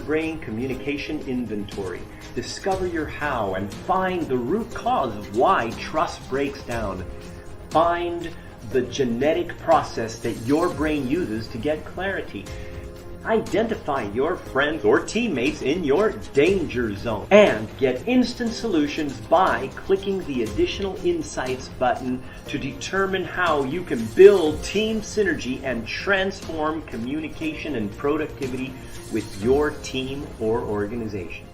heart-brain communication inventory. Discover your how and find the root cause of why trust breaks down. Find the genetic process that your brain uses to get clarity. Identify your friends or teammates in your danger zone and get instant solutions by clicking the Additional Insights button to determine how you can build team synergy and transform communication and productivity with your team or organization.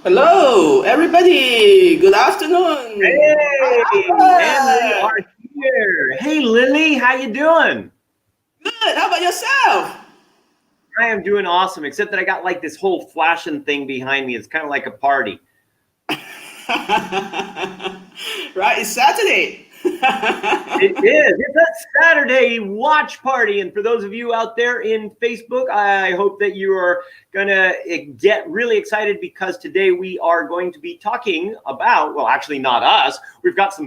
Hello, everybody. Good afternoon. Hey, and we are here. Hey, Lily, how you doing? Good. How about yourself? I am doing awesome, except that I got like this whole flashing thing behind me. It's kind of like a party. Right, it's Saturday. It is. It's a Saturday watch party. And for those of you out there in Facebook, I hope that you are going to get really excited because today we are going to be talking about, well, actually, not us. We've got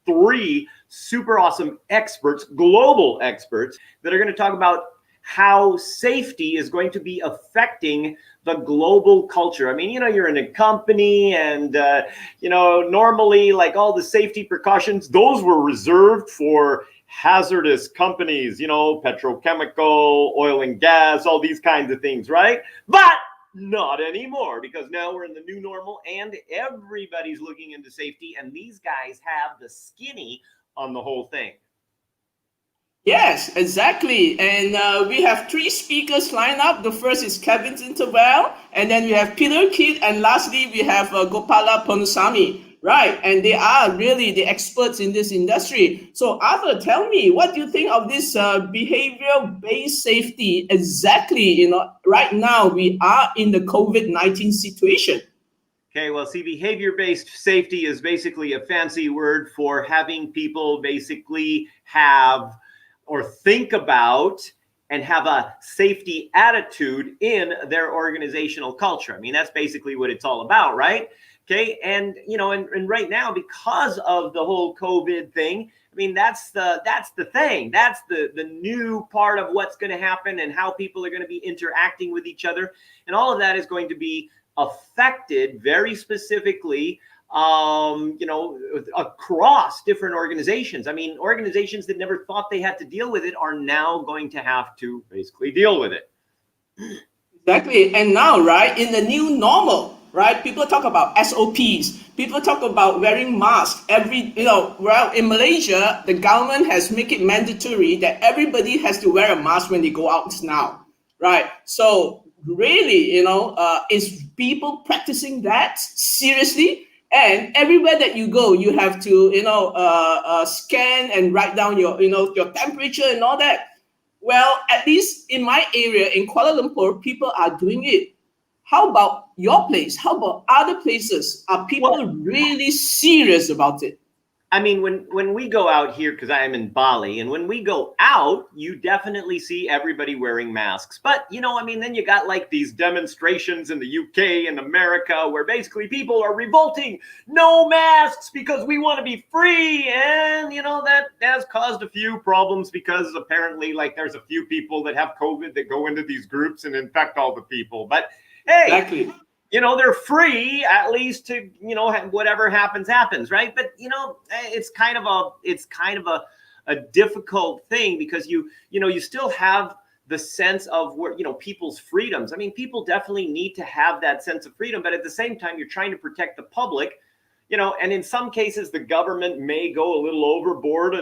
three super awesome experts, global experts, that are going to talk about how safety is going to be affecting the global culture. I mean, you're in a company and, normally like all the safety precautions, those were reserved for hazardous companies, petrochemical, oil and gas, all these kinds of things, right? But not anymore, because now we're in the new normal and everybody's looking into safety, and these guys have the skinny on the whole thing. Yes, exactly. And we have three speakers lined up. The first is Kevin Interval, and then we have Peter Kidd, and lastly we have Gopala Ponusamy. Right, and they are really the experts in this industry. So Arthur, tell me, what do you think of this behavioral-based safety? Exactly, right now we are in the COVID-19 situation. Okay, well, see, behavior-based safety is basically a fancy word for having people basically have or think about and have a safety attitude in their organizational culture. I mean, that's basically what it's all about, right? Okay, and and right now, because of the whole COVID thing, I mean, that's the thing. That's the new part of what's going to happen and how people are going to be interacting with each other, and all of that is going to be affected very specifically, across different organizations. I mean, organizations that never thought they had to deal with it are now going to have to basically deal with it. Exactly. And now, right, in the new normal, right, people talk about SOPs. People talk about wearing masks well, in Malaysia, the government has made it mandatory that everybody has to wear a mask when they go out now, right? So really, is people practicing that seriously? And everywhere that you go, you have to, scan and write down your temperature and all that. Well, at least in my area in Kuala Lumpur, people are doing it. How about your place? How about other places? Are people really serious about it? I mean, when we go out here, because I am in Bali, and when we go out, you definitely see everybody wearing masks. But, I mean, then you got like these demonstrations in the UK and America where basically people are revolting, no masks because we want to be free. And, that has caused a few problems because apparently like there's a few people that have COVID that go into these groups and infect all the people. But hey, exactly. They're free at least to, whatever happens, right? But, it's kind of a difficult thing because you still have the sense of where, people's freedoms. I mean, people definitely need to have that sense of freedom, but at the same time, you're trying to protect the public, and in some cases the government may go a little overboard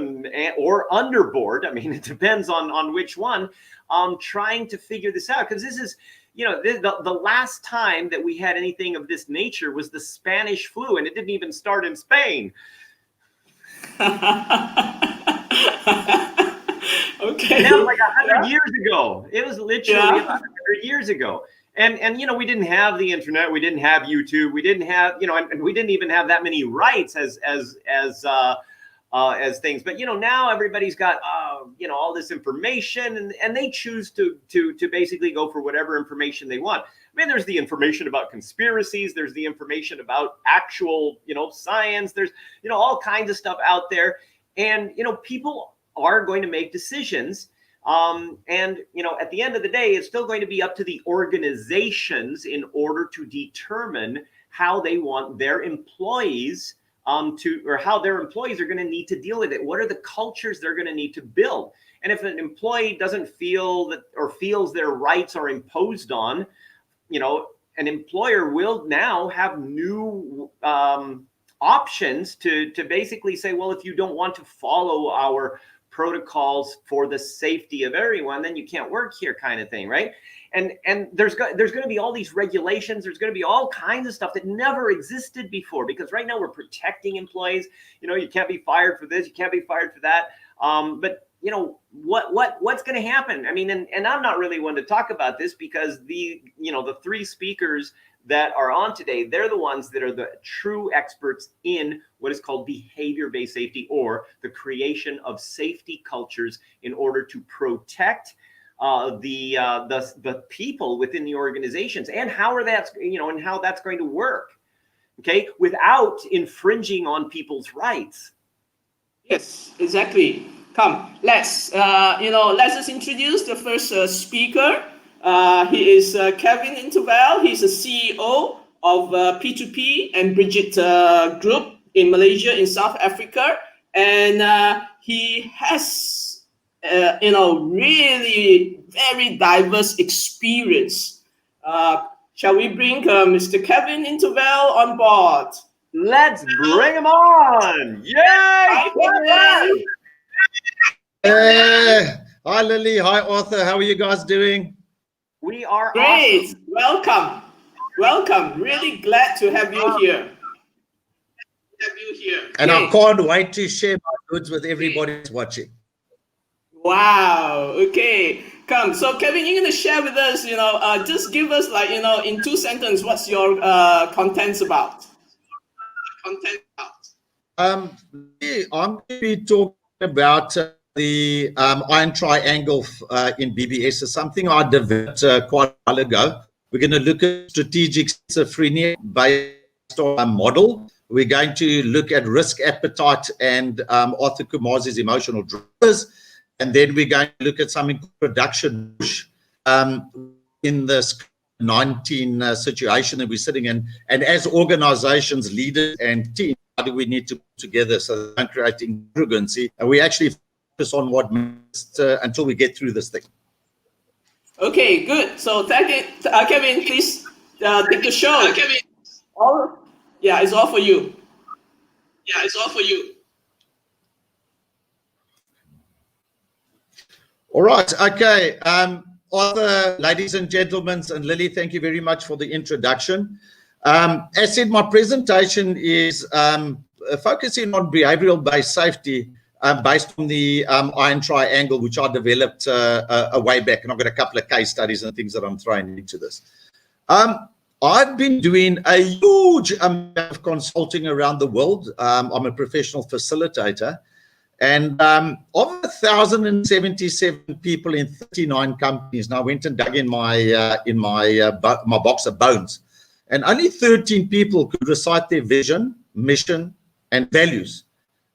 or underboard. I mean, it depends on which one, trying to figure this out. Because this is, the last time that we had anything of this nature was the Spanish flu, and it didn't even start in Spain. Okay. And that was like 100 years ago. It was literally 100 years ago. And we didn't have the internet, we didn't have YouTube, we didn't have, and we didn't even have that many rights as things. But now everybody's got all this information, and they choose to basically go for whatever information they want. I mean, there's the information about conspiracies, there's the information about actual science, there's all kinds of stuff out there, and people are going to make decisions, and at the end of the day, it's still going to be up to the organizations in order to determine how they want their employees or how their employees are going to need to deal with it. What are the cultures they're going to need to build? And if an employee doesn't feel that or feels their rights are imposed on, an employer will now have new options to basically say, well, if you don't want to follow our protocols for the safety of everyone, then you can't work here, kind of thing, right? And there's going to be all these regulations. There's going to be all kinds of stuff that never existed before, because right now we're protecting employees. You can't be fired for this, you can't be fired for that. But what's going to happen? I mean, and I'm not really one to talk about this, because the three speakers that are on today, they're the ones that are the true experts in what is called behavior-based safety, or the creation of safety cultures in order to protect the people within the organizations, and how that's going to work, okay, without infringing on people's rights. Yes, exactly. Come, let's just introduce the first speaker. He is Kevin Interval. He's the CEO of P2P and Bridget Group in Malaysia, in South Africa, and he has really very diverse experience. Shall we bring Mr. Kevin Interval on board? Let's bring him on! Yay! Hi, Kevin. Hi, Lily. Hi, Arthur. How are you guys doing? We are great. Awesome. Welcome. Really glad to have you here. And I can't wait to share my goods with everybody who's watching. Wow. Okay. Come. So, Kevin, you're going to share with us, just give us, in 2 sentences, what's your contents about? I'm going to be talking about the iron triangle in BBS. Is something I developed quite a while ago. We're going to look at strategic schizophrenia based on a model. We're going to look at risk appetite and Arthur Kumar's emotional drivers. And then we're going to look at something called production in this 19 situation that we're sitting in. And as organizations, leaders, and teams, how do we need to put together so that we don't create incongruency? And we actually focus on what matters until we get through this thing. Okay, good. So thank you, Kevin. Please take the show. Kevin, it's all for you. All right. Okay. Arthur, ladies and gentlemen, and Lily, thank you very much for the introduction. As said, my presentation is focusing on behavioral-based safety based on the iron triangle, which I developed a way back. And I've got a couple of case studies and things that I'm throwing into this. I've been doing a huge amount of consulting around the world. I'm a professional facilitator. And of 1,077 people in 39 companies, now I went and dug in my box of bones, and only 13 people could recite their vision, mission, and values,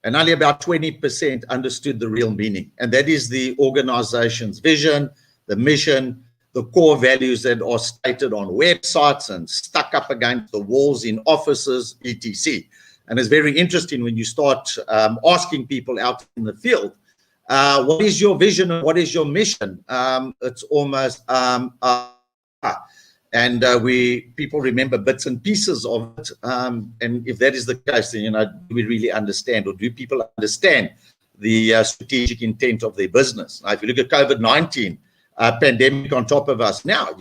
and only about 20% understood the real meaning. And that is the organization's vision, the mission, the core values that are stated on websites and stuck up against the walls in offices, etc. And it's very interesting when you start asking people out in the field, what is your vision and what is your mission? It's almost, people remember bits and pieces of it. And if that is the case, then, do we really understand, or do people understand the strategic intent of their business? Now, if you look at COVID-19 pandemic on top of us now,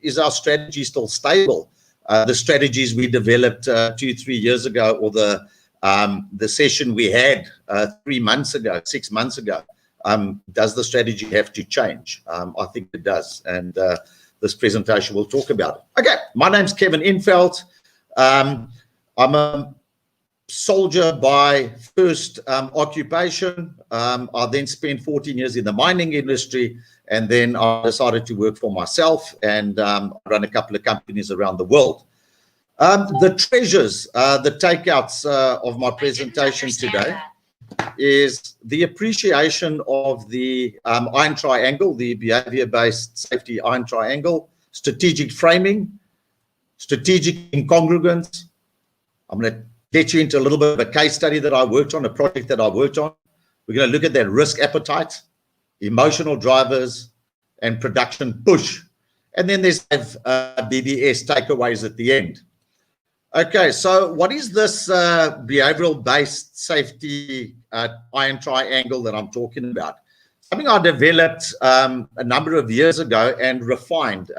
is our strategy still stable? The strategies we developed 2-3 years ago, or the session we had 3 months ago, 6 months ago, does the strategy have to change? I think it does, and this presentation will talk about it. Okay, my name's Kevin Infeld. I'm a soldier by first occupation. I then spent 14 years in the mining industry, and then I decided to work for myself and run a couple of companies around the world. The treasures, the takeouts of my presentation today is the appreciation of the iron triangle, the behavior-based safety iron triangle, strategic framing, strategic incongruence. I'm going to get you into a little bit of a case study that I worked on, a project that I worked on. We're going to look at that risk appetite, emotional drivers, and production push. And then there's BBS takeaways at the end. Okay, so what is this behavioral-based safety iron triangle that I'm talking about? Something I developed a number of years ago and refined.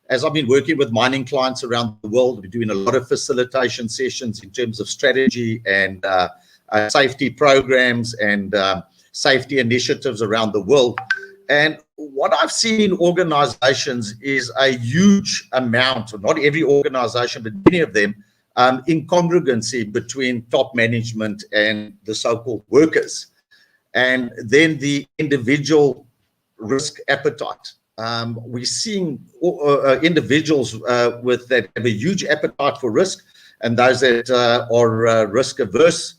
As I've been working with mining clients around the world, we're doing a lot of facilitation sessions in terms of strategy and safety programs and safety initiatives around the world. And what I've seen in organizations is a huge amount, or not every organization, but many of them, incongruency between top management and the so-called workers, and then the individual risk appetite. We're seeing individuals with that have a huge appetite for risk, and those that are risk averse.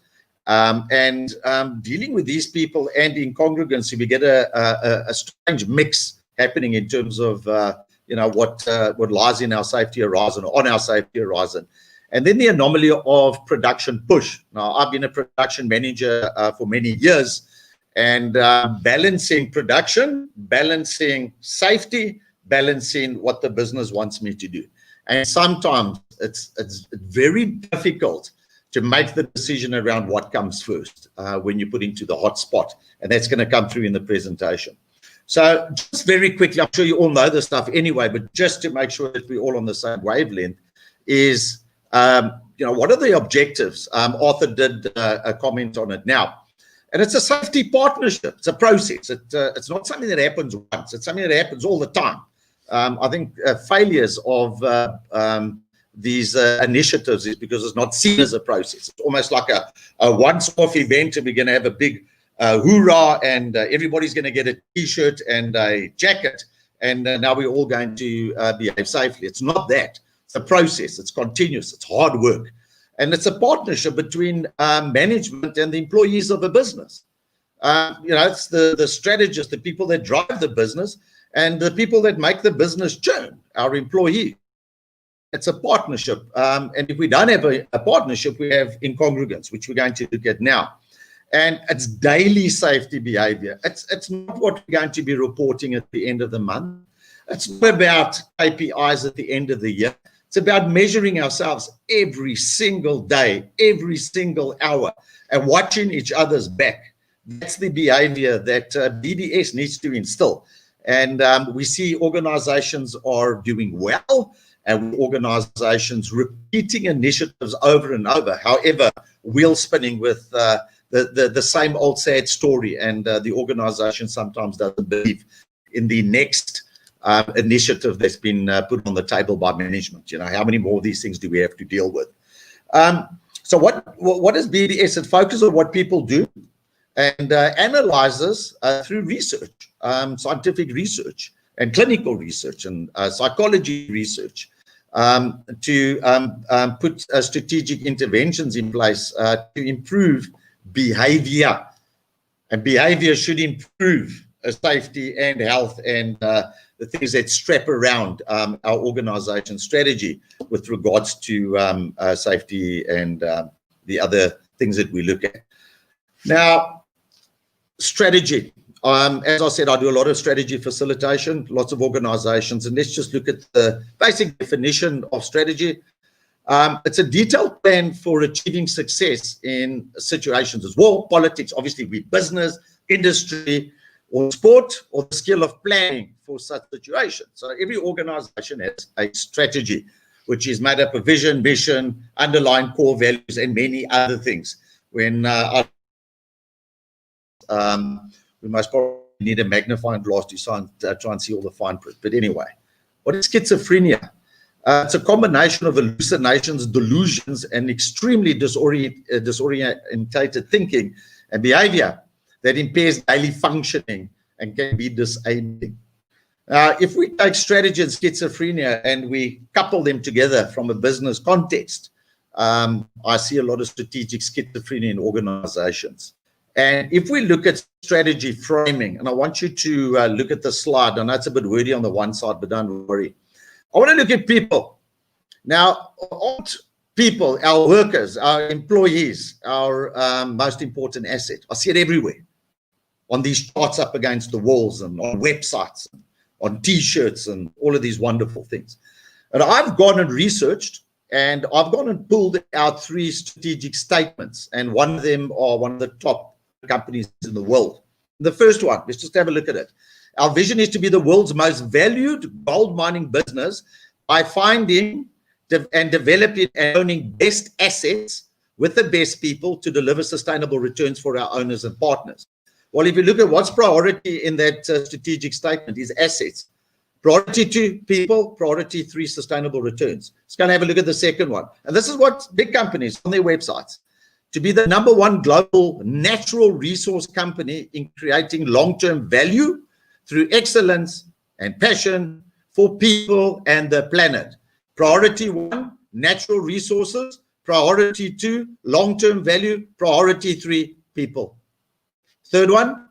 Dealing with these people and incongruency, we get a strange mix happening in terms of what lies in our safety horizon, or on our safety horizon. And then the anomaly of production push. Now, I've been a production manager for many years, and balancing production, balancing safety, balancing what the business wants me to do. And sometimes it's very difficult to make the decision around what comes first when you put into the hot spot. And that's going to come through in the presentation. So just very quickly, I'm sure you all know this stuff anyway, but just to make sure that we're all on the same wavelength is, what are the objectives? Arthur did a comment on it now. And it's a safety partnership. It's a process. It's not something that happens once. It's something that happens all the time. I think failures of these initiatives is because it's not seen as a process. It's almost like a once-off event, and we're going to have a big hoorah, and everybody's going to get a T-shirt and a jacket, and now we're all going to behave safely. It's not that. It's a process. It's continuous. It's hard work. And it's a partnership between management and the employees of a business. It's the strategists, the people that drive the business, and the people that make the business churn, our employees. It's a partnership. And if we don't have a partnership, we have incongruence, which we're going to look at now. And it's daily safety behavior. It's not what we're going to be reporting at the end of the month. It's not about KPIs at the end of the year. It's about measuring ourselves every single day, every single hour, and watching each other's back. That's the behavior that BBS needs to instill. And we see organizations are doing well, and organizations repeating initiatives over and over. However, wheel spinning with the same old sad story, and the organization sometimes doesn't believe in the next initiative that's been put on the table by management. How many more of these things do we have to deal with? So what is BBS? It focuses on what people do and analyzes through research, scientific research and clinical research and psychology research to put strategic interventions in place to improve behavior. And behavior should improve safety and health and the things that strap around our organization strategy with regards to safety and the other things that we look at. Now, strategy. As I said, I do a lot of strategy facilitation, lots of organizations, and let's just look at the basic definition of strategy. It's a detailed plan for achieving success in situations as war, politics, obviously with business, industry, or sport, or the skill of planning for such situations. So every organization has a strategy, which is made up of vision, mission, underlying core values, and many other things. When we most probably need a magnifying glass to try and see all the fine print. But anyway, what is schizophrenia? It's a combination of hallucinations, delusions, and extremely disorientated thinking and behavior that impairs daily functioning and can be disabling. If we take strategy and schizophrenia and we couple them together from a business context, I see a lot of strategic schizophrenia in organizations. And if we look at strategy framing, and I want you to look at the slide. I know it's a bit wordy on the one side, but don't worry. I want to look at people. Now, aren't people, our workers, our employees, our most important asset? I see it everywhere. On these charts up against the walls and on websites, on T-shirts and all of these wonderful things. And I've gone and researched And I've gone and pulled out 3 strategic statements, and one of them are one of the top companies in the world. The first one, let's just have a look at it. Our vision is to be the world's most valued gold mining business by finding and developing and owning best assets with the best people to deliver sustainable returns for our owners and partners. Well, if you look at what's priority in that strategic statement is assets. Priority 2, people. Priority 3, sustainable returns. Let's go and have a look at the second one. And this is what big companies on their websites. To be the #1 global natural resource company in creating long-term value through excellence and passion for people and the planet. Priority 1, natural resources. Priority 2, long-term value. Priority 3, people. Third one,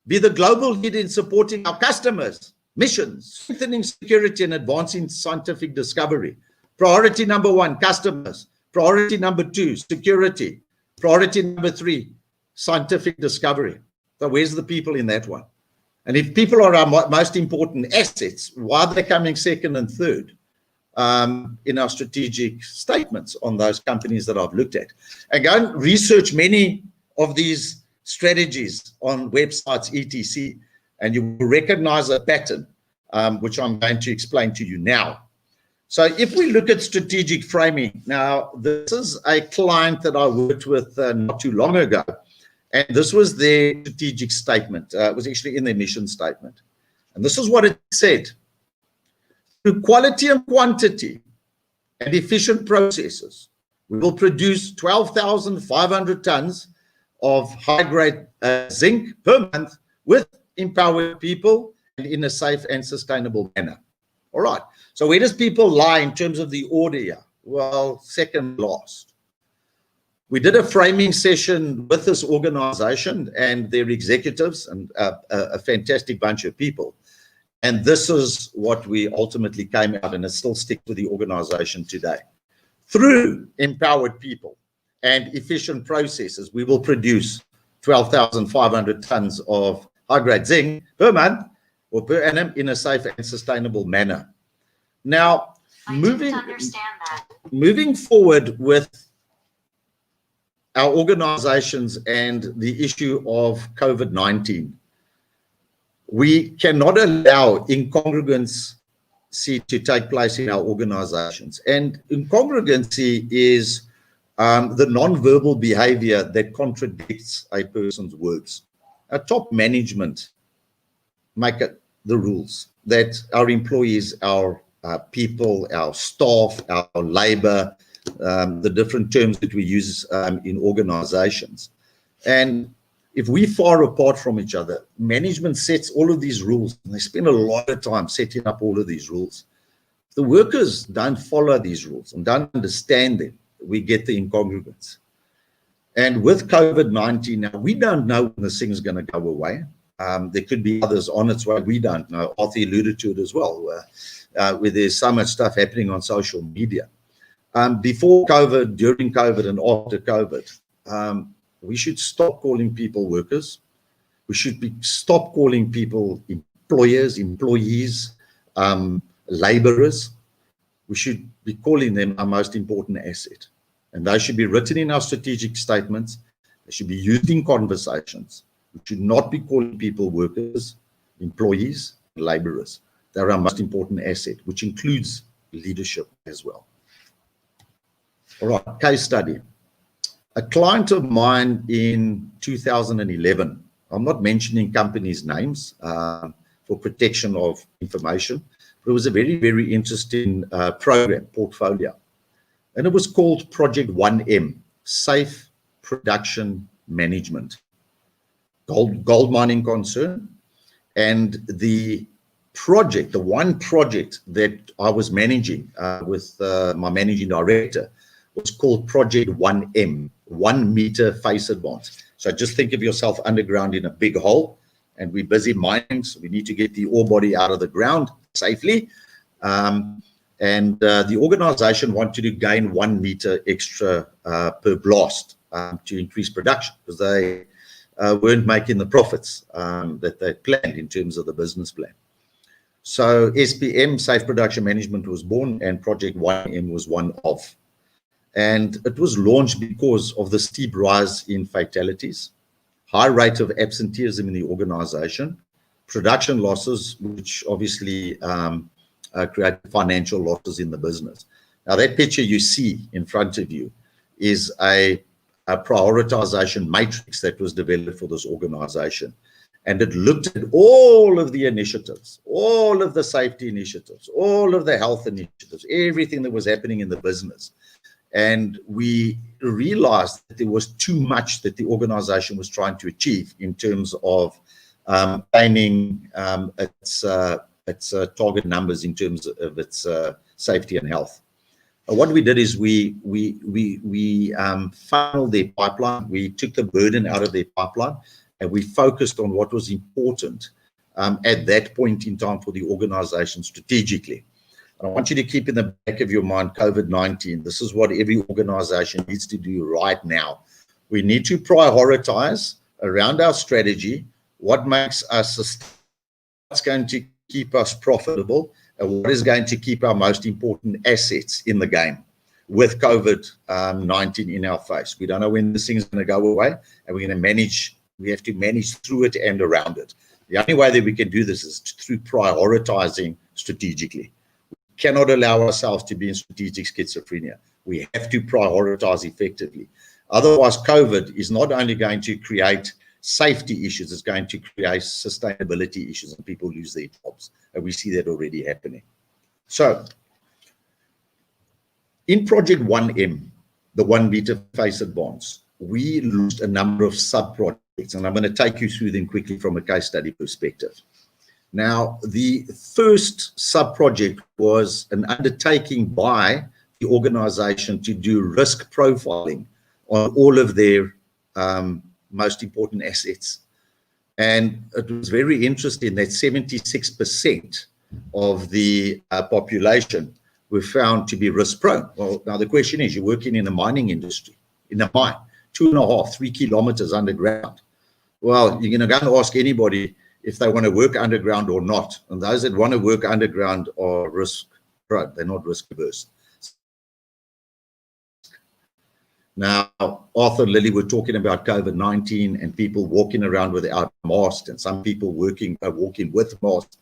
be the global leader in supporting our customers' missions, strengthening security and advancing scientific discovery. Priority #1, customers. Priority #2, security. Priority #3, scientific discovery. So where's the people in that one? And if people are our most important assets, why are they coming second and third in our strategic statements on those companies that I've looked at? And go and research many of these strategies on websites, etc. And you will recognize a pattern, which I'm going to explain to you now. So if we look at strategic framing, now this is a client that I worked with not too long ago. And this was their strategic statement. It was actually in their mission statement. And this is what it said. Through quality and quantity and efficient processes, we will produce 12,500 tons of high-grade zinc per month with empowered people and in a safe and sustainable manner. All right. So where does people lie in terms of the order here? Well, second last. We did a framing session with this organization and their executives and a fantastic bunch of people. And this is what we ultimately came out, and it still sticks with the organization today. Through empowered people and efficient processes, we will produce 12,500 tons of high-grade zinc per month or per annum in a safe and sustainable manner. Now, moving forward with our organizations and the issue of COVID-19, we cannot allow incongruency to take place in our organizations. And incongruency is the non-verbal behavior that contradicts a person's words. Our top management make it the rules that our employees, our people, our staff, our labor, the different terms that we use in organizations. And if we far apart from each other, management sets all of these rules, and they spend a lot of time setting up all of these rules. If the workers don't follow these rules and don't understand them, we get the incongruence. And with COVID-19, now we don't know when this thing is going to go away. There could be others on its way. We don't know. Arthur alluded to it as well, where there's so much stuff happening on social media. Before COVID, during COVID, and after COVID, we should stop calling people workers. We should stop calling people employers, employees, laborers. We should be calling them our most important asset. And they should be written in our strategic statements. They should be used in conversations. We should not be calling people workers, employees, laborers. They're our most important asset, which includes leadership as well. All right, case study. A client of mine in 2011, I'm not mentioning companies' names for protection of information, but it was a very, very interesting program, portfolio. And it was called Project 1M, Safe Production Management. Gold mining concern. And the project, the one project that I was managing with my managing director was called Project 1M, 1 meter face advance. So just think of yourself underground in a big hole, and we're busy mining, so we need to get the ore body out of the ground safely. The organization wanted to gain 1 meter extra per blast to increase production, because they weren't making the profits that they planned in terms of the business plan. So SPM, Safe Production Management, was born, and Project 1M was one of. And it was launched because of the steep rise in fatalities, high rate of absenteeism in the organization, production losses, which obviously create financial losses in the business. Now, that picture you see in front of you is a prioritization matrix that was developed for this organization. And it looked at all of the initiatives, all of the safety initiatives, all of the health initiatives, everything that was happening in the business. And we realized that there was too much that the organization was trying to achieve in terms of attaining its target numbers in terms of its safety and health. What we did is we funneled their pipeline. We took the burden out of their pipeline, and we focused on what was important at that point in time for the organization strategically. And I want you to keep in the back of your mind COVID-19. This is what every organization needs to do right now. We need to prioritize around our strategy what makes us sustainable, what's going to keep us profitable, and what is going to keep our most important assets in the game with COVID-19 in our face. We don't know when this thing is going to go away, and we're going to manage. We have to manage through it and around it. The only way that we can do this is through prioritizing strategically. We cannot allow ourselves to be in strategic schizophrenia. We have to prioritize effectively. Otherwise, COVID is not only going to create safety issues, it's going to create sustainability issues, and people lose their jobs. And we see that already happening. So, in Project 1M, the 1 meter face advance, we launched a number of sub-projects, and I'm going to take you through them quickly from a case study perspective. Now, the first sub-project was an undertaking by the organization to do risk profiling on all of their most important assets. And it was very interesting that 76% of the population were found to be risk prone. Well, now the question is, you're working in the mining industry, in a mine, 2.5, 3 kilometers underground. Well, you're going to go and ask anybody if they want to work underground or not. And those that want to work underground are risk prone. They're not risk averse. Now, Arthur and Lily were talking about COVID-19 and people walking around without masks, and some people walking with masks.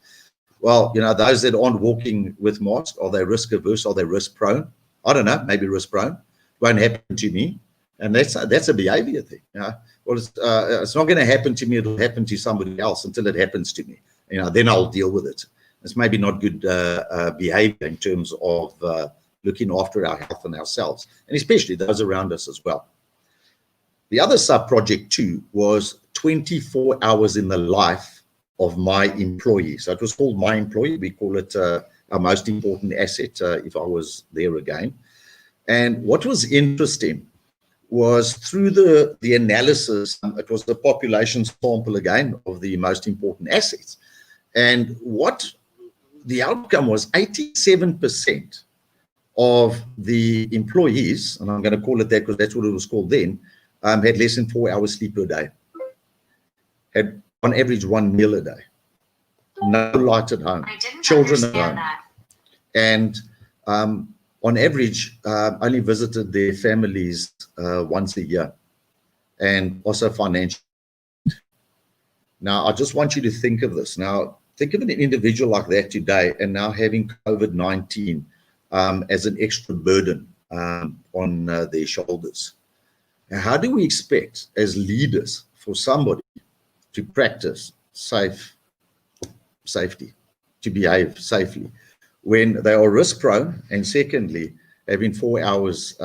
Well, you know, those that aren't walking with masks, are they risk averse? Are they risk prone? I don't know, maybe risk prone. Won't happen to me. And that's a behavior thing. You know? Well, it's not going to happen to me. It'll happen to somebody else until it happens to me. You know, then I'll deal with it. It's maybe not good behavior in terms of looking after our health and ourselves, and especially those around us as well. The other sub-project too was 24 hours in the life of my employee. So it was called My Employee. We call it our most important asset if I was there again. And what was interesting was through the analysis, it was the population sample again of the most important assets. And what the outcome was, 87% of the employees, and I'm going to call it that because that's what it was called then, had less than 4 hours sleep per day, had on average 1 meal a day, no light at home, children at home, and on average only visited their families once a year, and also financially. Now, I just want you to think of this. Now, think of an individual like that today and now having COVID-19 as an extra burden on their shoulders. Now, how do we expect as leaders for somebody to practice safety, to behave safely, when they are risk prone, and secondly, having 4 hours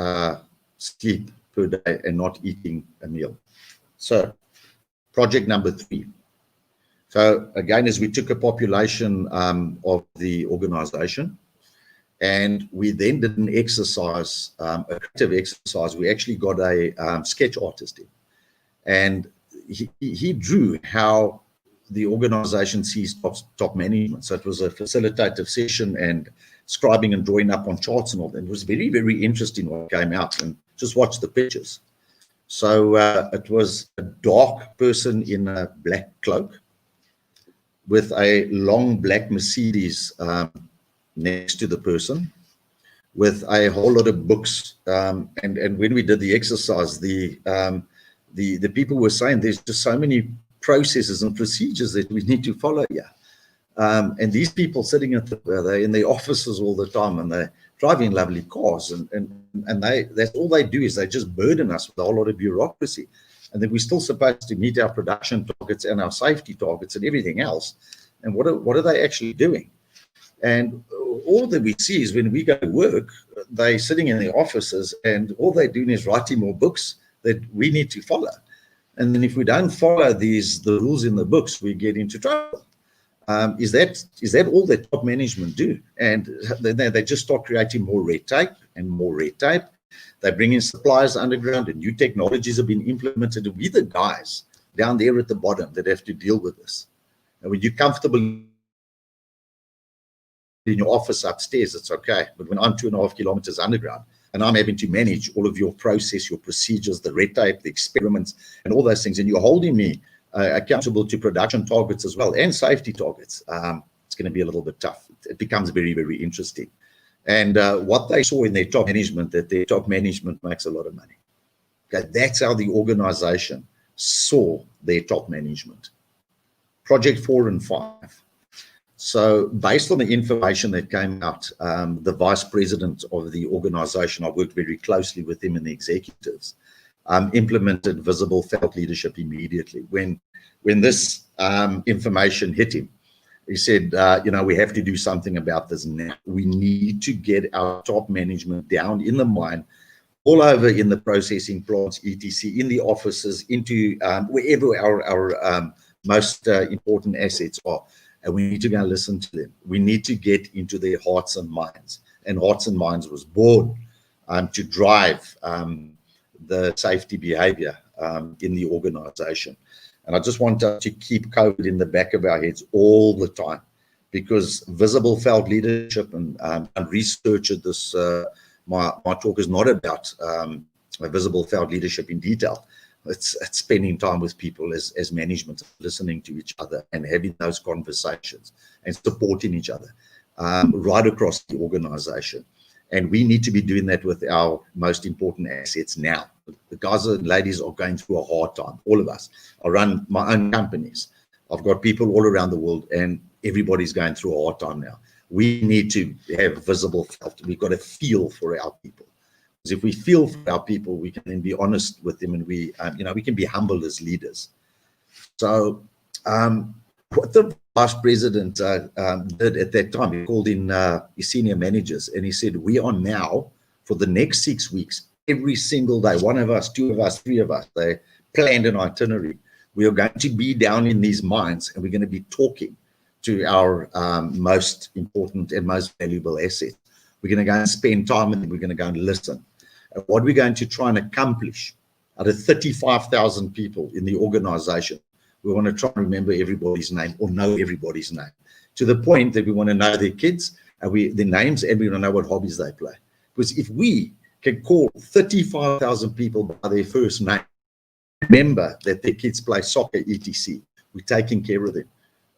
sleep per day and not eating a meal? So, project number 3. So again, as we took a population of the organization, and we then did an exercise, a creative exercise. We actually got a sketch artist in, and he drew how the organization sees top management. So it was a facilitative session and scribing and drawing up on charts and all that. It was very, very interesting what came out, and just watch the pictures. So it was a dark person in a black cloak with a long black Mercedes next to the person, with a whole lot of books. And when we did the exercise, the people were saying there's just so many processes and procedures that we need to follow here. And these people sitting they're in their offices all the time, and they're driving lovely cars, and that's all they do is they just burden us with a whole lot of bureaucracy. And then we're still supposed to meet our production targets and our safety targets and everything else. And what are they actually doing? And all that we see is when we go to work, they're sitting in their offices, and all they're doing is writing more books that we need to follow. And then if we don't follow the rules in the books, we get into trouble. Is that all that top management do? And they just start creating more red tape and more red tape. They bring in suppliers underground, and new technologies have been implemented. We're the guys down there at the bottom that have to deal with this. And when you're comfortable in your office upstairs, it's okay. But when I'm 2.5 kilometers underground and I'm having to manage all of your process, your procedures, the red tape, the experiments, and all those things, and you're holding me accountable to production targets as well and safety targets, it's going to be a little bit tough. It becomes very, very interesting. And what they saw in their top management, that their top management makes a lot of money. Okay, that's how the organization saw their top management. Project 4 and 5. So based on the information that came out, the vice president of the organization, I worked very closely with him and the executives, implemented visible felt leadership immediately. When this information hit him, he said, we have to do something about this now. We need to get our top management down in the mine, all over in the processing plants, etc., in the offices, into wherever our most important assets are. And we need to go and listen to them. We need to get into their hearts and minds. And Hearts and Minds was born to drive the safety behavior in the organization. And I just want to keep COVID in the back of our heads all the time, because visible felt leadership, and researched this, my talk is not about visible felt leadership in detail. It's spending time with people as management, listening to each other and having those conversations and supporting each other right across the organization. And we need to be doing that with our most important assets now. The guys and ladies are going through a hard time, all of us. I run my own companies. I've got people all around the world, and everybody's going through a hard time now. We need to have visible felt. We've got to feel for our people. Because if we feel for our people, we can then be honest with them, and we can be humble as leaders. So what the vice president did at that time, he called in his senior managers, and he said, we are now, for the next 6 weeks, every single day, one of us, two of us, three of us, they planned an itinerary. We are going to be down in these mines, and we're going to be talking to our most important and most valuable assets. We're going to go and spend time, and we're going to go and listen. And what we're going to try and accomplish out of 35,000 people in the organization, we want to try and remember everybody's name, or know everybody's name, to the point that we want to know their kids, and their names, and we want to know what hobbies they play. Because if we can call 35,000 people by their first name, remember that their kids play soccer, etc., we're taking care of them.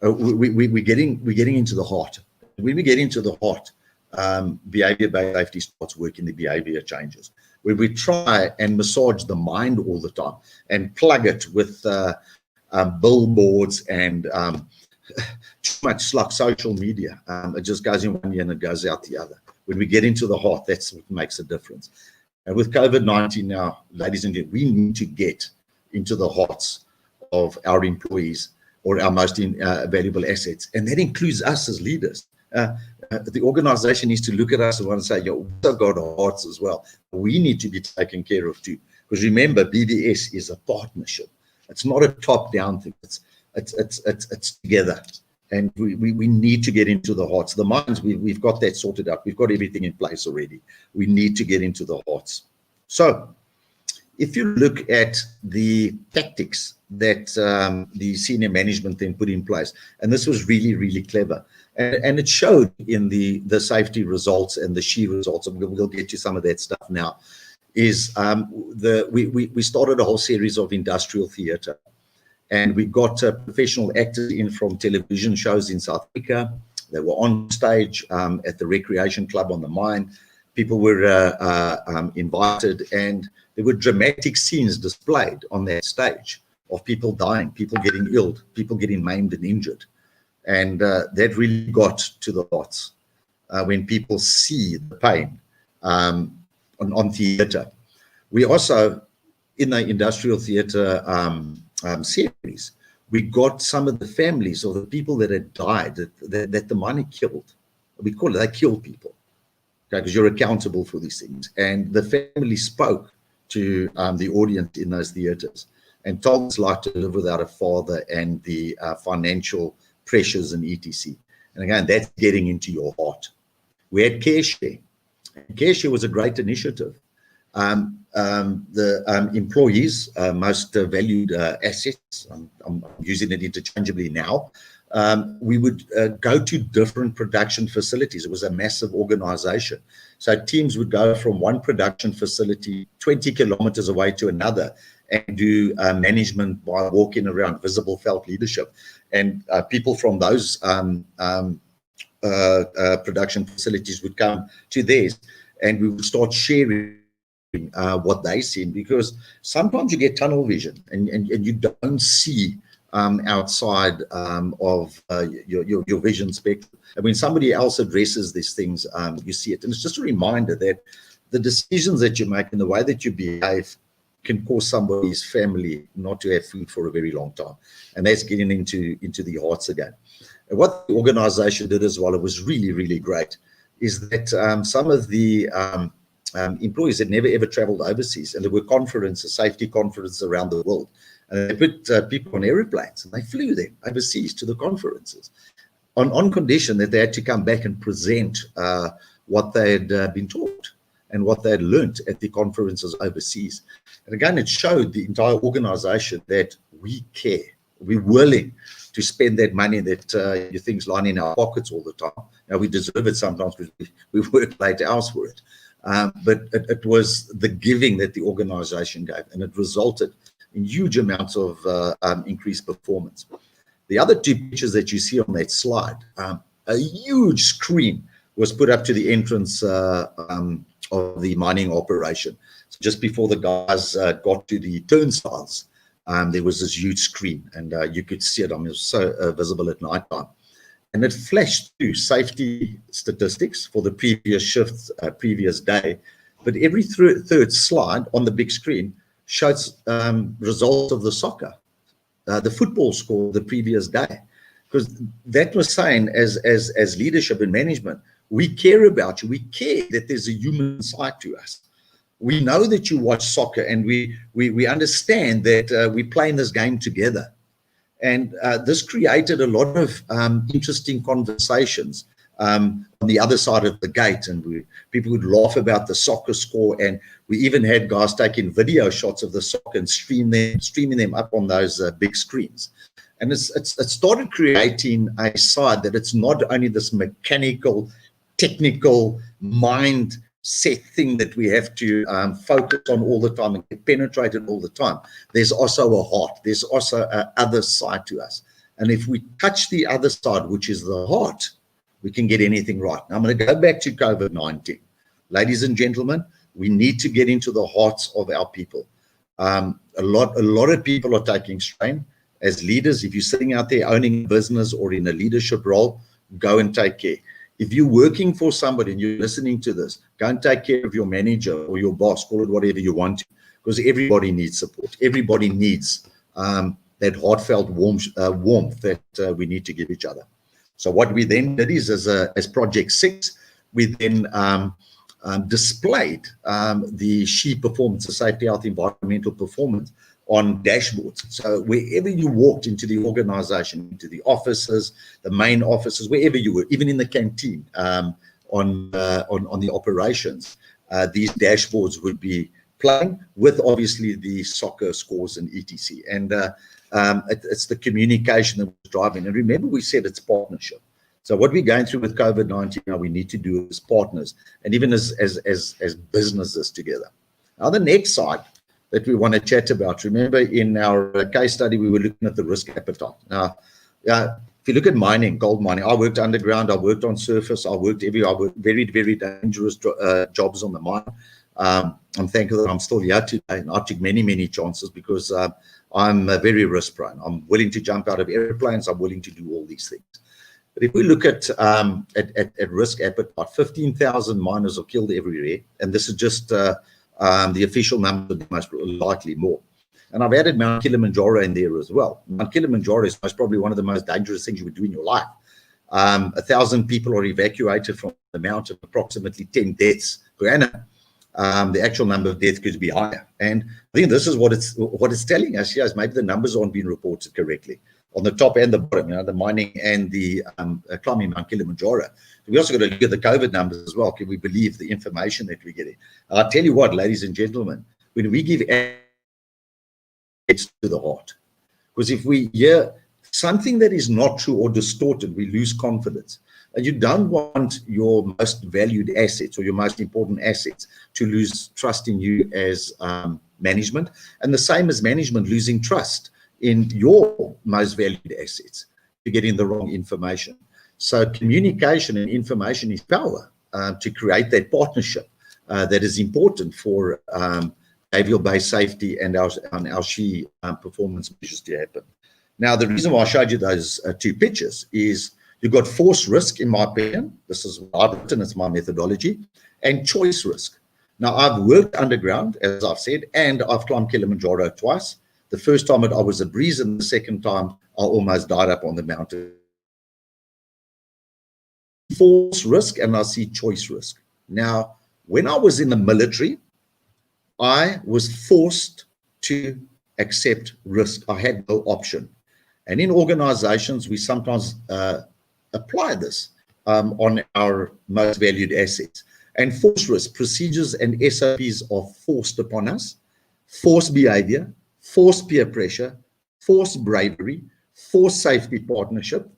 We're getting into the heart. When we get into the heart, behavior-based safety starts working, the behavior changes. When we try and massage the mind all the time and plug it with billboards and too much like social media, it just goes in one ear and it goes out the other. When we get into the heart, that's what makes a difference. And with COVID-19 now, ladies and gentlemen, we need to get into the hearts of our employees or our most valuable assets. And that includes us as leaders. The organization needs to look at us and want to say, we've got our hearts as well. We need to be taken care of too. Because remember, BBS is a partnership. It's not a top-down thing. It's together. And we need to get into the hearts. The minds, we've got that sorted out. We've got everything in place already. We need to get into the hearts. So if you look at the tactics that the senior management then put in place, and this was really, really clever. And it showed in the safety results and the SHE results, and we'll get to some of that stuff now, is we started a whole series of industrial theater. And we got professional actors in from television shows in South Africa. They were on stage at the recreation club on the mine. People were invited, and there were dramatic scenes displayed on that stage of people dying, people getting ill, people getting maimed and injured. And that really got to the hearts when people see the pain on theatre. We also, in the industrial theatre series, we got some of the families of the people that had died, that the money killed. We call it, they kill people, okay, because you're accountable for these things. And the family spoke to the audience in those theatres and told us like to live without a father and the financial pressures and etc. And again, that's getting into your heart. We had Care Share. Care Share was a great initiative. The employees, most valued assets, I'm using it interchangeably now, we would go to different production facilities. It was a massive organization. So teams would go from one production facility 20 kilometers away to another and do management by walking around, visible felt leadership. And people from those production facilities would come to theirs, and we would start sharing what they see, because sometimes you get tunnel vision and you don't see outside of your vision spectrum. And when somebody else addresses these things, you see it. And it's just a reminder that the decisions that you make and the way that you behave can cause somebody's family not to have food for a very long time. And that's getting into the hearts again. And what the organization did as well, it was really, really great, is that some of the employees had never ever traveled overseas, and there were conferences, safety conferences around the world, and they put people on airplanes and they flew them overseas to the conferences on condition that they had to come back and present what they had been taught and what they had learned at the conferences overseas. And again, it showed the entire organization that we care, we're willing to spend that money that you think's lying in our pockets all the time. Now, we deserve it sometimes because we work late hours for it. But it was the giving that the organization gave, and it resulted in huge amounts of increased performance. The other two pictures that you see on that slide, a huge screen was put up to the entrance of the mining operation. So just before the guys got to the turnstiles, there was this huge screen, and you could see it. I mean, it was so visible at night time. And it flashed through safety statistics for the previous shift, previous day. But every third slide on the big screen shows results of the soccer, the football score the previous day. Because that was saying, as leadership and management, we care about you. We care that there's a human side to us. We know that you watch soccer, and we understand that we're playing this game together. And this created a lot of interesting conversations on the other side of the gate. And people would laugh about the soccer score. And we even had guys taking video shots of the soccer and streaming them up on those big screens. And it started creating a side that it's not only this mechanical, technical, mindset thing that we have to focus on all the time and get penetrated all the time. There's also a heart. There's also a other side to us. And if we touch the other side, which is the heart, we can get anything right. Now I'm going to go back to COVID-19. Ladies and gentlemen, we need to get into the hearts of our people. A lot of people are taking strain. As leaders, if you're sitting out there owning a business or in a leadership role, go and take care. If you're working for somebody and you're listening to this, go and take care of your manager or your boss, call it whatever you want to, because everybody needs support. Everybody needs that heartfelt warmth that we need to give each other. So what we then did is, as Project 6, we then displayed the SHE performance, the safety, health, environmental performance, on dashboards. So wherever you walked into the organization, into the offices, the main offices, wherever you were, even in the canteen, on the operations, these dashboards would be playing with obviously the soccer scores and etc. And it's the communication that was driving. And remember, we said it's partnership. So what we're going through with COVID-19 now, we need to do as partners and even as businesses together. Now the next side that we want to chat about. Remember, in our case study, we were looking at the risk appetite. Now, if you look at mining, gold mining, I worked underground, I worked on surface, I worked very, very dangerous jobs on the mine. I'm thankful that I'm still here today, and I took many, many chances because I'm very risk prone. I'm willing to jump out of airplanes. I'm willing to do all these things. But if we look at risk appetite, 15,000 miners are killed every year, and this is just the official number, most likely more. And I've added Mount Kilimanjaro in there as well. Mount Kilimanjaro is most probably one of the most dangerous things you would do in your life. 1,000 people are evacuated from the mountain, approximately 10 deaths per annum. The actual number of deaths could be higher. And I think this is what it's telling us here, is maybe the numbers aren't being reported correctly on the top and the bottom, the mining and the climbing Mount Kilimanjaro. We also got to look at the COVID numbers as well. Can we believe the information that we're getting? I'll tell you what, ladies and gentlemen, when we give it's to the heart, because if we hear something that is not true or distorted, we lose confidence. And you don't want your most valued assets or your most important assets to lose trust in you as management, and the same as management losing trust in your most valued assets to getting the wrong information. So communication and information is power to create that partnership that is important for behavioral-based safety and our SHE performance measures to happen. Now, the reason why I showed you those two pictures is you've got force risk, in my opinion. This is what I've written, it's my methodology, and choice risk. Now, I've worked underground, as I've said, and I've climbed Kilimanjaro twice. The first time I was a breeze, and the second time I almost died up on the mountain. Force risk, and I see choice risk. Now, when I was in the military, I was forced to accept risk. I had no option. And in organizations, we sometimes apply this on our most valued assets. And force risk, procedures and SOPs are forced upon us. Forced behavior, forced peer pressure, forced bravery, forced safety partnership,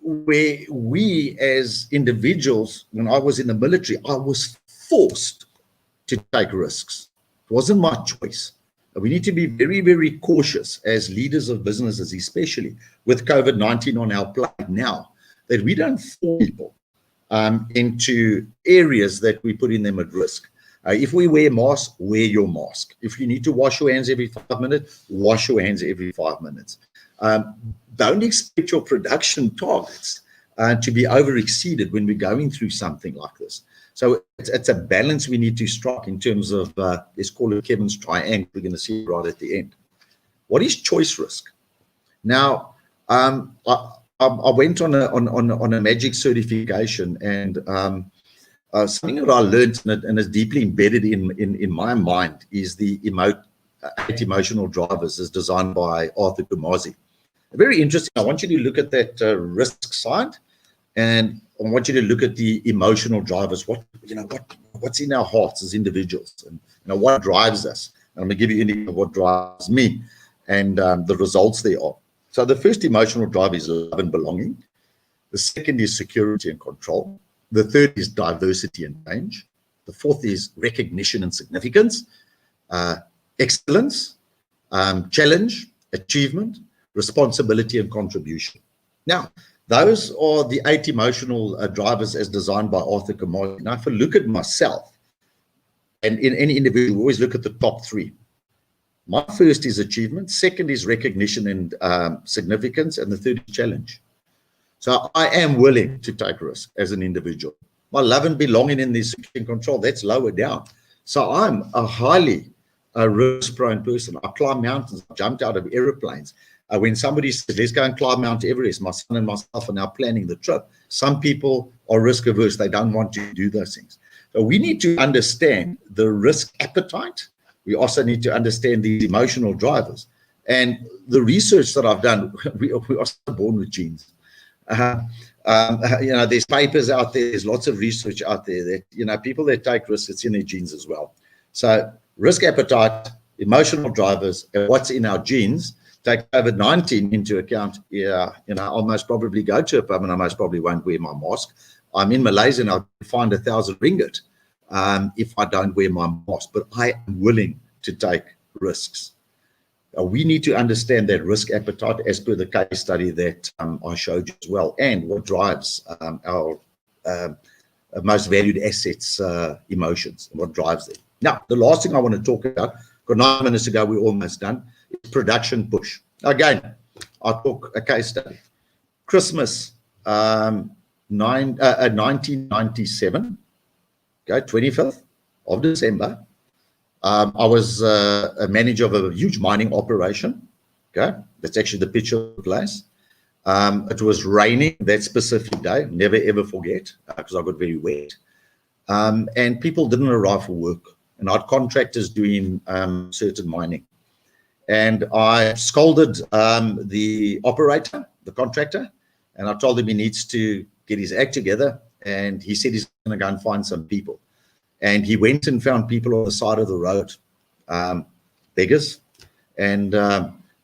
where we as individuals, when I was in the military, I was forced to take risks. It wasn't my choice. We need to be very, very cautious as leaders of businesses, especially with COVID-19 on our plate now, that we don't force people into areas that we put in them at risk. If we wear masks, wear your mask. If you need to wash your hands every 5 minutes, wash your hands every 5 minutes. Don't expect your production targets to be over-exceeded when we're going through something like this. So it's a balance we need to strike in terms of, let's call it Kevin's triangle. We're going to see it right at the end. What is choice risk? Now, I went on a magic certification, and something that I learned and is deeply embedded in my mind is the 8 emotional drivers, as designed by Arthur Kumasi. Very interesting. I want you to look at that risk side, and I want you to look at the emotional drivers. What's in our hearts as individuals, and what drives us. And I'm going to give you an idea of what drives me and the results there are. So the first emotional driver is love and belonging. The second is security and control. The third is diversity and change. The fourth is recognition and significance, excellence, challenge, achievement, responsibility, and contribution. Now, those are the 8 emotional drivers as designed by Arthur Kumasi. Now, if I look at myself, and in any individual, we always look at the top 3. My first is achievement, second is recognition and significance, and the third is challenge. So I am willing to take risk as an individual. My love and belonging in this control, that's lower down. So I'm a highly risk-prone person. I climb mountains, I jumped out of airplanes. When somebody says, let's go and climb Mount Everest, my son and myself are now planning the trip. Some people are risk-averse. They don't want to do those things. So we need to understand the risk appetite. We also need to understand the emotional drivers. And the research that I've done, we are born with genes. There's papers out there, there's lots of research out there that, people that take risks, it's in their genes as well. So risk appetite, emotional drivers, and what's in our genes. Take COVID-19 into account, I'll most probably go to a pub and I most probably won't wear my mask. I'm in Malaysia and I'll find 1,000 ringgit if I don't wear my mask, but I am willing to take risks. We need to understand that risk appetite as per the case study that I showed you as well, and what drives our most valued assets, emotions, what drives them. Now, the last thing I want to talk about, got 9 minutes to go, we're almost done, is production push. Again, I'll talk a case study. Christmas 1997, okay, 25th of December, I was a manager of a huge mining operation. Okay, that's actually the picture of the place. It was raining that specific day. Never ever forget, because I got very wet. And people didn't arrive for work, and I had contractors doing certain mining. And I scolded the operator, the contractor, and I told him he needs to get his act together. And he said he's going to go and find some people. And he went and found people on the side of the road, beggars, and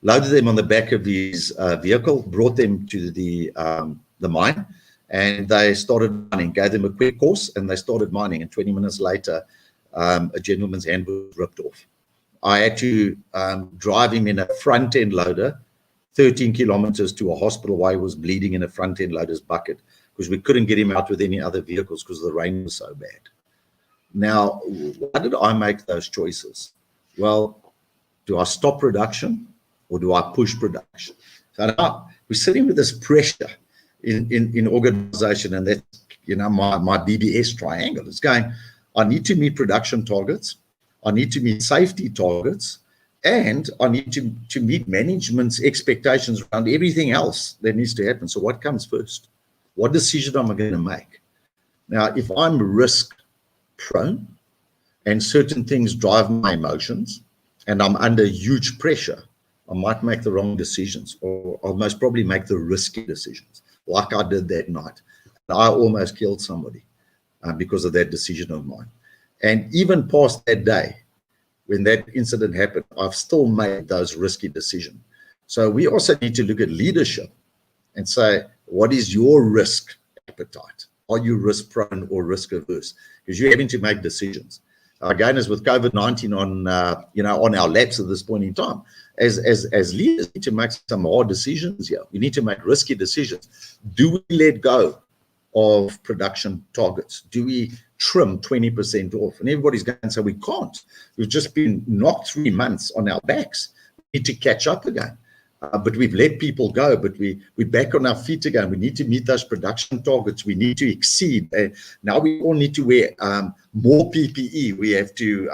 loaded them on the back of his vehicle, brought them to the mine, and they started mining, gave them a quick course, and they started mining. And 20 minutes later, a gentleman's hand was ripped off. I had to drive him in a front-end loader 13 kilometers to a hospital while he was bleeding in a front-end loader's bucket, because we couldn't get him out with any other vehicles because the rain was so bad. Now, why did I make those choices? Well, do I stop production or do I push production? So now we're sitting with this pressure in organization, and that's, my BBS triangle is going, I need to meet production targets, I need to meet safety targets, and I need to meet management's expectations around everything else that needs to happen. So what comes first? What decision am I going to make? Now, if I'm risk prone and certain things drive my emotions and I'm under huge pressure, I might make the wrong decisions, or I'll most probably make the risky decisions, like I did that night. I almost killed somebody because of that decision of mine. And even past that day, when that incident happened, I've still made those risky decisions. So we also need to look at leadership and say, what is your risk appetite? Are you risk prone or risk averse? Because you're having to make decisions. Again, as with COVID-19 on our laps at this point in time, as leaders, we need to make some hard decisions here. We need to make risky decisions. Do we let go of production targets? Do we trim 20% off? And everybody's going to say we can't. We've just been knocked 3 months on our backs. We need to catch up again. But we've let people go, but we're back on our feet again. We need to meet those production targets. We need to exceed. Now we all need to wear more PPE. We have to,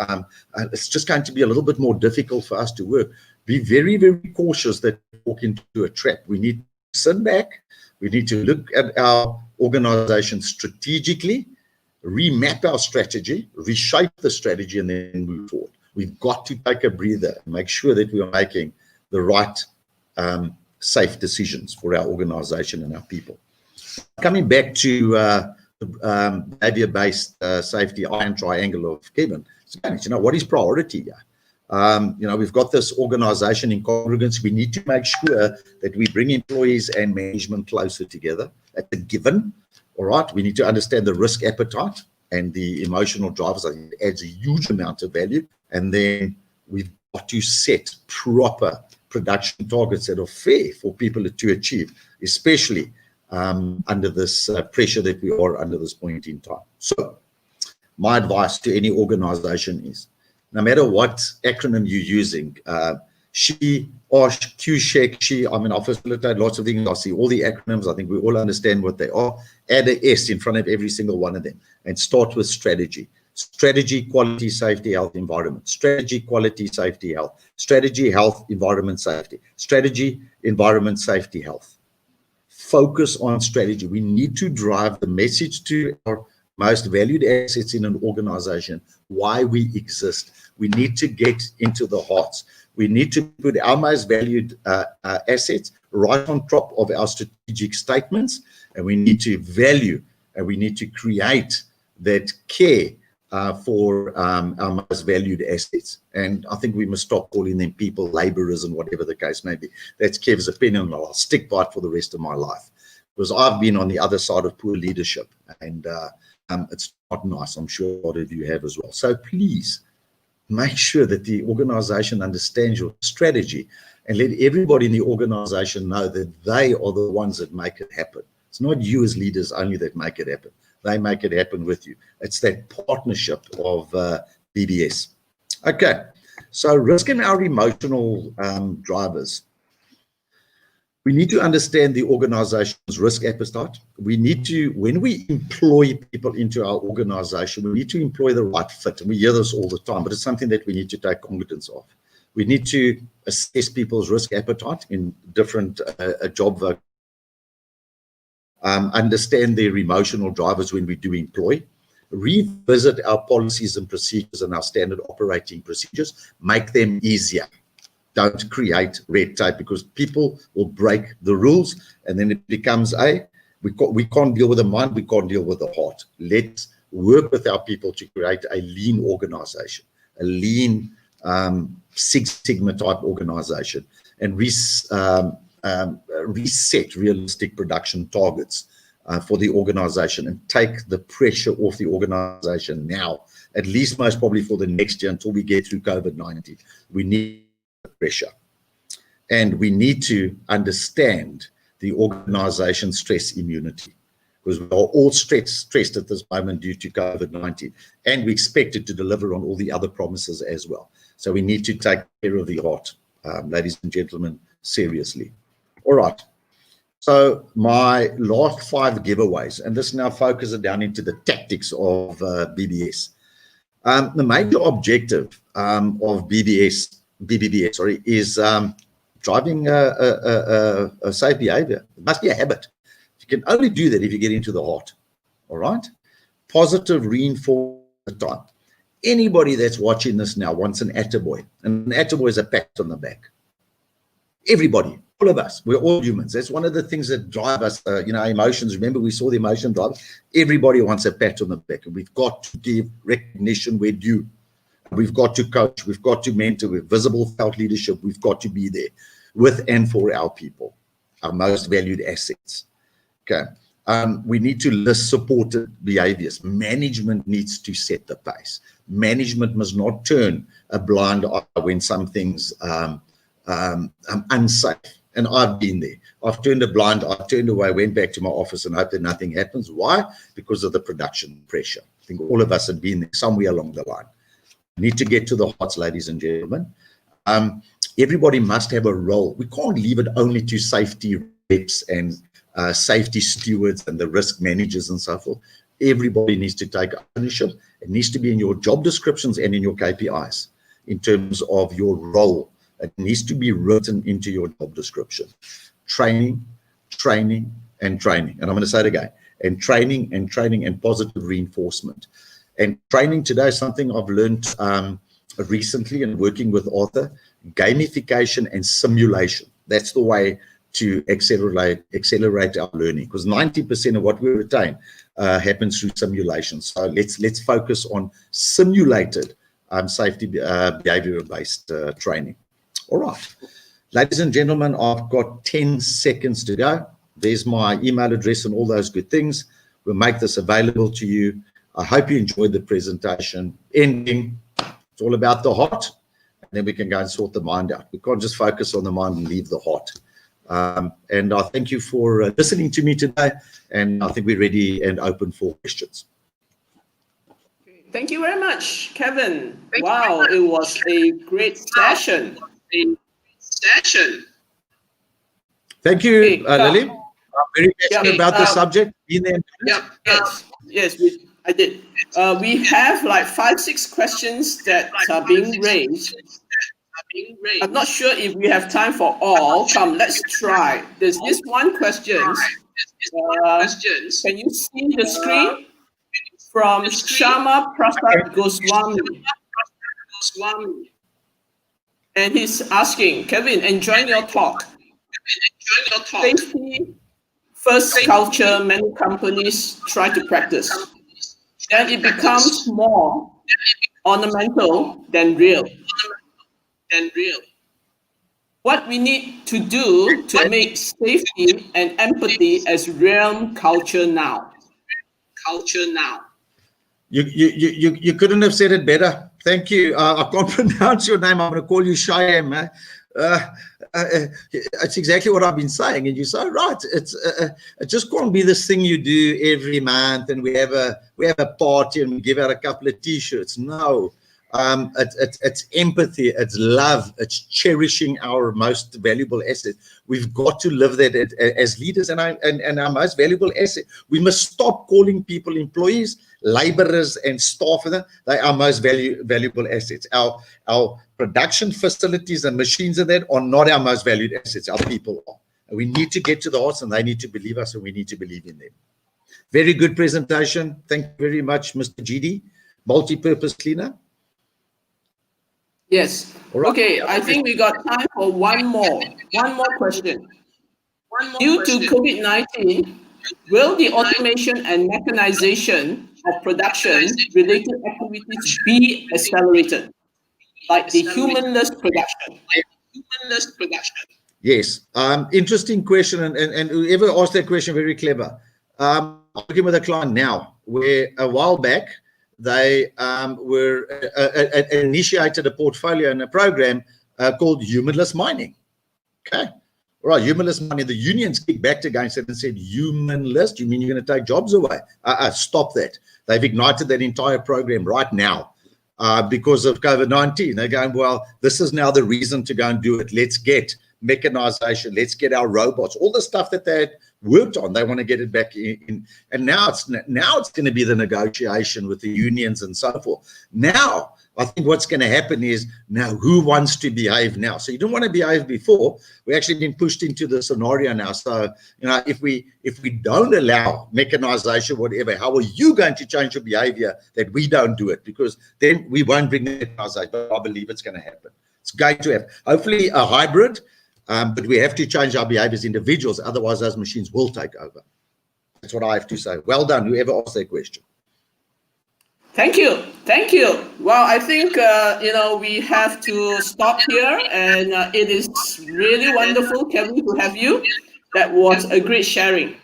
it's just going to be a little bit more difficult for us to work. Be very, very cautious that we walk into a trap. We need to sit back. We need to look at our organization strategically, remap our strategy, reshape the strategy, and then move forward. We've got to take a breather and make sure that we are making the right safe decisions for our organization and our people. Coming back to behavior-based safety iron triangle of Kevin, what is priority here? We've got this organization in congruence. We need to make sure that we bring employees and management closer together. That's a given. All right, we need to understand the risk appetite and the emotional drivers. I think it adds a huge amount of value. And then we've got to set proper production targets that are fair for people to achieve, especially under this pressure that we are under this point in time. So my advice to any organization is, no matter what acronym you're using, SHE, OSH, QSHEC, SHE, I facilitate lots of things. I see all the acronyms. I think we all understand what they are. Add an S in front of every single one of them and start with strategy. Strategy, quality, safety, health, environment. Strategy, quality, safety, health. Strategy, health, environment, safety. Strategy, environment, safety, health. Focus on strategy. We need to drive the message to our most valued assets in an organization, why we exist. We need to get into the hearts. We need to put our most valued assets right on top of our strategic statements, and we need to value and we need to create that care for our most valued assets. And I think we must stop calling them people, laborers, and whatever the case may be. That's Kev's opinion, and I'll stick by it for the rest of my life, because I've been on the other side of poor leadership. And It's not nice. I'm sure a lot of you have as well. So please make sure that the organization understands your strategy and let everybody in the organization know that they are the ones that make it happen. It's not you as leaders only that make it happen. They make it happen with you. It's that partnership of BBS. Okay, so risk and our emotional drivers. We need to understand the organization's risk appetite. We need to, when we employ people into our organization, we need to employ the right fit. And we hear this all the time, but it's something that we need to take cognizance of. We need to assess people's risk appetite in different job work. Understand their emotional drivers when we do employ. Revisit our policies and procedures and our standard operating procedures. Make them easier. Don't create red tape, because people will break the rules and then it becomes we can't deal with the mind, we can't deal with the heart. Let's work with our people to create a lean organization, a lean Six Sigma type organization, and reset realistic production targets for the organization and take the pressure off the organization now, at least most probably for the next year until we get through COVID-19. We need pressure, and we need to understand the organization's stress immunity, because we are all stressed at this moment due to COVID-19, and we expect it to deliver on all the other promises as well. So we need to take care of the heart, ladies and gentlemen, seriously. All right, so my last 5 giveaways, and this now focuses down into the tactics of BBS. The major objective of BBBS is driving a safe behavior. It must be a habit. You can only do that if you get into the heart. All right? Positive reinforcement time. Anybody that's watching this now wants an attaboy. And an attaboy is a pat on the back. Everybody, all of us, we're all humans. That's one of the things that drive us, emotions. Remember, we saw the emotion drive. Everybody wants a pat on the back. And we've got to give recognition where due. We've got to coach, we've got to mentor, with visible felt leadership, we've got to be there with and for our people, our most valued assets. Okay. We need to list supported behaviors. Management needs to set the pace. Management must not turn a blind eye when something's unsafe. And I've been there. I've turned a blind eye, turned away, went back to my office and hoped that nothing happens. Why? Because of the production pressure. I think all of us have been there somewhere along the line. Need to get to the hearts, ladies and gentlemen. Everybody must have a role. We can't leave it only to safety reps and safety stewards and the risk managers and so forth. Everybody needs to take ownership. It needs to be in your job descriptions and in your KPIs in terms of your role. It needs to be written into your job description. Training, training, and training. And I'm going to say it again. And training and positive reinforcement. And training today is something I've learned recently and working with Arthur. Gamification and simulation. That's the way to accelerate our learning, because 90% of what we retain happens through simulation. So let's focus on simulated safety behavior-based training. All right, ladies and gentlemen, I've got 10 seconds to go. There's my email address and all those good things. We'll make this available to you. I hope you enjoyed the presentation. Ending, it's all about the heart, and then we can go and sort the mind out. We can't just focus on the mind and leave the heart. And I thank you for listening to me today, and I think we're ready and open for questions. Thank you very much, Kevin. Wow, it was a great session. Thank you, Lily. I'm very passionate about the subject. Yes, I did. We have like 5-6 questions that are being raised. I'm not sure if we have time for all. Come, let's try. There's this one question. Can you see the screen? From Shama Prasad Goswami. And he's asking, Kevin, enjoying your talk. Safety first culture many companies try to practice. Then it becomes more ornamental than real. What we need to do to make safety and empathy as real culture now. You couldn't have said it better. Thank you. I can't pronounce your name. I'm going to call you Shyam. It's exactly what I've been saying, and you're so right. It just can't be this thing you do every month, and we have a party and we give out a couple of T-shirts. No, it's empathy, it's love, it's cherishing our most valuable asset. We've got to live that as leaders, and our most valuable asset. We must stop calling people employees, laborers, and staff. They are most valuable assets. Our production facilities and machines and that are not our most valued assets. Our people are. And we need to get to the hearts, and they need to believe us, and we need to believe in them. Very good presentation. Thank you very much, Mr. GD. Multi-purpose cleaner. Yes. All right. Okay, I think we got time for one more question. Due to COVID-19, will the automation and mechanization of production-related activities be accelerated, like the humanless production? Yes. Interesting question, and whoever asked that question, very clever. I'm working with a client now where a while back they initiated a portfolio and a program called humanless mining. Okay. All right, humanless mining. The unions kicked back against it and said, humanless? You mean you're going to take jobs away? Stop that. They've ignited that entire program right now because of COVID-19. They're going, well, this is now the reason to go and do it. Let's get mechanization. Let's get our robots. All the stuff that they had worked on, they want to get it back in. And now it's going to be the negotiation with the unions and so forth. Now, I think what's going to happen is now who wants to behave now? So you don't want to behave before. We're actually been pushed into the scenario now. So, if we don't allow mechanization, whatever, how are you going to change your behavior that we don't do it? Because then we won't bring mechanization. But I believe it's going to happen. It's going to have hopefully a hybrid, but we have to change our behavior as individuals. Otherwise, those machines will take over. That's what I have to say. Well done, whoever asked that question. Thank you. Well, I think we have to stop here, and it is really wonderful, Kevin, to have you. That was a great sharing.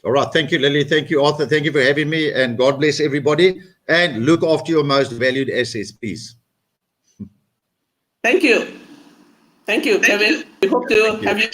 All right. Thank you, Lily. Thank you, Arthur. Thank you for having me, and God bless everybody. And look after your most valued assets, please. Thank you, Kevin. We hope to have you.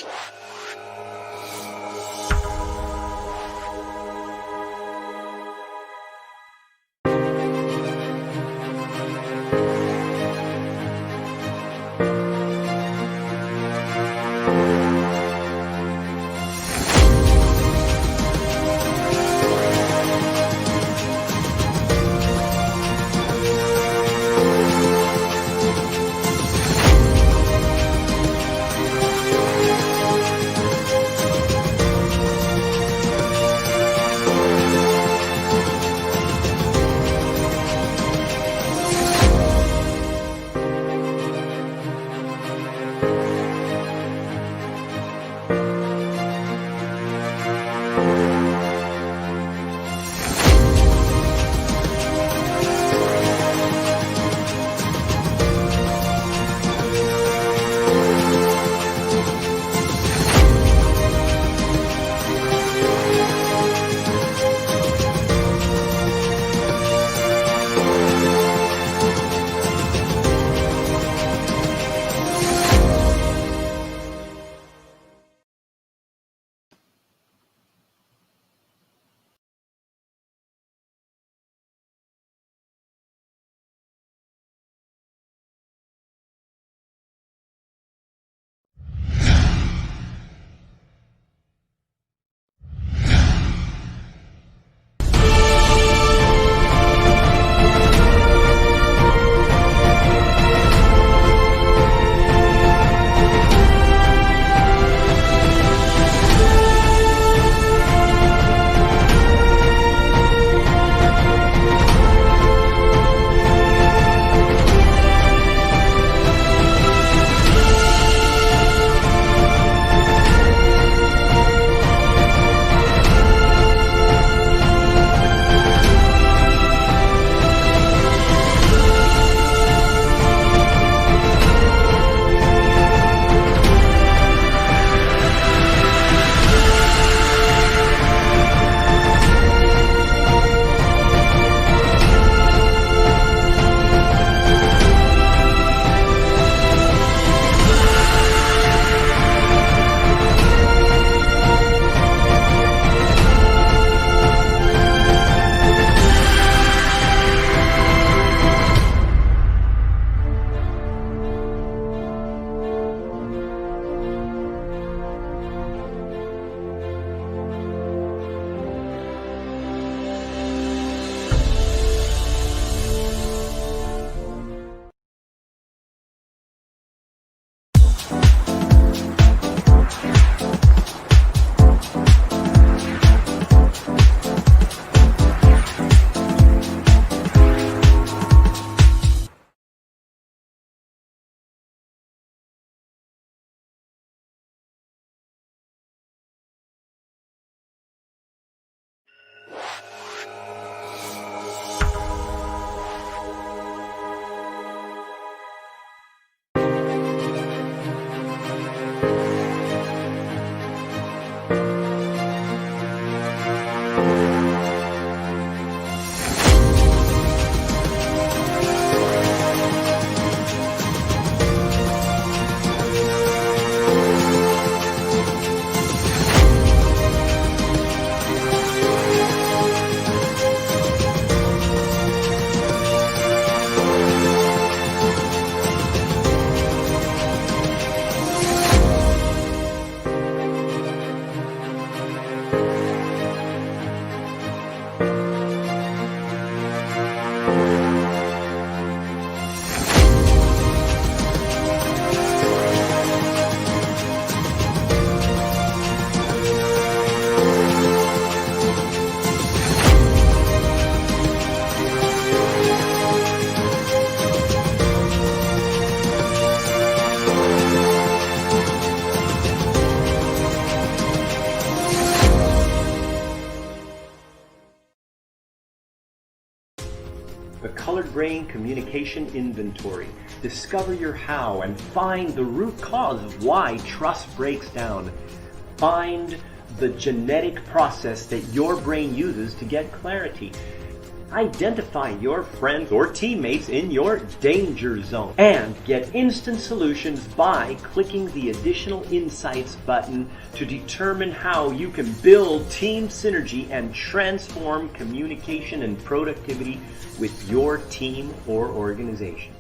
brain communication inventory. Discover your how and find the root cause of why trust breaks down. Find the genetic process that your brain uses to get clarity. Identify your friends or teammates in your danger zone and get instant solutions by clicking the Additional Insights button to determine how you can build team synergy and transform communication and productivity with your team or organization.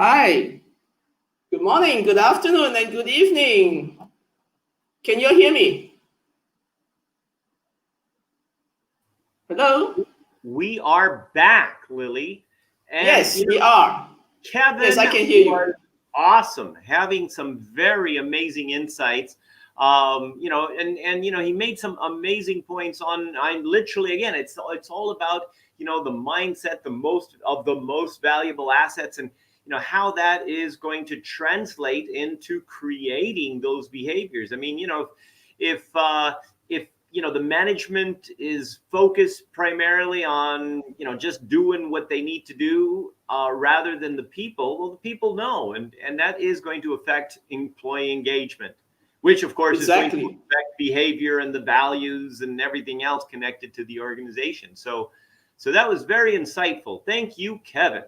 Hi, good morning, good afternoon, and good evening. Can you hear me? Hello? We are back, Lily. And Yes, we are. Kevin, Yes, I can hear you. was awesome, having some very amazing insights. He made some amazing points on. I'm literally, again, it's all about the mindset, the most valuable assets, and how that is going to translate into creating those behaviors. I mean, if the management is focused primarily on just doing what they need to do rather than the people, well, the people know, and that is going to affect employee engagement, which of course Exactly. is going to affect behavior and the values and everything else connected to the organization. So that was very insightful. Thank you, Kevin.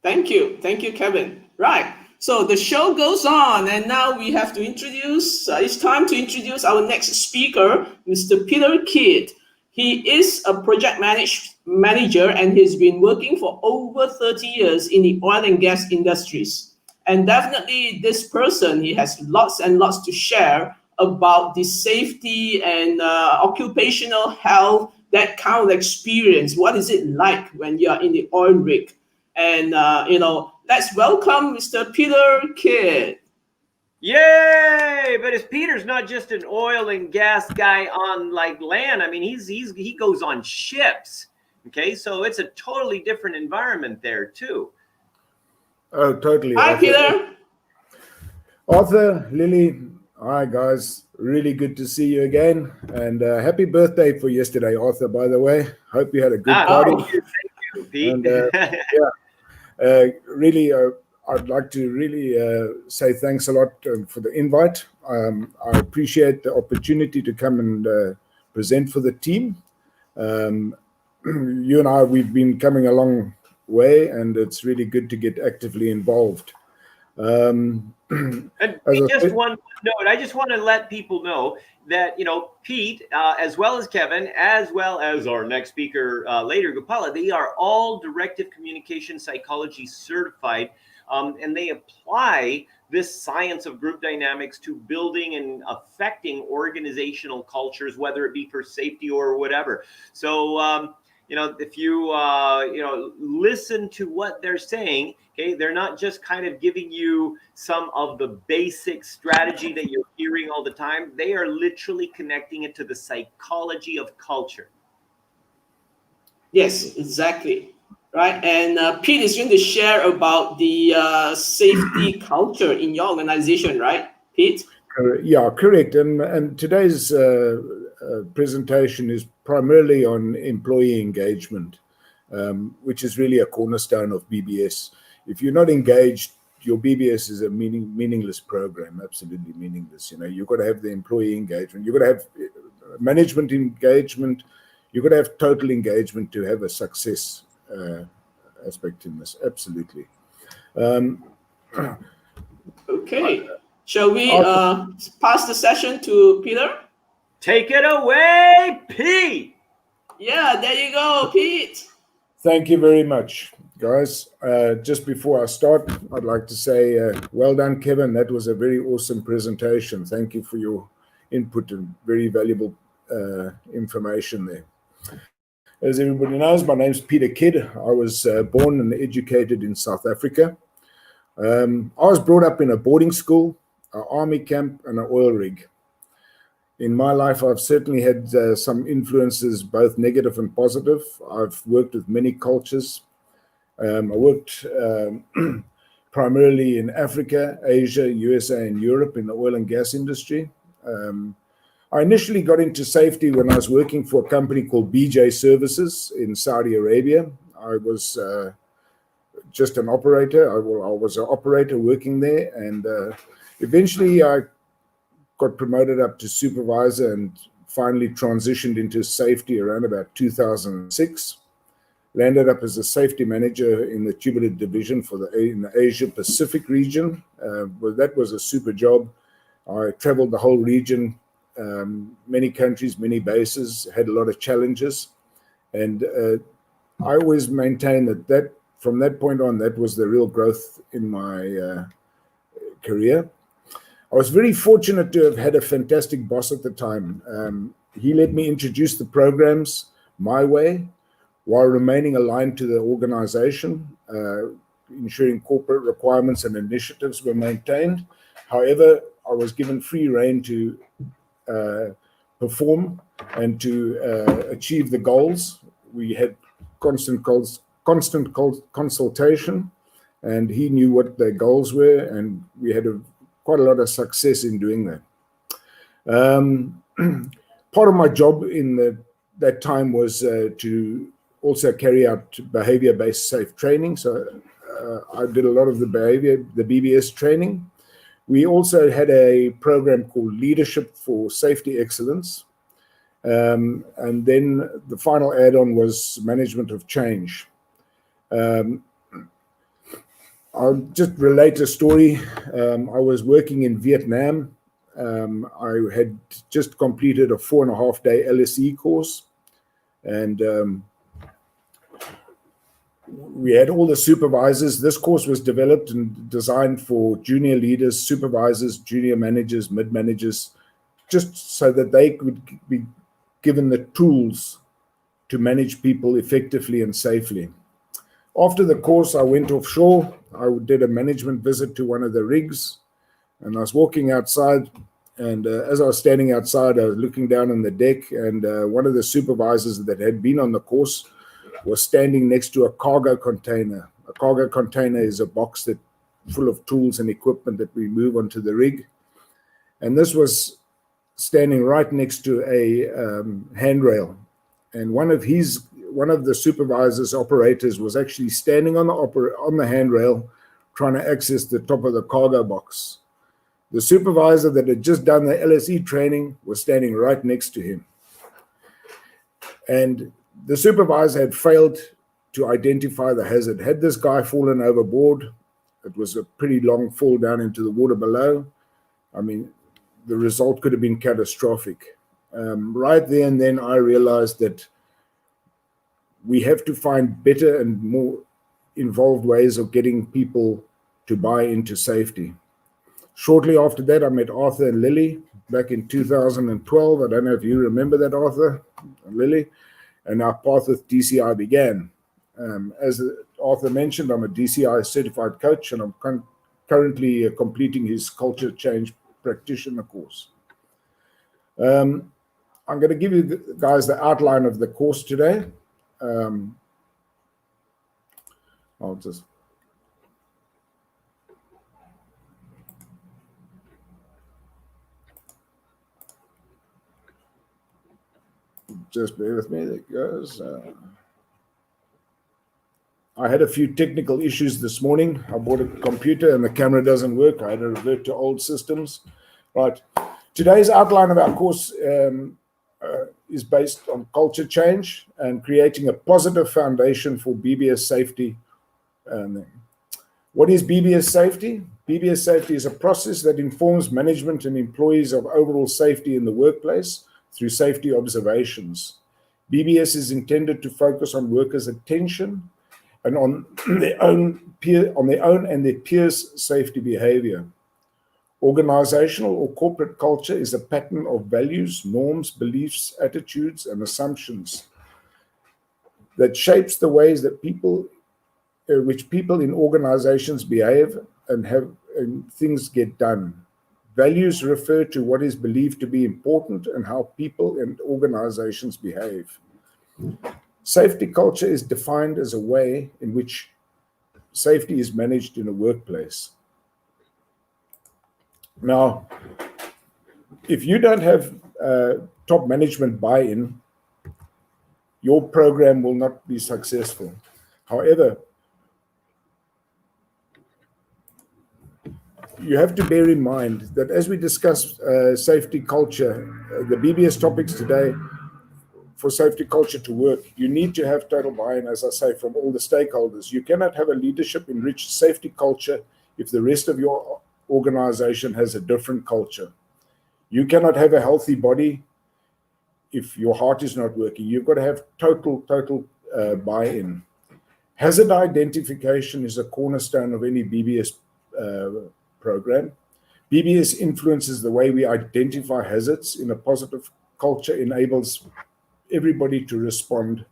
Thank you, Kevin. Right. So the show goes on, and now we have to introduce. It's time to introduce our next speaker, Mr. Peter Kidd. He is a project manager, and he's been working for over 30 years in the oil and gas industries. And definitely, this person, he has lots and lots to share about the safety and occupational health, that kind of experience. What is it like when you are in the oil rig? And, let's welcome Mr. Peter Kidd. Yay! But Peter's not just an oil and gas guy on land. I mean, he goes on ships. Okay, so it's a totally different environment there too. Oh, totally. Hi, Peter. Arthur, Lily, hi guys. Really good to see you again. And happy birthday for yesterday, Arthur, by the way. Hope you had a good party. Thank you, Pete. And, really, I'd like to really say thanks a lot for the invite. I appreciate the opportunity to come and present for the team. You and I, we've been coming a long way, and it's really good to get actively involved. And As I just said, one note, I just want to let people know that, Pete, as well as Kevin, as well as our next speaker later, Gopala, they are all directive communication psychology certified, and they apply this science of group dynamics to building and affecting organizational cultures, whether it be for safety or whatever. So, if you, listen to what they're saying, okay, they're not just kind of giving you some of the basic strategy that you're hearing all the time. They are literally connecting it to the psychology of culture. Yes, exactly. Right. And Pete is going to share about the safety culture in your organization, right, Pete? yeah, correct. And today's presentation is primarily on employee engagement, which is really a cornerstone of BBS. If you're not engaged, your BBS is a meaningless program, absolutely meaningless. You've got to have the employee engagement. You've got to have management engagement. You've got to have total engagement to have a success aspect in this, absolutely. Okay. Shall we pass the session to Peter? Take it away, Pete. Yeah, there you go, Pete. Thank you very much, guys. Just before I start, I'd like to say, well done, Kevin. That was a very awesome presentation. Thank you for your input and very valuable information there. As everybody knows, my name's Peter Kidd. I was born and educated in South Africa. I was brought up in a boarding school, an army camp, and an oil rig. In my life, I've certainly had some influences, both negative and positive. I've worked with many cultures. I worked primarily in Africa, Asia, USA, and Europe in the oil and gas industry. I initially got into safety when I was working for a company called BJ Services in Saudi Arabia. I was just an operator. I was an operator working there, and eventually I got promoted up to supervisor and finally transitioned into safety around about 2006. Landed up as a safety manager in the tubular division in the Asia Pacific region. Well, that was a super job. I traveled the whole region, many countries, many bases, had a lot of challenges. And I always maintain that from that point on, that was the real growth in my career. I was very fortunate to have had a fantastic boss at the time. He let me introduce the programs my way while remaining aligned to the organization, ensuring corporate requirements and initiatives were maintained. However, I was given free rein to perform and to achieve the goals. We had constant consultation, and he knew what the goals were, and we had quite a lot of success in doing that. Part of my job in that time was to also carry out behavior-based safe training. So I did a lot of the BBS training. We also had a program called Leadership for Safety Excellence. And then the final add-on was management of change. I'll just relate a story. I was working in Vietnam. I had just completed a 4.5-day LSE course, and we had all the supervisors. This course was developed and designed for junior leaders, supervisors, junior managers, mid-managers, just so that they could be given the tools to manage people effectively and safely. After the course, I went offshore. I did a management visit to one of the rigs, and I was walking outside, and as I was standing outside, I was looking down on the deck, and one of the supervisors that had been on the course was standing next to a cargo container. A cargo container is a box full of tools and equipment that we move onto the rig. And this was standing right next to a handrail. And one of the supervisor's operators was actually standing on the handrail trying to access the top of the cargo box. The supervisor that had just done the LSE training was standing right next to him. And the supervisor had failed to identify the hazard. Had this guy fallen overboard, it was a pretty long fall down into the water below. I mean, the result could have been catastrophic. Right there and then, I realized that we have to find better and more involved ways of getting people to buy into safety. Shortly after that, I met Arthur and Lily back in 2012. I don't know if you remember that, Arthur and Lily. And our path with DCI began. As Arthur mentioned, I'm a DCI certified coach, and I'm currently completing his culture change practitioner course. I'm going to give you guys the outline of the course today. I'll just bear with me. There it goes. I had a few technical issues this morning. I bought a computer and the camera doesn't work. I had to revert to old systems. Right. Today's outline of our course is based on culture change and creating a positive foundation for BBS safety. What is BBS safety? BBS safety is a process that informs management and employees of overall safety in the workplace through safety observations. BBS is intended to focus on workers' attention and on their own and their peers' safety behavior. Organizational or corporate culture is a pattern of values, norms, beliefs, attitudes, and assumptions that shapes the ways that which people in organizations behave and things get done. Values refer to what is believed to be important and how people and organizations behave. Safety culture is defined as a way in which safety is managed in a workplace. Now, if you don't have top management buy-in, your program will not be successful. However, you have to bear in mind that as we discuss safety culture, the BBS topics today, for safety culture to work, you need to have total buy-in, as I say, from all the stakeholders. You cannot have a leadership-enriched safety culture if the rest of your organization has a different culture. You cannot have a healthy body if your heart is not working. You've got to have total buy-in. Hazard identification is a cornerstone of any BBS program. BBS influences the way we identify hazards. In a positive culture enables everybody to respond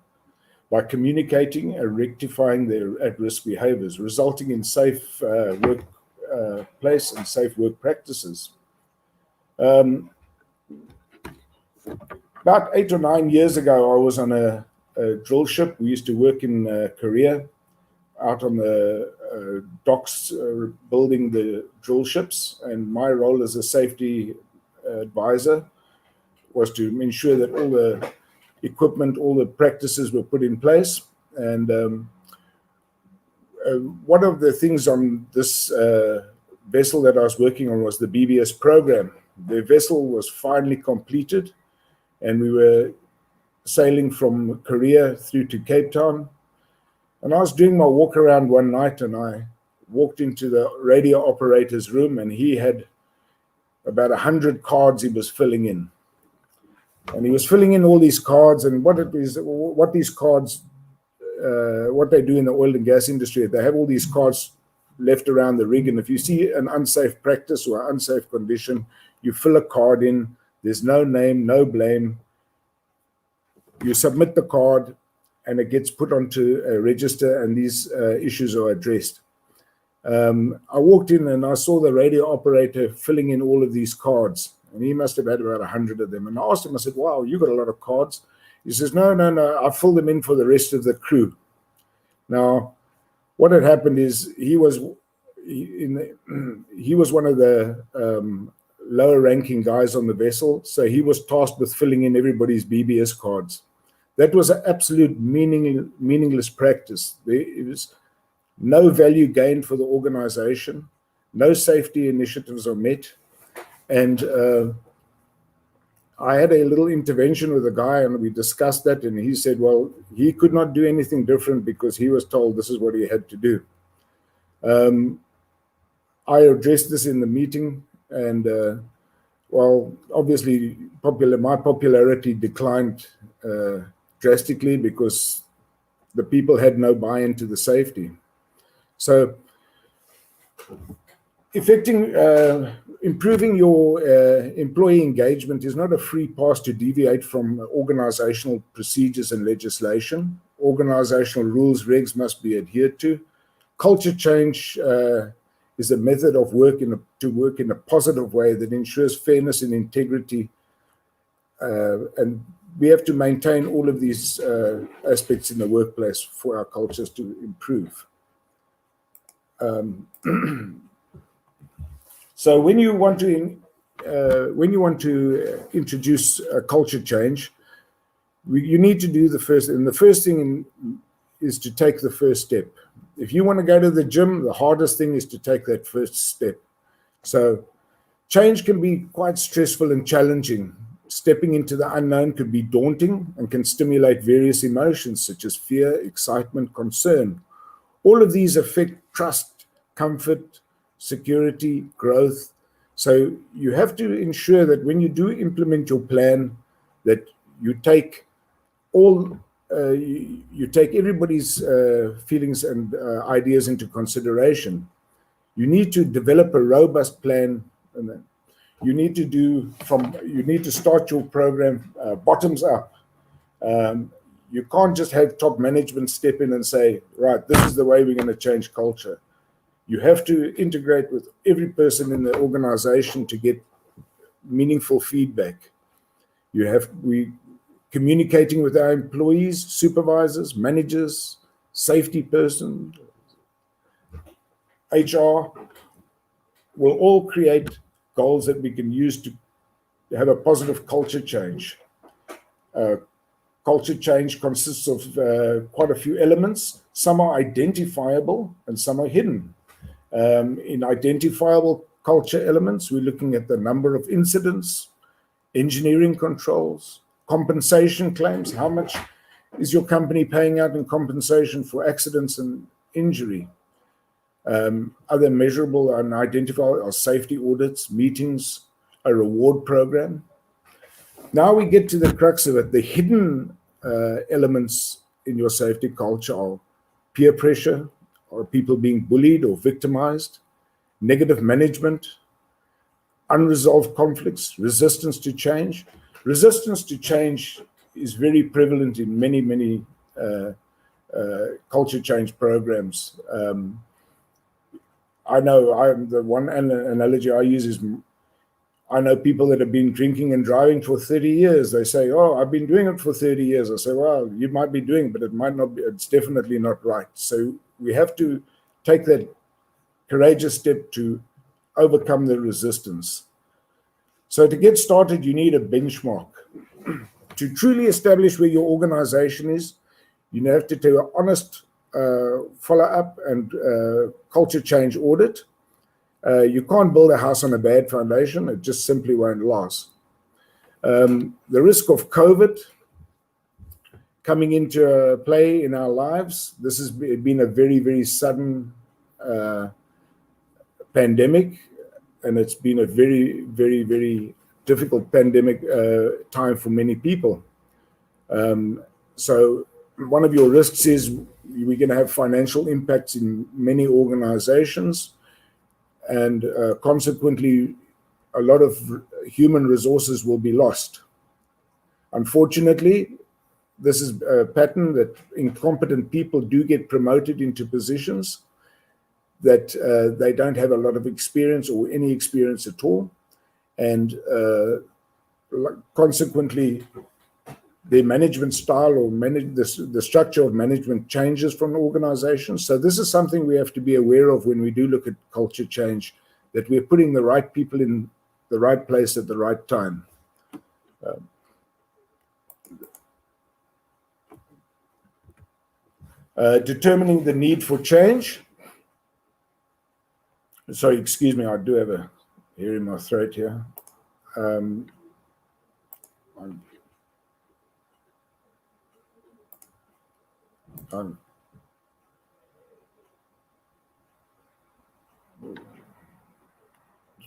by communicating and rectifying their at-risk behaviors, resulting in safe workplace and safe work practices. About 8 or 9 years ago, I was on a drill ship. We used to work in Korea, out on the docks, building the drill ships, and my role as a safety advisor was to ensure that all the equipment, all the practices were put in place. And one of the things on this vessel that I was working on was the BBS program. The vessel was finally completed, and we were sailing from Korea through to Cape Town. And I was doing my walk around one night, and I walked into the radio operator's room, and he had about 100 cards he was filling in. And he was filling in all these cards, and what these cards, what they do in the oil and gas industry, they have all these cards left around the rig, and if you see an unsafe practice or an unsafe condition, you fill a card in. There's no name, no blame. You submit the card, and it gets put onto a register, and these issues are addressed. I walked in and I saw the radio operator filling in all of these cards, and he must have had about 100 of them. And I asked him, I said, wow, you got a lot of cards. He says, no, I filled them in for the rest of the crew. Now, what had happened is he was one of the lower ranking guys on the vessel, so he was tasked with filling in everybody's BBS cards. That was an absolute meaningless practice. There was no value gained for the organization. No safety initiatives are met. And I had a little intervention with a guy, and we discussed that, and he said, well, he could not do anything different because he was told this is what he had to do. I addressed this in the meeting, and well, obviously, my popularity declined drastically because the people had no buy-in to the safety. So, improving your employee engagement is not a free pass to deviate from organizational procedures and legislation. Organizational rules, regs must be adhered to. Culture change is a method of to work in a positive way that ensures fairness and integrity. And we have to maintain all of these aspects in the workplace for our cultures to improve. So when you want to introduce a culture change, you need to do the first, and the first thing is to take the first step. If you want to go to the gym, the hardest thing is to take that first step. So change can be quite stressful and challenging. Stepping into the unknown could be daunting and can stimulate various emotions such as fear, excitement, concern. All of these affect trust, comfort, security, growth. So you have to ensure that when you do implement your plan, that you take you take everybody's feelings and ideas into consideration. You need to develop a robust plan, and you need to start your program bottoms up. You can't just have top management step in and say, right, this is the way we're going to change culture. You have to integrate with every person in the organization to get meaningful feedback. We communicating with our employees, supervisors, managers, safety person, HR, will all create goals that we can use to have a positive culture change. Culture change consists of quite a few elements. Some are identifiable and some are hidden. In identifiable culture elements, we're looking at the number of incidents, engineering controls, compensation claims. How much is your company paying out in compensation for accidents and injury? Other measurable and identifiable are safety audits, meetings, a reward program. Now we get to the crux of it. The hidden elements in your safety culture are peer pressure, or people being bullied or victimized, negative management, unresolved conflicts, resistance to change. Resistance to change is very prevalent in many culture change programs. I know the one analogy I use is, I know people that have been drinking and driving for 30 years. They say, oh, I've been doing it for 30 years. I say, well, you might be doing it, but it might not be, it's definitely not right. So we have to take that courageous step to overcome the resistance. So to get started, you need a benchmark. To truly establish where your organization is, you have to do an honest follow-up and culture change audit. You can't build a house on a bad foundation. It just simply won't last. The risk of COVID coming into play in our lives, this has been a very sudden pandemic, and it's been a very difficult pandemic time for many people. So one of your risks is we're going to have financial impacts in many organizations, and consequently, a lot of human resources will be lost. Unfortunately, this is a pattern that incompetent people do get promoted into positions that they don't have a lot of experience or any experience at all. And consequently, their management style or the structure of management changes from organizations. So this is something we have to be aware of when we do look at culture change, that we're putting the right people in the right place at the right time. Determining the need for change. Sorry, excuse me, I do have a hair in my throat here.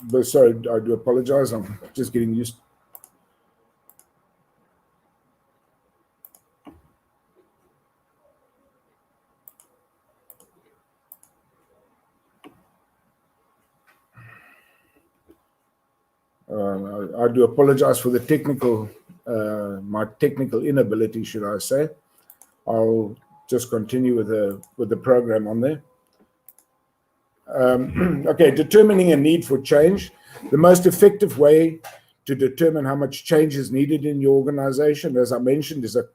But sorry, I do apologize. I'm just getting used. I do apologize for the technical, my technical inability, should I say. I'll just continue with the program on there. Okay, determining a need for change. The most effective way to determine how much change is needed in your organization, as I mentioned, is a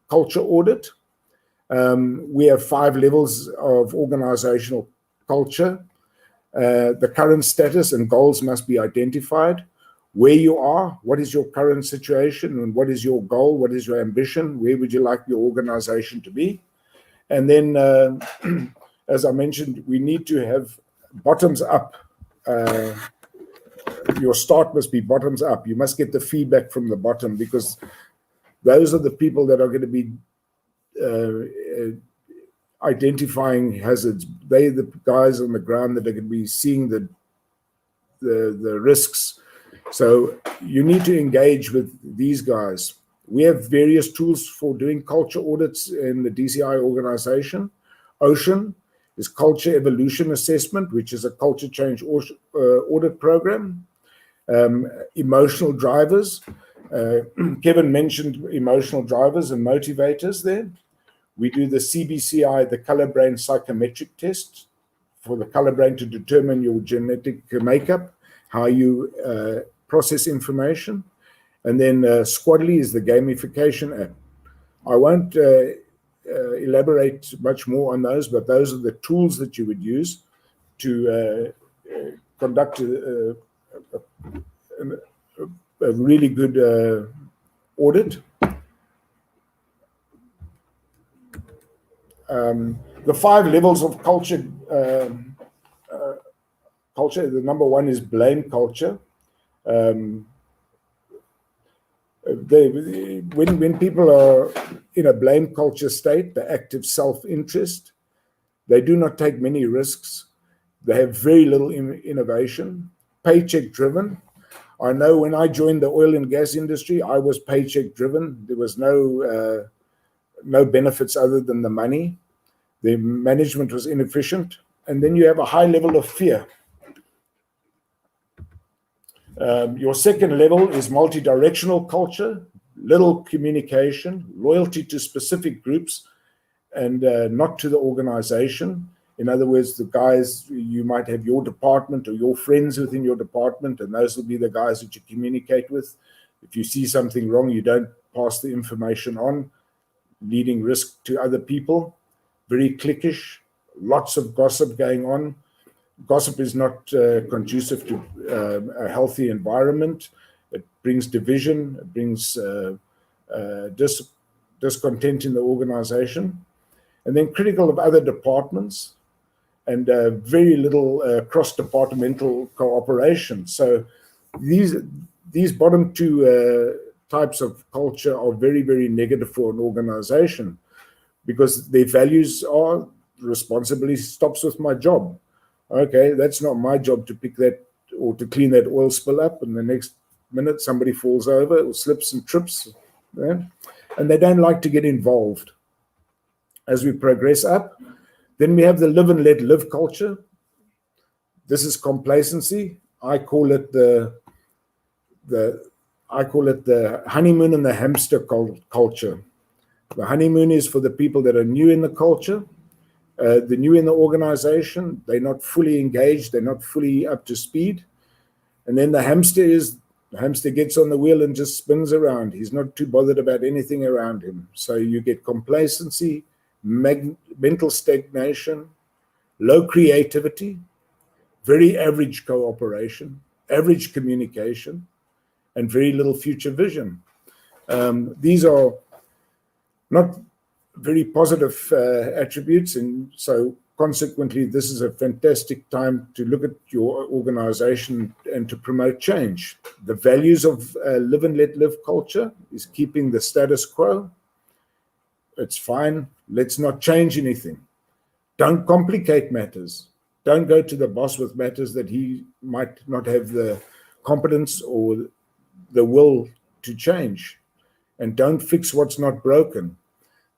culture audit. We have 5 levels of organizational culture. The current status and goals must be identified. Where you are, what is your current situation, and what is your goal, what is your ambition, where would you like your organization to be? And then, as I mentioned, we need to have bottoms up. Your start must be bottoms up. You must get the feedback from the bottom, because those are the people that are going to be identifying hazards. They're the guys on the ground that are going to be seeing the risks. So you need to engage with these guys. We have various tools for doing culture audits in the DCI organization. Ocean is Culture Evolution Assessment, which is a culture change audit program. Emotional drivers. Kevin mentioned emotional drivers and motivators there. We do the CBCI, the color brain psychometric test, for the color brain to determine your genetic makeup, how you process information. And then Squadly is the gamification app. I won't elaborate much more on those, but those are the tools that you would use to conduct a really good audit. The 5 levels of culture. The number 1 is blame culture. When people are in a blame culture state, the active self-interest, they do not take many risks. They have very little innovation. Paycheck driven. I know when I joined the oil and gas industry, I was paycheck driven. There was no benefits other than the money. The management was inefficient. And then you have a high level of fear. Your second level is multi-directional culture, little communication, loyalty to specific groups, and not to the organization. In other words, the guys, you might have your department or your friends within your department, and those will be the guys that you communicate with. If you see something wrong, you don't pass the information on, leading risk to other people. Very cliquish, lots of gossip going on. Gossip is not conducive to a healthy environment. It brings division, it brings discontent in the organization. And then critical of other departments, and very little cross-departmental cooperation. So these bottom 2 types of culture are very, very negative for an organization, because their values are responsibility stops with my job. Okay, that's not my job to pick that or to clean that oil spill up, and the next minute somebody falls over or slips and trips, yeah? And they don't like to get involved. As we progress up, then we have the live and let live culture. This is complacency. I call it the honeymoon and the hamster culture. The honeymoon is for the people that are new in the culture. The new in the organization, they're not fully engaged, they're not fully up to speed. And then the hamster gets on the wheel and just spins around. He's not too bothered about anything around him. So you get complacency, mental stagnation, low creativity, very average cooperation, average communication, and very little future vision. These are not very positive attributes, and so consequently this is a fantastic time to look at your organization and to promote change. The values of live and let live culture is keeping the status quo. It's fine, let's not change anything. Don't complicate matters. Don't go to the boss with matters that he might not have the competence or the will to change. And don't fix what's not broken.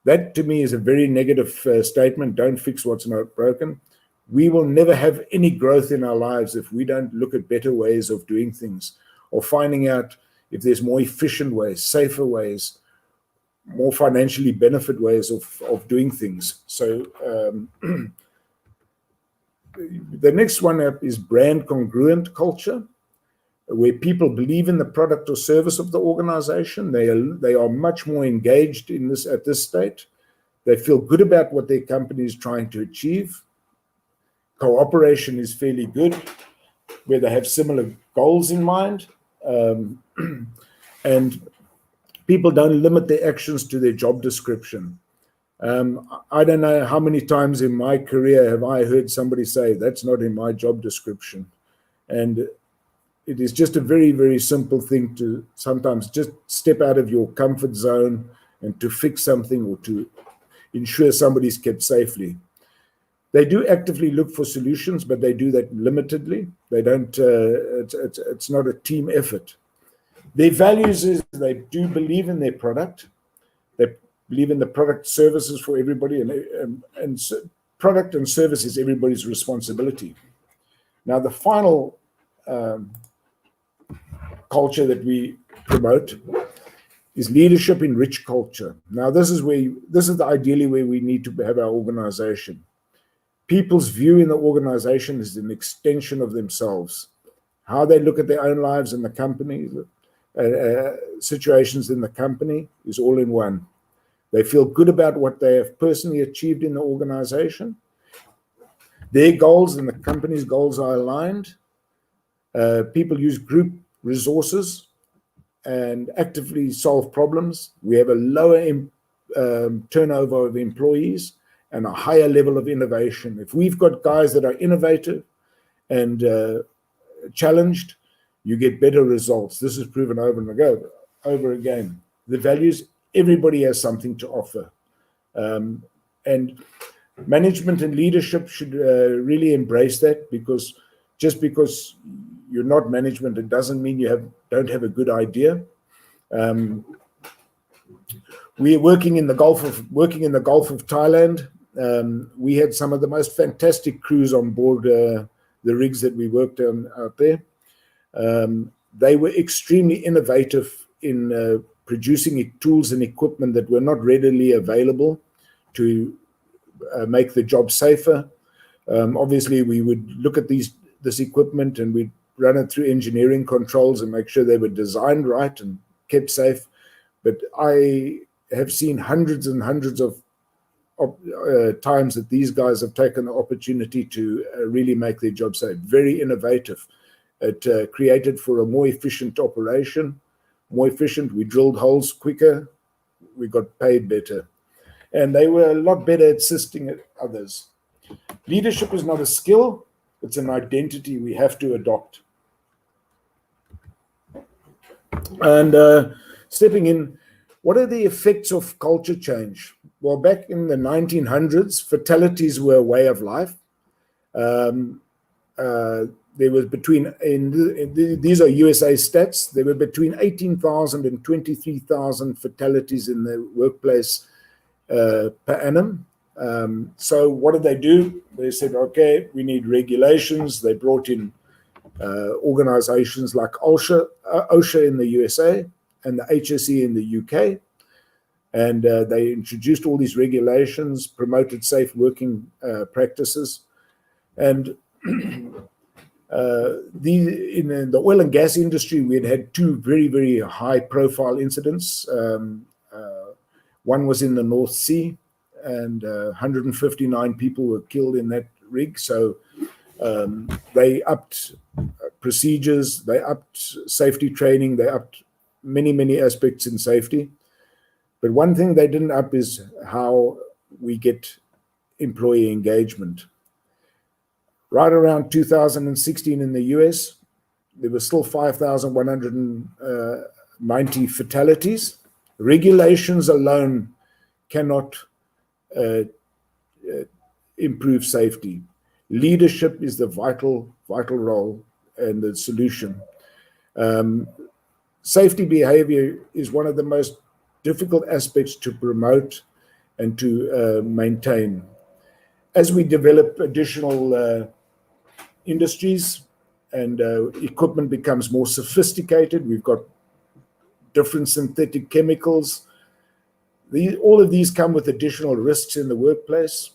That to me is a very negative statement. Don't fix what's not broken. We will never have any growth in our lives if we don't look at better ways of doing things, or finding out if there's more efficient ways, safer ways, more financially benefit ways of doing things. So the next one up is brand congruent culture, where people believe in the product or service of the organization. They are much more engaged in this at this state. They feel good about what their company is trying to achieve. Cooperation is fairly good, where they have similar goals in mind. And people don't limit their actions to their job description. I don't know how many times in my career have I heard somebody say, that's not in my job description. And it is just a very, very simple thing to sometimes just step out of your comfort zone and to fix something or to ensure somebody's kept safely. They do actively look for solutions, but they do that limitedly. They don't, it's not a team effort. Their values is they do believe in their product. They believe in the product services for everybody, and product and service is everybody's responsibility. Now, the final culture that we promote is leadership in rich culture. Now, this is ideally where we need to have our organization. People's view in the organization is an extension of themselves. How they look at their own lives and the company, situations in the company is all in one. They feel good about what they have personally achieved in the organization. Their goals and the company's goals are aligned. People use group resources and actively solve problems. We have a lower turnover of employees and a higher level of innovation. If we've got guys that are innovative and challenged, you get better results. This is proven over and over again. The values, everybody has something to offer. And management and leadership should really embrace that, because just because you're not management, it doesn't mean you don't have a good idea. We're working in the Gulf of Thailand. We had some of the most fantastic crews on board the rigs that we worked on out there. They were extremely innovative in producing tools and equipment that were not readily available to make the job safer. Obviously, we would look at this equipment and we'd run it through engineering controls and make sure they were designed right and kept safe. But I have seen hundreds and hundreds of times that these guys have taken the opportunity to really make their job safe. Very innovative. It created for a more efficient operation, more efficient. We drilled holes quicker. We got paid better. And they were a lot better at assisting others. Leadership is not a skill. It's an identity we have to adopt. And stepping in, what are the effects of culture change? Well, back in the 1900s, fatalities were a way of life. There was these are USA stats, there were between 18,000 and 23,000 fatalities in the workplace per annum. So what did they do? They said, okay, we need regulations. They brought in organizations like OSHA in the USA and the HSE in the UK. And they introduced all these regulations, promoted safe working practices. And in the oil and gas industry, we had two very, very high-profile incidents. One was in the North Sea, and 159 people were killed in that rig. So they upped procedures, they upped safety training, they upped many, many aspects in safety. But one thing they didn't up is how we get employee engagement. Right around 2016 in the US, there were still 5,190 fatalities. Regulations alone cannot improve safety. Leadership is the vital role and the solution. Safety behavior is one of the most difficult aspects to promote and to maintain. As we develop additional industries and equipment becomes more sophisticated, we've got different synthetic chemicals. All of these come with additional risks in the workplace.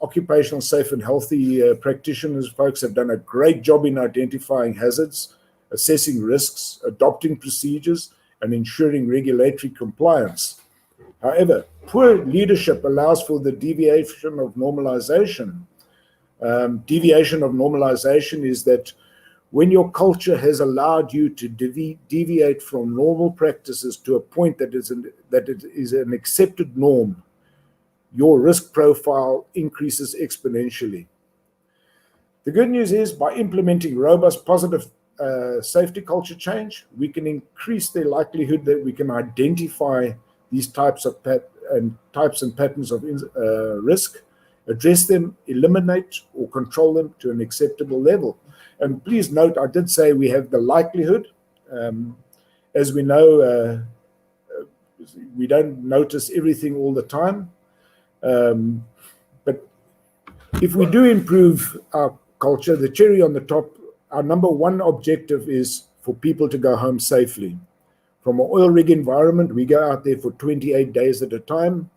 Occupational safe and healthy practitioners, folks, have done a great job in identifying hazards, assessing risks, adopting procedures, and ensuring regulatory compliance. However, poor leadership allows for the deviation of normalization. Deviation of normalization is that when your culture has allowed you to deviate from normal practices to a point that it is an accepted norm, your risk profile increases exponentially. The good news is, by implementing robust, positive safety culture change, we can increase the likelihood that we can identify these types and patterns of risk, address them, eliminate or control them to an acceptable level. And please note, I did say we have the likelihood. As we know, we don't notice everything all the time. But if we do improve our culture, the cherry on the top, our number one objective is for people to go home safely. From an oil rig environment, we go out there for 28 days at a time.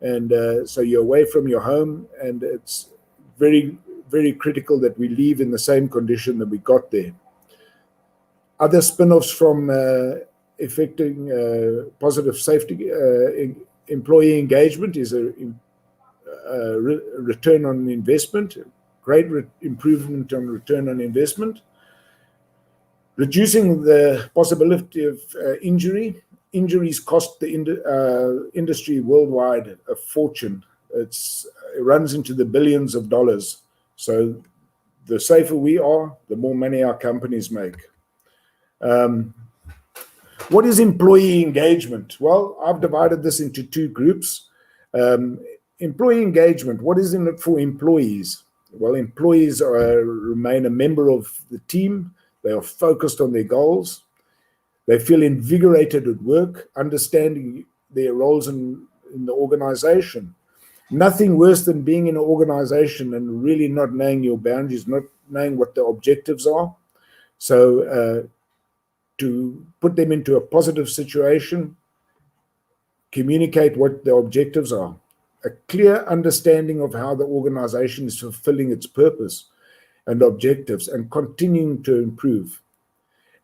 And so you're away from your home, and it's very, very critical that we leave in the same condition that we got there. Other spin-offs from affecting positive safety employee engagement is a return on investment, great improvement on return on investment. Reducing the possibility of injury. Injuries cost the industry worldwide a fortune. It runs into the billions of dollars. So the safer we are, the more money our companies make. What is employee engagement? Well, I've divided this into two groups. Employee engagement, what is in it for employees? Well, employees remain a member of the team. They are focused on their goals. They feel invigorated at work, understanding their roles in the organization. Nothing worse than being in an organization and really not knowing your boundaries, not knowing what the objectives are. So to put them into a positive situation, communicate what the objectives are. A clear understanding of how the organization is fulfilling its purpose and objectives and continuing to improve.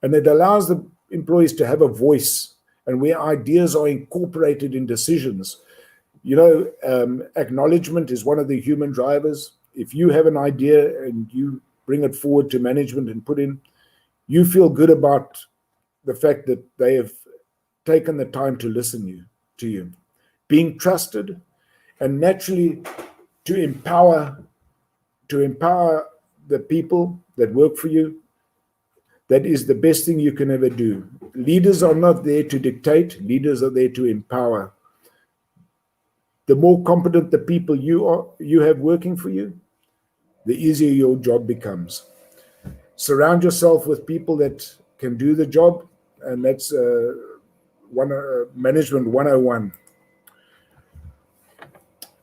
And it allows the employees to have a voice, and where ideas are incorporated in decisions. You know, acknowledgement is one of the human drivers. If you have an idea and you bring it forward to management and put in, you feel good about the fact that they have taken the time to listen to you. Being trusted, and naturally to empower the people that work for you. That is the best thing you can ever do. Leaders are not there to dictate. Leaders are there to empower. The more competent the people you have working for you, the easier your job becomes. Surround yourself with people that can do the job, and that's Management 101.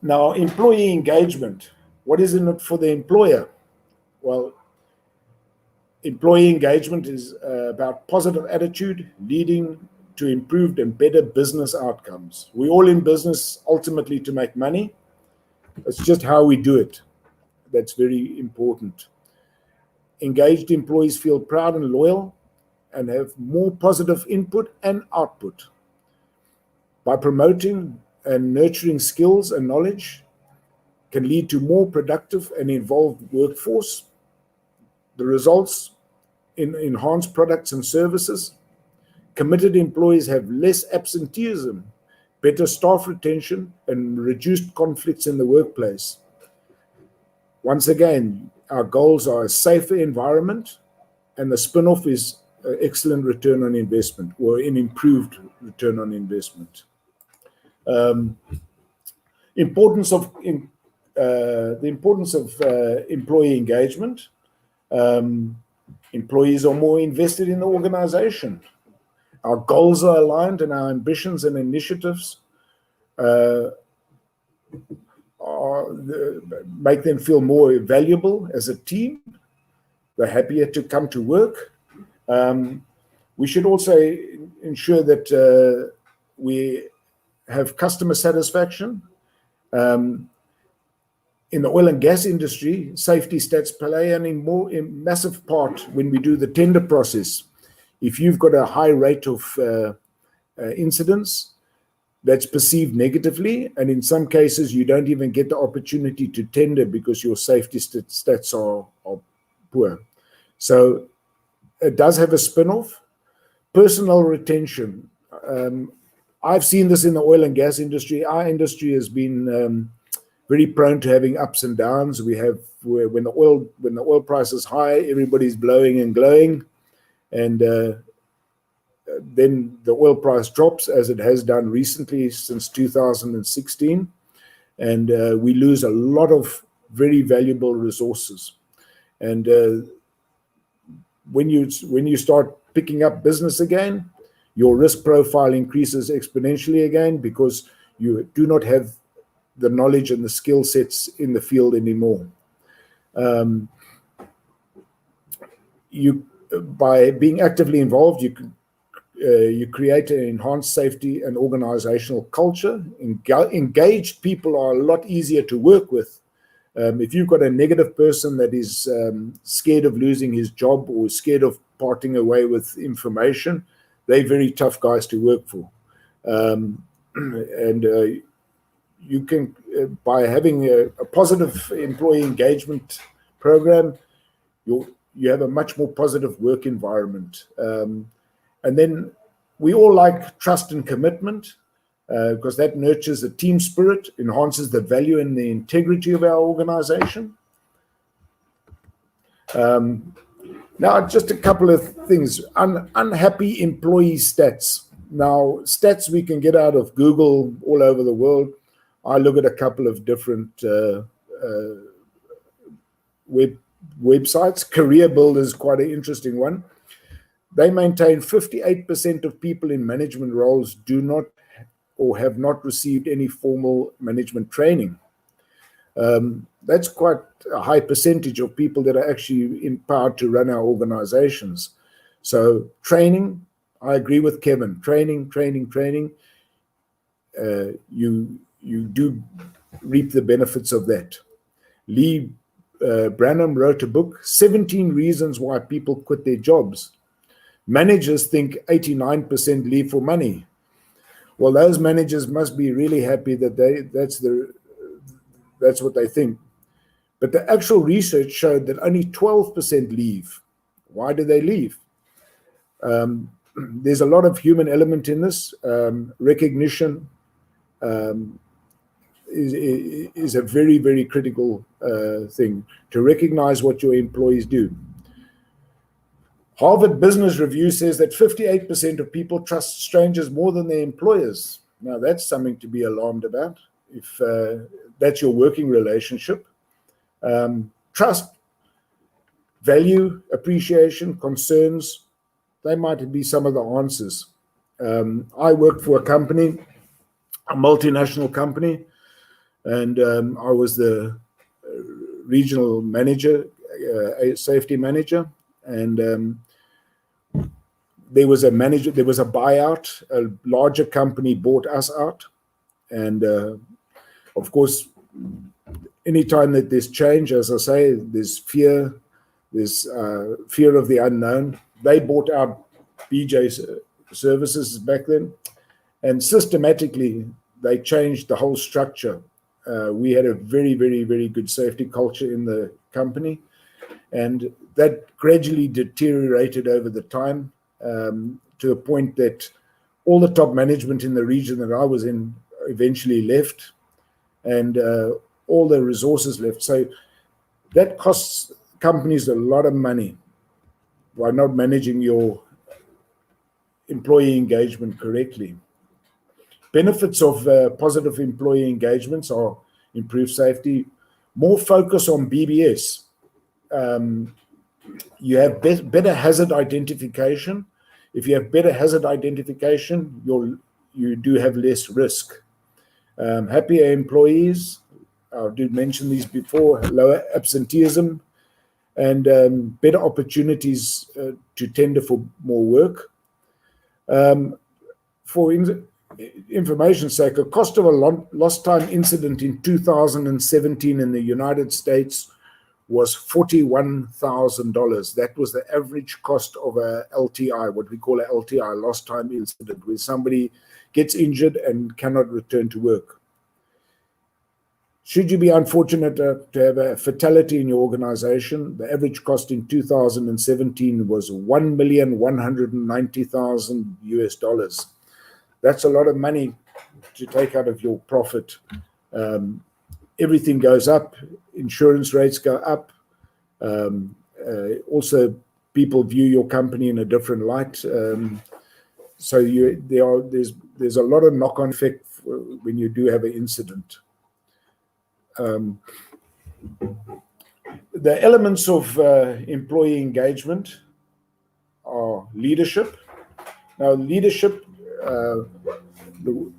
Now, employee engagement. What is in it for the employer? Well, employee engagement is about positive attitude leading to improved and better business outcomes. We're all in business ultimately to make money. It's just how we do it that's very important. Engaged employees feel proud and loyal and have more positive input and output. By promoting and nurturing skills and knowledge can lead to more productive and involved workforce. The results in enhanced products and services. Committed employees have less absenteeism, better staff retention, and reduced conflicts in the workplace. Once again, our goals are a safer environment, and the spin-off is excellent return on investment, or an improved return on investment. Importance of the importance of employee engagement. Employees are more invested in the organization. Our goals are aligned, and our ambitions and initiatives make them feel more valuable as a team. They're happier to come to work. We should also ensure that we have customer satisfaction. In the oil and gas industry, safety stats play a massive part when we do the tender process. If you've got a high rate of incidents, that's perceived negatively, and in some cases you don't even get the opportunity to tender because your safety stats are poor. So it does have a spin-off. Personal retention. I've seen this in the oil and gas industry. Our industry has been very prone to having ups and downs. We have when the oil price is high, everybody's blowing and glowing, and then the oil price drops, as it has done recently since 2016, and we lose a lot of very valuable resources. And when you start picking up business again, your risk profile increases exponentially again, because you do not have the knowledge and the skill sets in the field anymore. By being actively involved, you create an enhanced safety and organizational culture. Engaged people are a lot easier to work with. If you've got a negative person that is scared of losing his job or scared of parting away with information, they're very tough guys to work for. You can, by having a positive employee engagement program, you have a much more positive work environment. And then we all like trust and commitment, because that nurtures a team spirit, enhances the value and the integrity of our organization. Now, just a couple of things. Unhappy employee stats. Now, stats we can get out of Google all over the world. I look at a couple of different websites. Career Builder is quite an interesting one. They maintain 58% of people in management roles do not or have not received any formal management training. That's quite a high percentage of people that are actually empowered to run our organizations. So training, I agree with Kevin, training. You do reap the benefits of that. Lee Branham wrote a book, 17 Reasons Why People Quit Their Jobs. Managers think 89% leave for money. Well, those managers must be really happy that that's what they think. But the actual research showed that only 12% leave. Why do they leave? There's a lot of human element in this. Recognition is a very, very critical thing, to recognize what your employees do. Harvard Business Review says that 58% of people trust strangers more than their employers. Now, that's something to be alarmed about, if that's your working relationship. Trust, value, appreciation, concerns, they might be some of the answers. I worked for a company, a multinational company, and I was the regional manager, safety manager, and there was a buyout. A larger company bought us out, and of course, anytime that there's change, as I say, there's fear. There's fear of the unknown. They bought out BJ services back then, and systematically they changed the whole structure. We had a very, very, very good safety culture in the company, and that gradually deteriorated over the time, to a point that all the top management in the region that I was in eventually left, and all the resources left. So that costs companies a lot of money by not managing your employee engagement correctly. Benefits of positive employee engagements are improved safety, More focus on BBS. You have better hazard identification. If you have better hazard identification, you do have less risk. Happier employees, I did mention these before, lower absenteeism, and better opportunities to tender for more work. For information's sake, a cost of a lost time incident in 2017 in the United States was $41,000. That was the average cost of a LTI, what we call a LTI, lost time incident, where somebody gets injured and cannot return to work. Should you be unfortunate to have a fatality in your organization, the average cost in 2017 was $1,190,000 US. That's a lot of money to take out of your profit. Everything goes up, insurance rates go up. Also, people view your company in a different light. So there's a lot of knock-on effect when you do have an incident. The elements of employee engagement are leadership. Now, leadership, the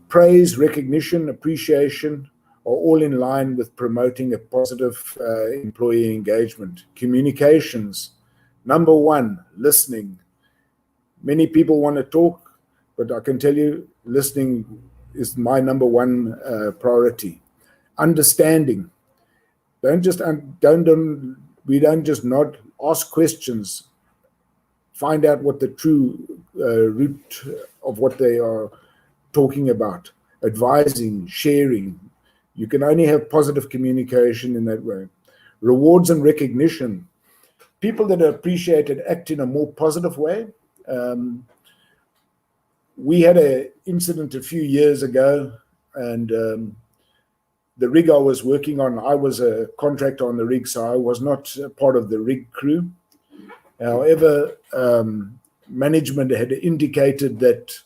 praise, recognition, appreciation are all in line with promoting a positive employee engagement. Communications, number one, listening. Many people want to talk, but I can tell you listening is my number one priority. Understanding. We don't just nod, ask questions, find out what the true root of what they are talking about. Advising, sharing. You can only have positive communication in that way. Rewards and recognition. People that are appreciated act in a more positive way. We had an incident a few years ago, and the rig I was working on, I was a contractor on the rig, so I was not part of the rig crew. However, management had indicated that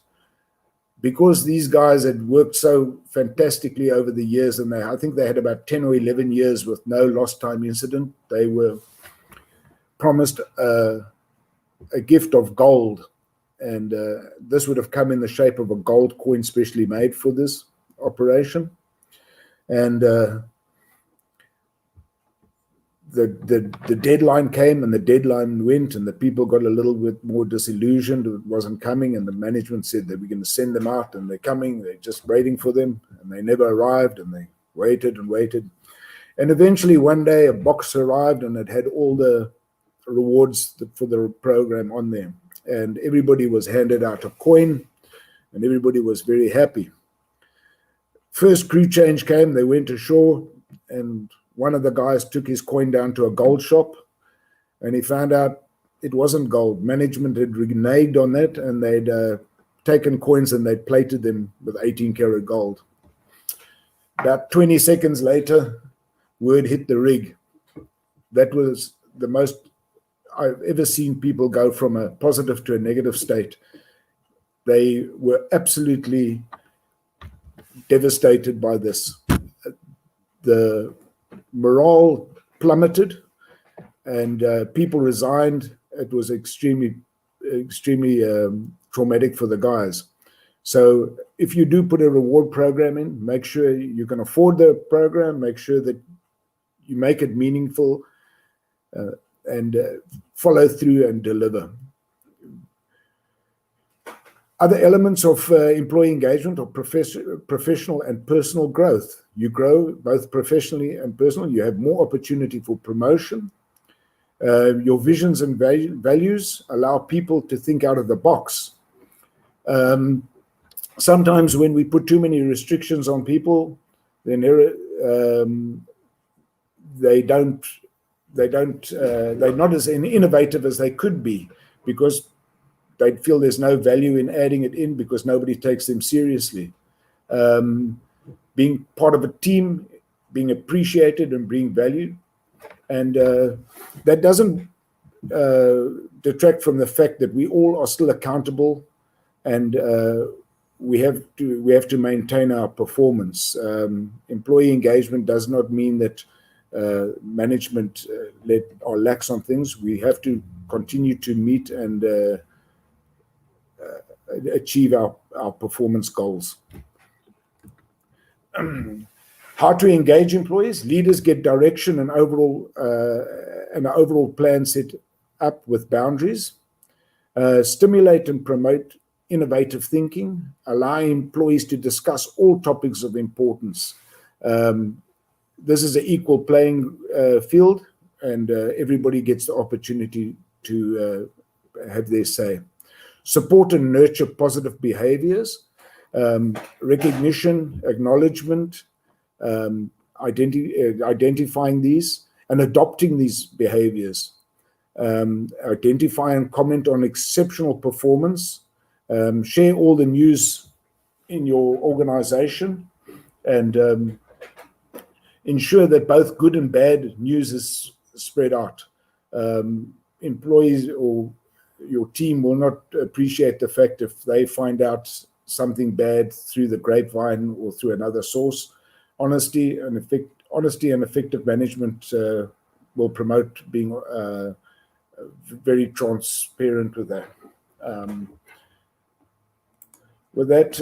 because these guys had worked so fantastically over the years, and I think they had about 10 or 11 years with no lost time incident, they were promised a gift of gold. And this would have come in the shape of a gold coin specially made for this operation. And the deadline came and the deadline went, and the people got a little bit more disillusioned. It wasn't coming, and the management said that we're going to send them out, and they're coming. They're just waiting for them, and they never arrived, and they waited and waited. And eventually one day a box arrived, and it had all the rewards for the program on there. And everybody was handed out a coin, and everybody was very happy. First crew change came, they went ashore, and one of the guys took his coin down to a gold shop, and he found out it wasn't gold. Management had reneged on that, and they'd taken coins and they'd plated them with 18-karat gold. About 20 seconds later, word hit the rig. That was the most I've ever seen people go from a positive to a negative state. They were absolutely devastated by this. The morale plummeted, and people resigned. It was extremely traumatic for the guys. So if you do put a reward program in, make sure you can afford the program, make sure that you make it meaningful, and follow through and deliver. Other elements of employee engagement are professional and personal growth. You grow both professionally and personally. You have more opportunity for promotion. Your visions and values allow people to think out of the box. Sometimes when we put too many restrictions on people, then they're not as innovative as they could be, because they feel there's no value in adding it in because nobody takes them seriously. Being part of a team, being appreciated and being valued, and that doesn't detract from the fact that we all are still accountable, and we have to maintain our performance. Employee engagement does not mean that management are lax on things. We have to continue to meet and achieve our performance goals. How to engage employees? Leaders get direction and an overall plan set up with boundaries. Stimulate and promote innovative thinking. Allow employees to discuss all topics of importance. This is an equal playing field, and everybody gets the opportunity to have their say. Support and nurture positive behaviors. Recognition, acknowledgement, identifying these and adopting these behaviors. Identify and comment on exceptional performance. Share all the news in your organization, and ensure that both good and bad news is spread out. Employees or your team will not appreciate the fact if they find out something bad through the grapevine or through another source. Honesty and effective management will promote being very transparent with that. With that,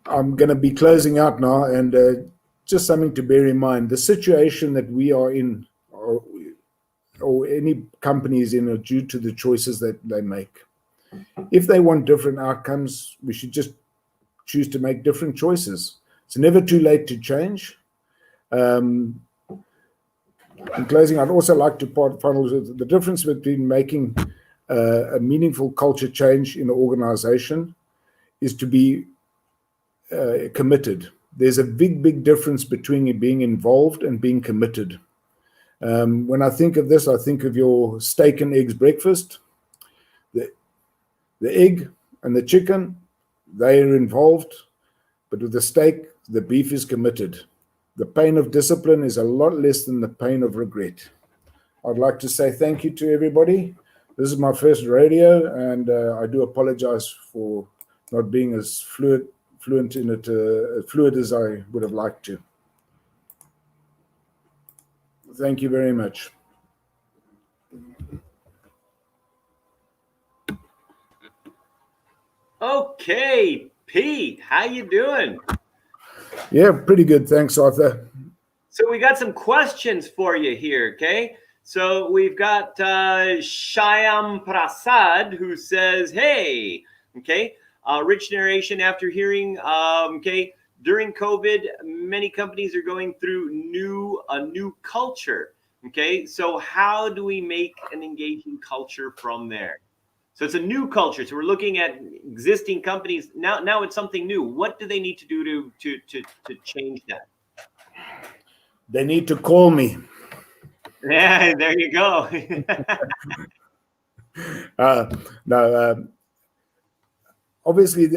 I'm going to be closing out now, and just something to bear in mind: the situation that we are in, or any company is in, are due to the choices that they make. If they want different outcomes, we should just choose to make different choices. It's never too late to change. In closing, I'd also like to finalize the difference between making a meaningful culture change in an organization is to be committed. There's a big difference between being involved and being committed. When I think of this, I think of your steak and eggs breakfast. The egg and the chicken, they are involved, but with the steak, the beef is committed. The pain of discipline is a lot less than the pain of regret. I'd like to say thank you to everybody. This is my first radio, and I do apologize for not being as fluent in it, fluid as I would have liked to. Thank you very much. Okay, Pete, how you doing? Yeah, pretty good. Thanks, Arthur. So we got some questions for you here, okay? So we've got Shyam Prasad, who says, hey, okay, rich narration after hearing, okay, during COVID, many companies are going through a new culture, okay? So how do we make an engaging culture from there? So it's a new culture. So we're looking at existing companies. Now it's something new. What do they need to do to change that? They need to call me. Yeah, there you go. Obviously,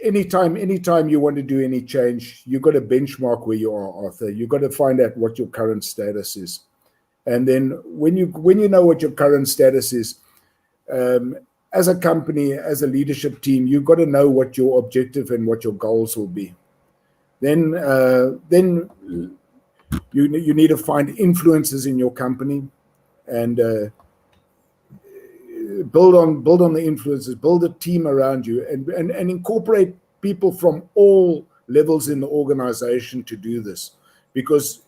anytime you want to do any change, you've got to benchmark where you are, Arthur. You've got to find out what your current status is. And then when you know what your current status is, as a company, as a leadership team, you've got to know what your objective and what your goals will be. Then you need to find influences in your company and build on the influences, build a team around you, and incorporate people from all levels in the organization to do this. Because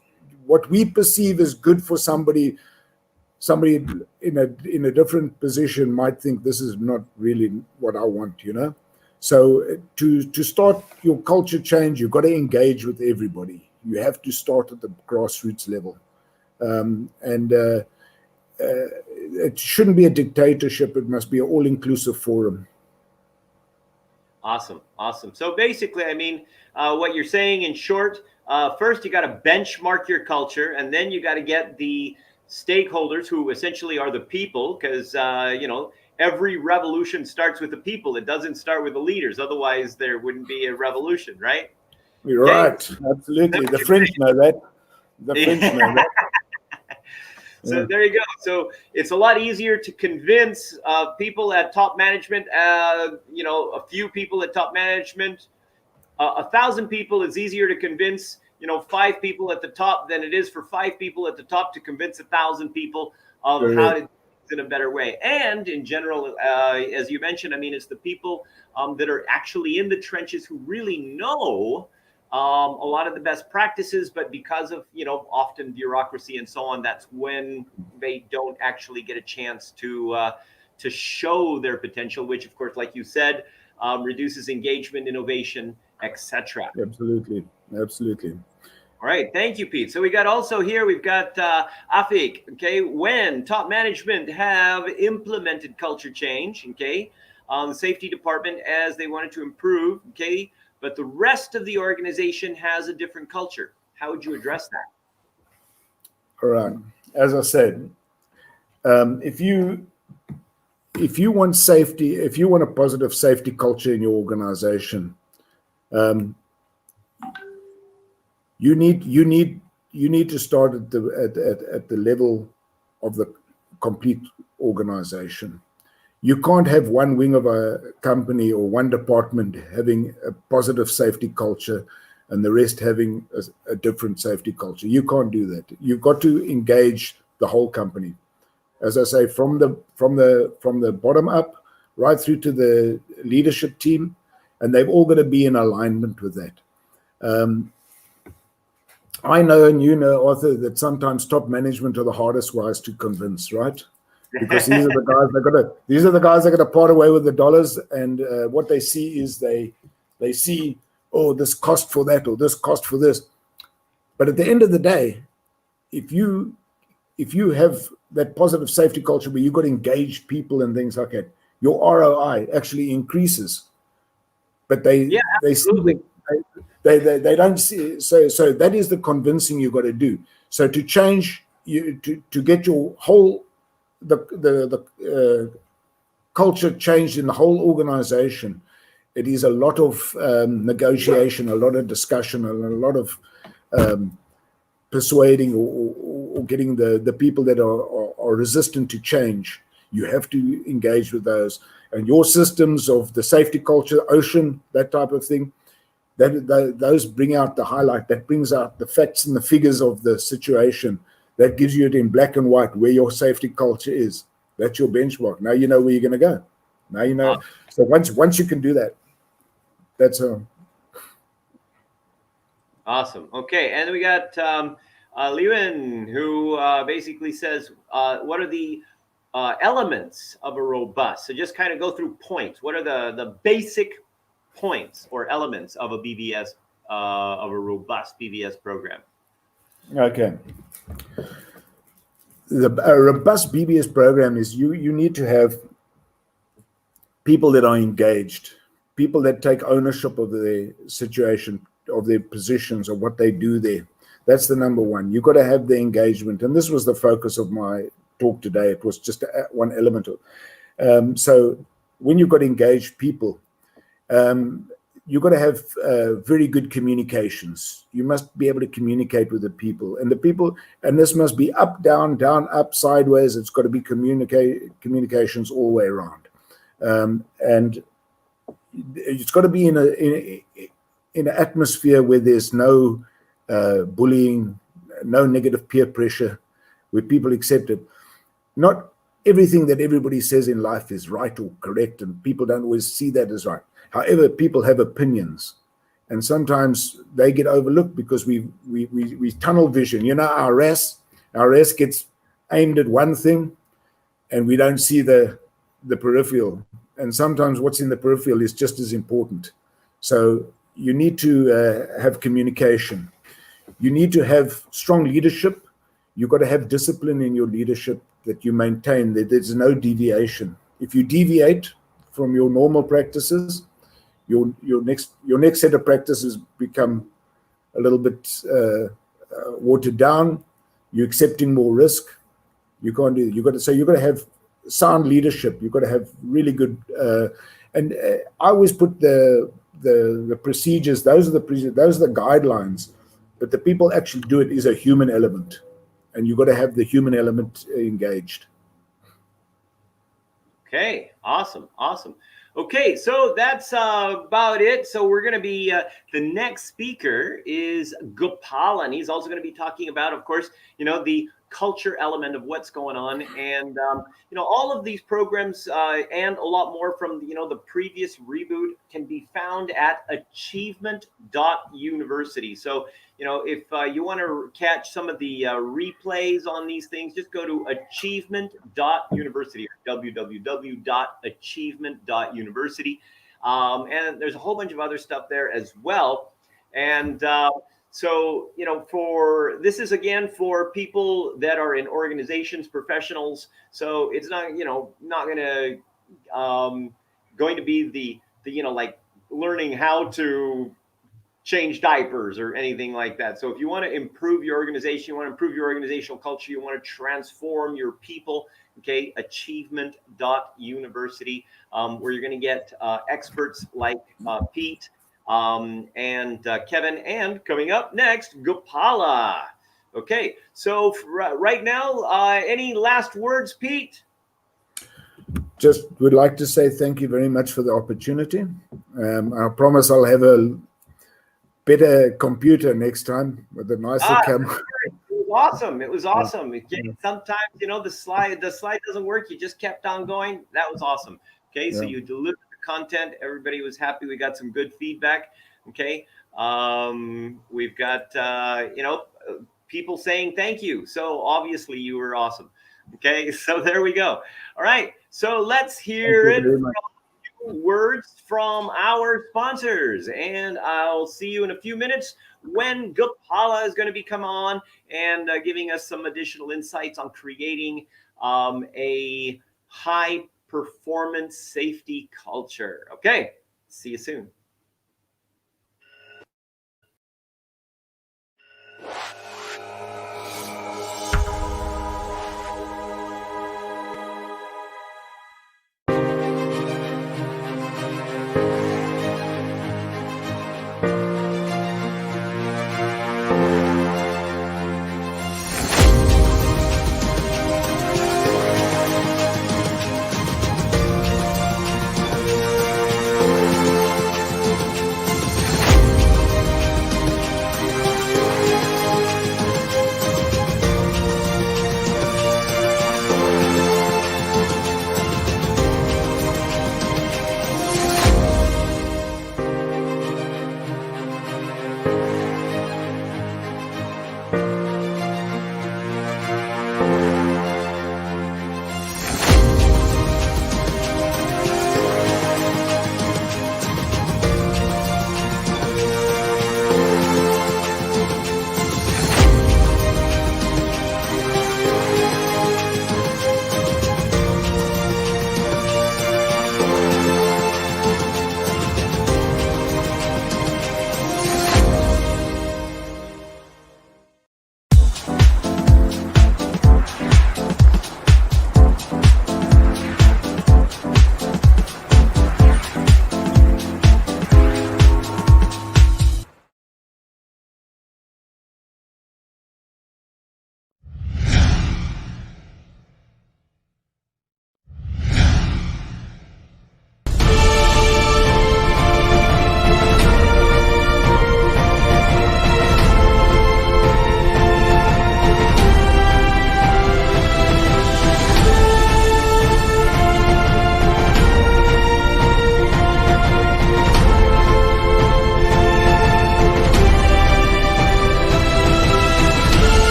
what we perceive as good for somebody in a different position might think this is not really what I want, you know. So to start your culture change, you've got to engage with everybody. You have to start at the grassroots level, and it shouldn't be a dictatorship. It must be an all-inclusive forum. Awesome. So basically, I mean, what you're saying in short, first you got to benchmark your culture, and then you got to get the stakeholders, who essentially are the people, because every revolution starts with the people. It doesn't start with the leaders. Otherwise, there wouldn't be a revolution, right? You're right. Absolutely. The French know that. So there you go. So it's a lot easier to convince people at top management, a few people at top management, 1,000 people is easier to convince, 5 people at the top than it is for 5 people at the top to convince 1,000 people of how to do things in a better way. And in general, as you mentioned, I mean, it's the people that are actually in the trenches who really know a lot of the best practices, but because of, often bureaucracy and so on, that's when they don't actually get a chance to show their potential, which, of course, like you said, reduces engagement, innovation, etc. Absolutely. All right, thank you, Pete. So we've got Afik. Okay, when top management have implemented culture change, okay, the safety department as they wanted to improve, okay, but the rest of the organization has a different culture. How would you address that? All right. As I said, if you want safety, if you want a positive safety culture in your organization, you need to start at the level of the complete organization. You can't have one wing of a company or one department having a positive safety culture and the rest having a different safety culture. You can't do that. You've got to engage the whole company. As I say, from the bottom up, right through to the leadership team, and they've all got to be in alignment with that. I know, and you know, Arthur, that sometimes top management are the hardest guys to convince, right? Because these are the guys that got to part away with the dollars, and what they see is they see, oh, this cost for that or this cost for this. But at the end of the day, if you have that positive safety culture where you've got engaged people and things like that, your ROI actually increases. But they don't see. So that is the convincing you've got to do. So to change, to get your whole the culture changed in the whole organization, it is a lot of negotiation, a lot of discussion, and a lot of persuading or getting the people that are resistant to change. You have to engage with those. And your systems of the safety culture, ocean, that type of thing, those bring out the highlight, that brings out the facts and the figures of the situation. That gives you it in black and white where your safety culture is. That's your benchmark. Now you know where you're going to go. Now you know. So once you can do that, that's awesome. Okay, and we got Liwen, who basically says, what are the elements of a robust? So just kind of go through points. What are the basic points or elements of a BBS, of a robust BBS program? Okay. A robust BBS program is you need to have people that are engaged, people that take ownership of their situation, of their positions, of what they do there. That's the number one. You've got to have the engagement. And this was the focus of my talk today. It was just one element of so when you've got engaged people, you've got to have very good communications. You must be able to communicate with the people. And this must be up, down, up, sideways. It's got to be communications all the way around. And it's got to be in an atmosphere where there's no bullying, no negative peer pressure, where people accept it. Not everything that everybody says in life is right or correct, and people don't always see that as right. However, people have opinions, and sometimes they get overlooked because we tunnel vision. You know, our RAS gets aimed at one thing, and we don't see the peripheral. And sometimes what's in the peripheral is just as important. So you need to have communication. You need to have strong leadership. You've got to have discipline in your leadership that you maintain, that there's no deviation. If you deviate from your normal practices, your next set of practices become a little bit watered down. You're accepting more risk. You can't do. You've got to have sound leadership. You've got to have really good. And I always put the procedures. Those are the guidelines. But the people actually do it is a human element, and you've got to have the human element engaged. Okay, awesome, awesome. Okay, so that's about it. So we're going to be the next speaker is Gopal, and he's also going to be talking about, of course, the culture element of what's going on, and all of these programs and a lot more from the previous reboot can be found at achievement.university. So if you want to catch some of the replays on these things, just go to achievement.university or www.achievement.university. And there's a whole bunch of other stuff there as well. And so, for this is again for people that are in organizations, professionals. So it's not, not going to be the like learning how to change diapers or anything like that. So if you want to improve your organization, you want to improve your organizational culture, you want to transform your people, okay, achievement.university, where you're going to get experts like Pete and Kevin, and coming up next, Gopala. Okay, so right now, any last words, Pete? Just would like to say thank you very much for the opportunity. I promise I'll have a better computer next time with a nicer camera. It was awesome. It was awesome. Sometimes, the slide doesn't work. You just kept on going. That was awesome. Okay, so you delivered the content. Everybody was happy. We got some good feedback. Okay, we've got people saying thank you. So obviously you were awesome. Okay, so there we go. All right, so let's hear it. Words from our sponsors, and I'll see you in a few minutes when Gopala is going to be come on and giving us some additional insights on creating a high performance safety culture. Okay, see you soon.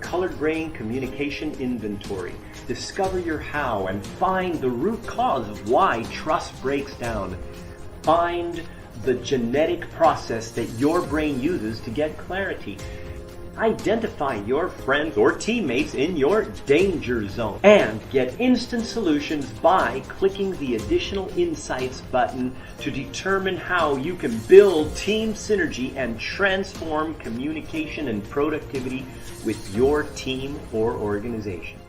Colored Brain Communication Inventory. Discover your how and find the root cause of why trust breaks down. Find the genetic process that your brain uses to get clarity. Identify your friends or teammates in your danger zone and get instant solutions by clicking the Additional Insights button to determine how you can build team synergy and transform communication and productivity with your team or organization.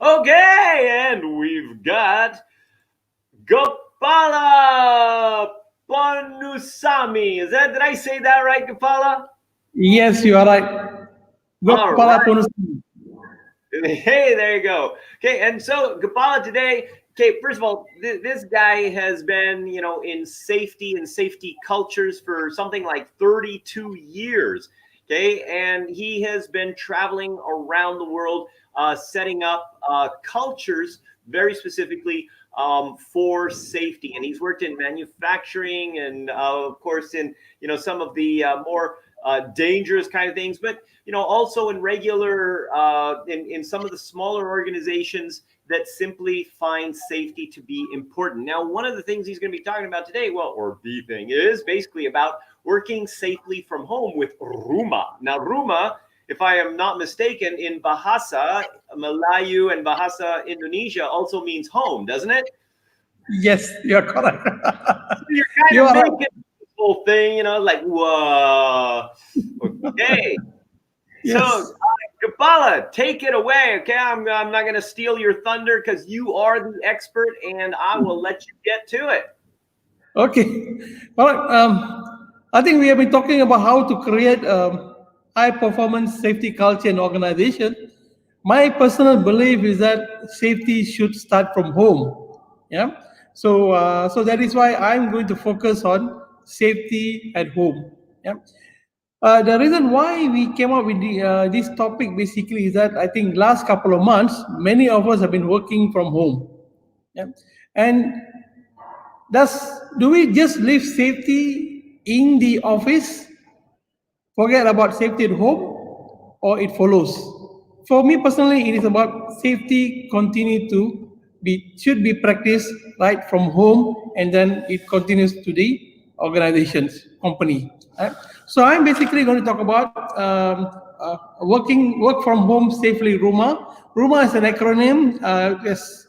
Okay, and we've got Gopala Ponusami. Did I say that right, Gopala? Yes, you are right. All Gopala right. Ponusami. Hey, there you go. Okay, and so Gopala today, okay, first of all, this guy has been, in safety and safety cultures for something like 32 years. Okay, and he has been traveling around the world, setting up cultures very specifically for safety. And he's worked in manufacturing and, of course, in some of the more dangerous kind of things, but also in regular in some of the smaller organizations that simply find safety to be important. Now, one of the things he's going to be talking about today, or the thing is basically about working safely from home with Rumah. Now, Rumah, if I am not mistaken, in Bahasa Melayu and Bahasa Indonesia also means home, doesn't it? Yes, you are correct. So you're kind You of are making right. this whole thing, like, whoa, okay. Yes. So, Gopala, take it away, okay? I'm not going to steal your thunder because you are the expert, and I will let you get to it. Okay. All right. I think we have been talking about how to create high performance safety culture in organization. My personal belief is that safety should start from home. Yeah. So that is why I'm going to focus on safety at home. Yeah. The reason why we came up with this topic basically is that I think last couple of months, many of us have been working from home. Yeah. And do we just leave safety in the office, forget about safety at home, or it follows? For me personally, it is about safety should be practiced right from home, and then it continues to the organizations, company. Right? So I'm basically going to talk about work from home safely. Rumah is an acronym. As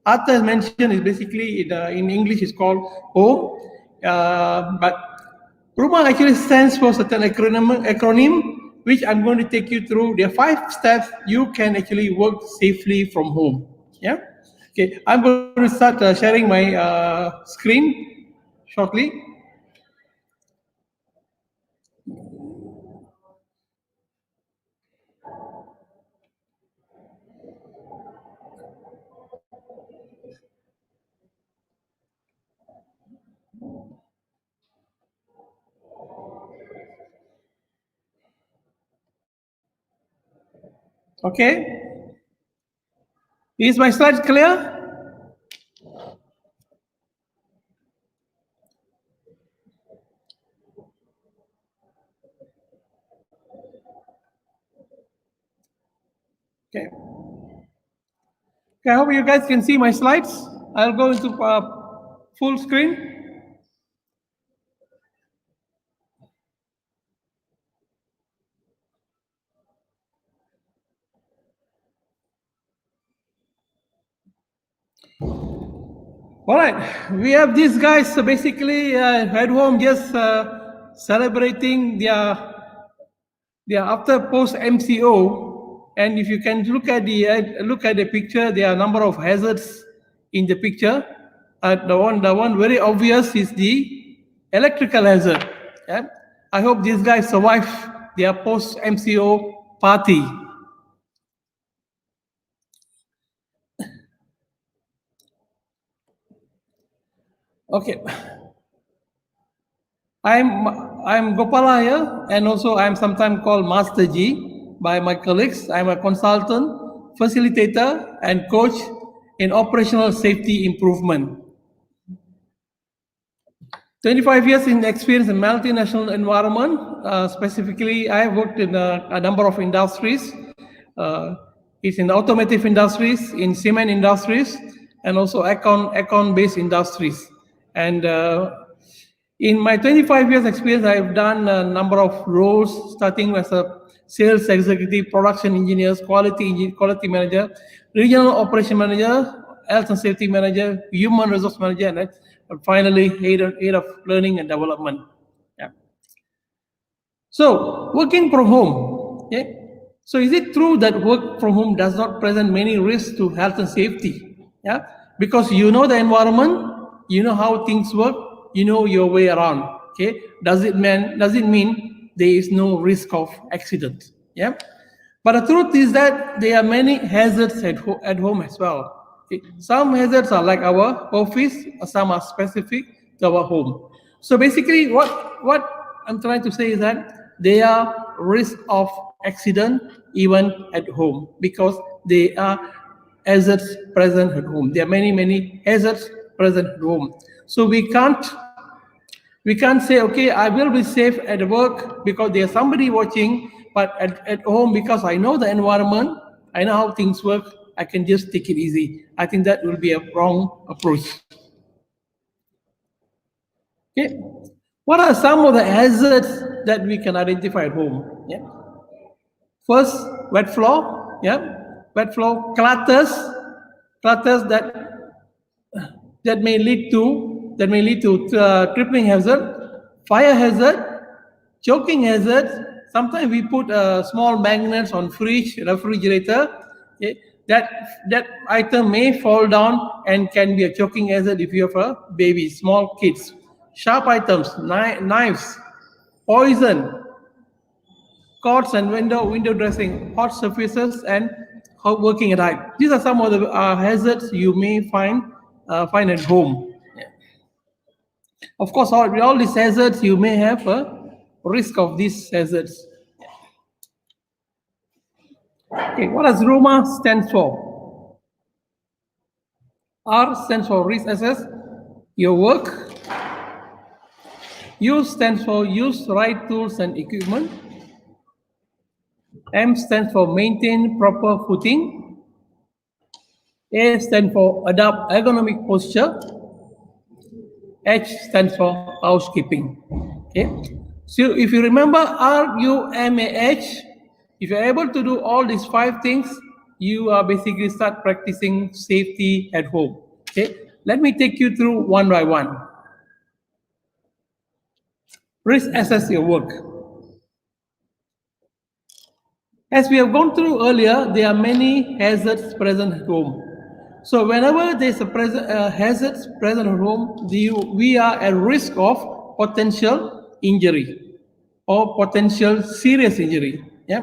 Arthur has mentioned, is basically in English is called home, but Rumah actually stands for certain acronym, which I'm going to take you through. There are 5 steps you can actually work safely from home. Yeah. Okay. I'm going to start sharing my screen shortly. Okay. Is my slides clear? Okay. Okay, I hope you guys can see my slides. I'll go into full screen. All right, we have these guys basically at home just celebrating their after post MCO, and if you can look at the picture, there are a number of hazards in the picture. The one very obvious is the electrical hazard. Yeah? I hope these guys survive their post MCO party. Okay. I'm Gopala here, and also I'm sometimes called Master G by my colleagues. I'm a consultant, facilitator, and coach in operational safety improvement. 25 years in experience in multinational environment. Specifically, I have worked in a number of industries. It's in automotive industries, in cement industries, and also econ-based industries. And in my 25 years experience, I've done a number of roles, starting as a sales executive, production engineers, quality manager, regional operation manager, health and safety manager, human resource manager, and finally head of learning and development. Yeah. So working from home. Okay. So is it true that work from home does not present many risks to health and safety? Yeah. Because you know the environment, you know how things work, you know your way around. Okay. Does it mean there is no risk of accident? Yeah. But the truth is that there are many hazards at home as well. Okay. Some hazards are like our office, some are specific to our home. So basically, what I'm trying to say is that there are risk of accident even at home because there are hazards present at home. There are many hazards present at home. So we can't say, okay, I will be safe at work because there's somebody watching, but at home, because I know the environment, I know how things work, I can just take it easy. I think that will be a wrong approach. Okay. What are some of the hazards that we can identify at home? Yeah. First, wet floor. Yeah. Wet floor, clutters that may lead to tripping hazard, fire hazard, choking hazard. Sometimes we put small magnets on fridge, refrigerator. Okay? That item may fall down and can be a choking hazard if you have a baby, small kids. Sharp items, knives, poison, cords and window dressing, hot surfaces, and working at height. These are some of the hazards you may find at home. Yeah. Of course, all these hazards, you may have a risk of these hazards. Okay, what does ROMA stand for? R stands for risk assess your work. U stands for use right tools and equipment. M stands for maintain proper footing. A stands for adopt ergonomic posture. H stands for housekeeping. Okay. So if you remember RUMAH, if you're able to do all these 5 things, you are basically start practicing safety at home. Okay. Let me take you through one by one. Risk assess your work. As we have gone through earlier, there are many hazards present at home. So whenever there's a hazards present at home, we are at risk of potential injury or potential serious injury. Yeah.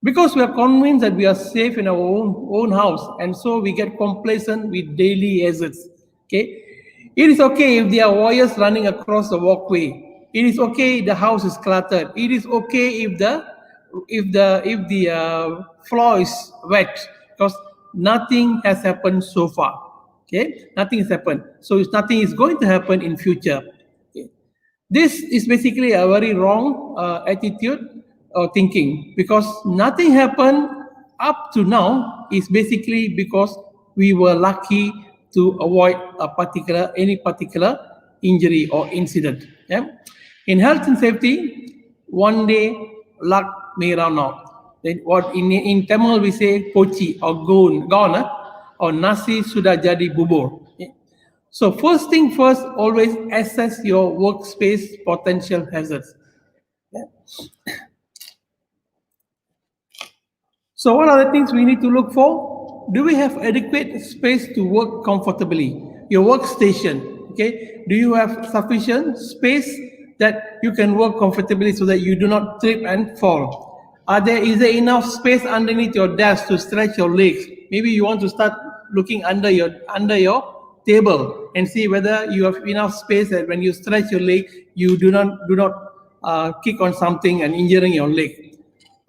Because we are convinced that we are safe in our own house, and so we get complacent with daily hazards. Okay. It is okay if there are wires running across the walkway. It is okay if the house is cluttered. It is okay if the floor is wet, because nothing has happened so far. Okay, nothing has happened. So nothing is going to happen in future. Okay. This is basically a very wrong attitude or thinking, because nothing happened up to now is basically because we were lucky to avoid any particular injury or incident. Yeah? In health and safety, one day luck may run out. Then what in Tamil we say pochi or gone, or nasi sudah jadi bubur. Yeah? So first thing first, always assess your workspace potential hazards. Yeah? So what are the things we need to look for? Do we have adequate space to work comfortably? Your workstation, okay? Do you have sufficient space that you can work comfortably so that you do not trip and fall? Is there enough space underneath your desk to stretch your legs? Maybe you want to start looking under your table and see whether you have enough space that when you stretch your leg, you do not kick on something and injuring your leg.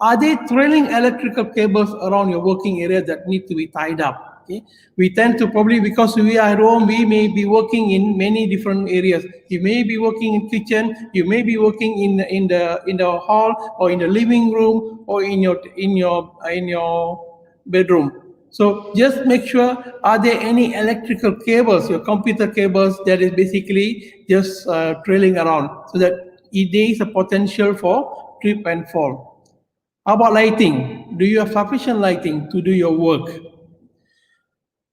Are there trailing electrical cables around your working area that need to be tied up? Okay? We tend to probably, because we are at home, we may be working in many different areas. You may be working in kitchen, you may be working in the hall or in the living room or in your bedroom. So just make sure, are there any electrical cables, your computer cables, that is basically just trailing around, so that there is a potential for trip and fall. How about lighting? Do you have sufficient lighting to do your work?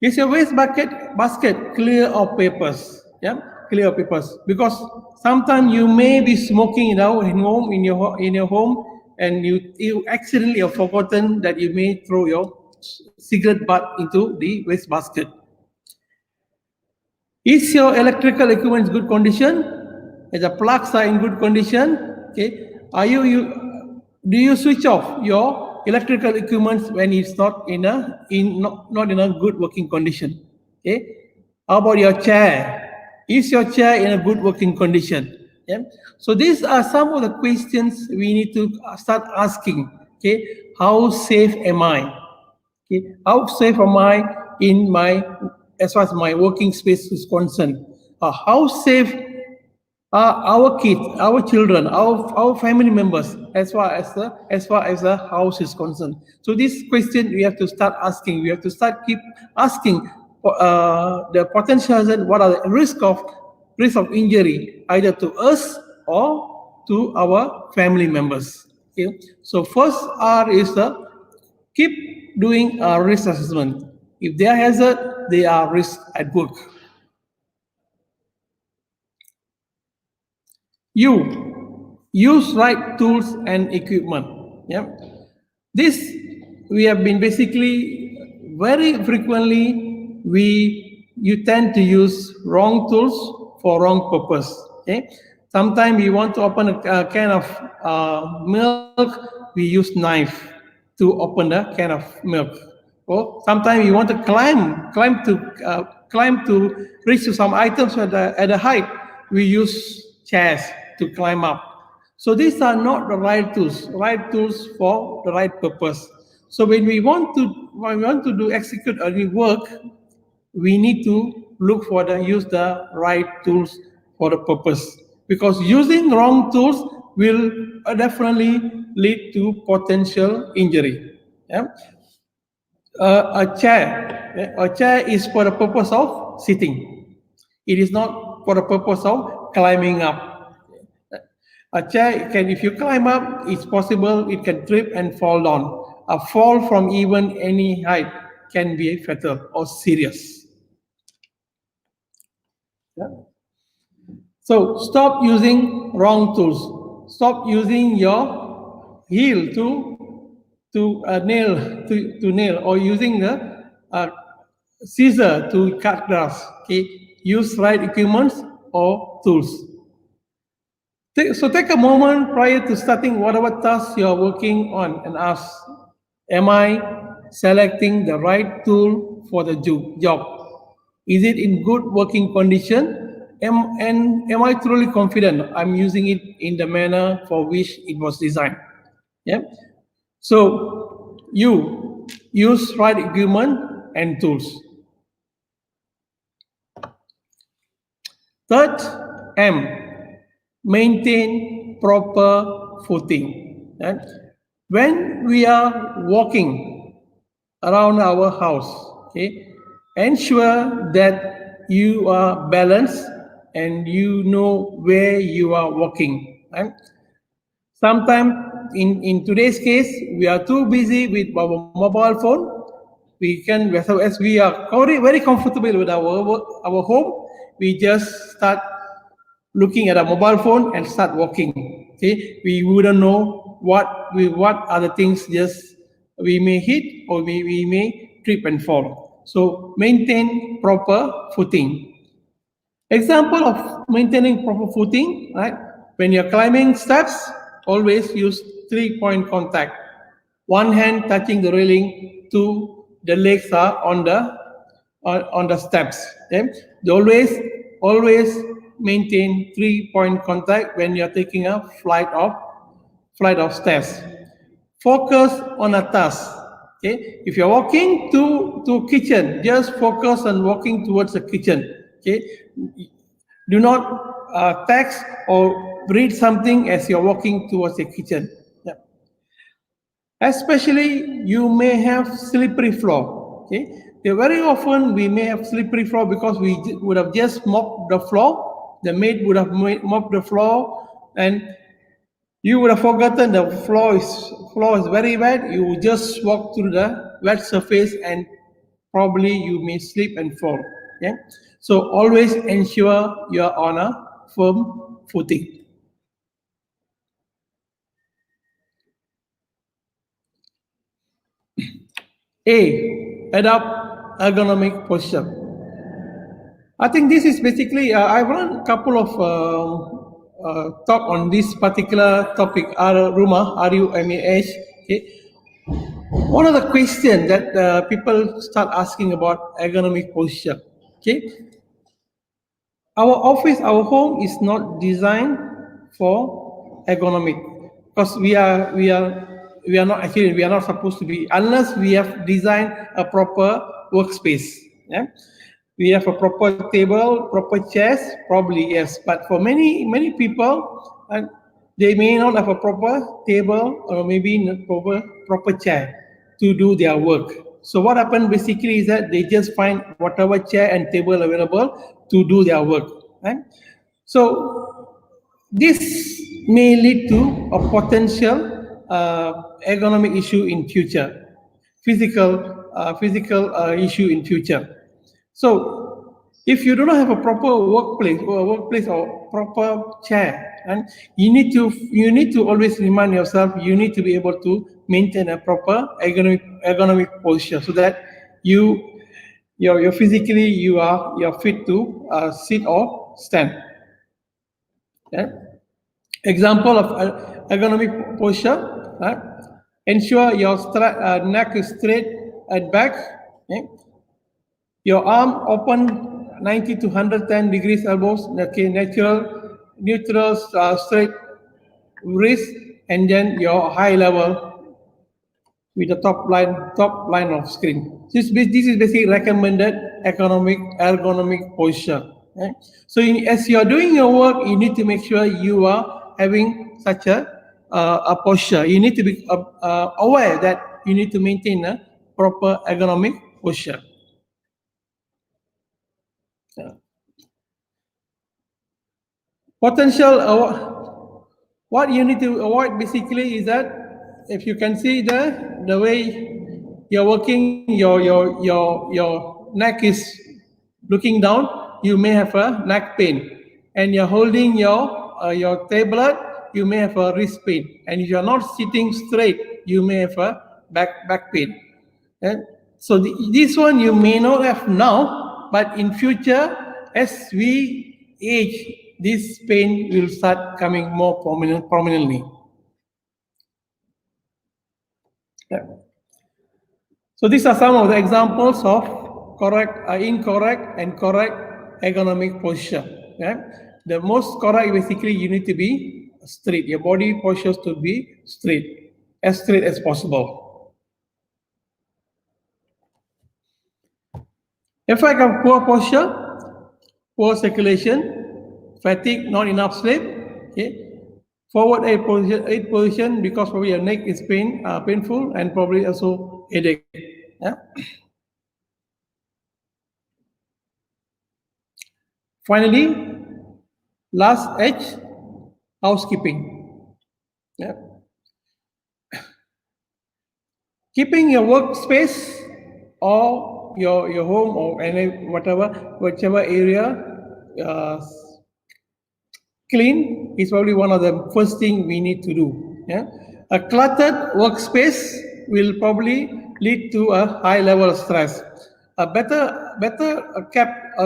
Is your waste basket clear of papers? Yeah, clear of papers. Because sometimes you may be smoking in your home, and you accidentally have forgotten that you may throw your cigarette butt into the waste basket. Is your electrical equipment in good condition? Is the plugs are in good condition? Okay. Do you switch off your electrical equipment when it's not in a good working condition? Okay. How about your chair? Is your chair in a good working condition? Yeah. So these are some of the questions we need to start asking. Okay. How safe am I? Okay. How safe am I as far as my working space is concerned? How safe our kids, our children, our family members, as far as the house is concerned? So this question we have to start asking. We have to keep asking the potential hazard. What are the risk of injury, either to us or to our family members? Okay. So first R is keep doing a risk assessment. If they are hazard, they are risk at work. Use right tools and equipment. Yeah. This we have been basically very frequently you tend to use wrong tools for wrong purpose. Okay. Sometimes you want to open a can of milk, we use knife to open the can of milk. Or sometimes you want to climb to reach to some items at a height, we use chairs to climb up. So these are not the right tools for the right purpose. So when we want to execute any work, we need to use the right tools for the purpose. Because using wrong tools will definitely lead to potential injury. Yeah? A chair is for the purpose of sitting. It is not for the purpose of climbing up. A chair if you climb up, it's possible it can trip and fall down. A fall from even any height can be fatal or serious. Yeah. So stop using wrong tools. Stop using your heel to nail, or using a scissor to cut grass. Okay, use right equipment or tools. So take a moment prior to starting whatever task you are working on and ask, am I selecting the right tool for the job? Is it in good working condition? Am I truly confident I'm using it in the manner for which it was designed? Yeah. So you use right equipment and tools. Third, maintain proper footing. Right? When we are walking, around our house. Okay, ensure that you are balanced and you know where you are walking. Right? Sometimes, in today's case, we are too busy with our mobile phone. We can, so as we are very comfortable with our home, we just start looking at a mobile phone and start walking. Okay, we wouldn't know what are the things just we may hit or we may trip and fall. So maintain proper footing. Example of maintaining proper footing, right? When you're climbing steps, always use 3-point contact. One hand touching the railing, two, the legs are on the steps. Okay? You always maintain 3-point contact when you're taking a flight of stairs. Focus on a task. Okay, if you're walking to kitchen, just focus on walking towards the kitchen. Okay, do not text or read something as you're walking towards the kitchen. Yeah. Especially, you may have slippery floor. Okay, very often we may have slippery floor because we would have just mopped the floor. The maid would have mopped the floor, and you would have forgotten the floor is very wet. You would just walk through the wet surface, and probably you may slip and fall. Okay, so always ensure you are on a firm footing. A, adopt ergonomic posture. I think this is basically, I've run a couple of talk on this particular topic, Rumah, R-U-M-A-H. Okay. One of the questions that people start asking about ergonomic posture. Okay. Our office, our home is not designed for ergonomic because we are not supposed to be, unless we have designed a proper workspace. Yeah, we have a proper table, proper chairs, probably yes. But for many people, they may not have a proper table or maybe not proper chair to do their work. So what happened basically is that they just find whatever chair and table available to do their work. Right? So this may lead to a potential ergonomic issue in future, physical issue in future. So if you do not have a proper workplace or proper chair, and you need to always remind yourself, you need to be able to maintain a proper ergonomic posture so that you're physically you're fit to sit or stand. Okay? Example of ergonomic posture. Right? Ensure your neck is straight at back. Okay? Your arm open 90 to 110 degrees elbows. Okay, neutral, straight wrist, and then your high level with the top line of screen. This is basically recommended ergonomic posture. Okay? So as you are doing your work, you need to make sure you are having such a posture. You need to be aware that you need to maintain a proper ergonomic posture. What you need to avoid basically is that if you can see the way you're working, your neck is looking down, you may have a neck pain, and you're holding your tablet, you may have a wrist pain, and if you're not sitting straight, you may have a back pain. And so this one you may not have now, but in future, as we age, this pain will start coming more prominently. Yeah. So these are some of the examples of incorrect and correct ergonomic posture. Yeah? The most correct, basically, you need to be straight. Your body posture to be straight as possible. Effect of poor posture, poor circulation, fatigue, not enough sleep. Okay. Forward eight position because probably your neck is painful and probably also headache. Yeah. Finally, last H, housekeeping. Yeah. Keeping your workspace or your home or any whichever area uh, clean is probably one of the first thing we need to do. Yeah, a cluttered workspace will probably lead to a high level of stress. A better kept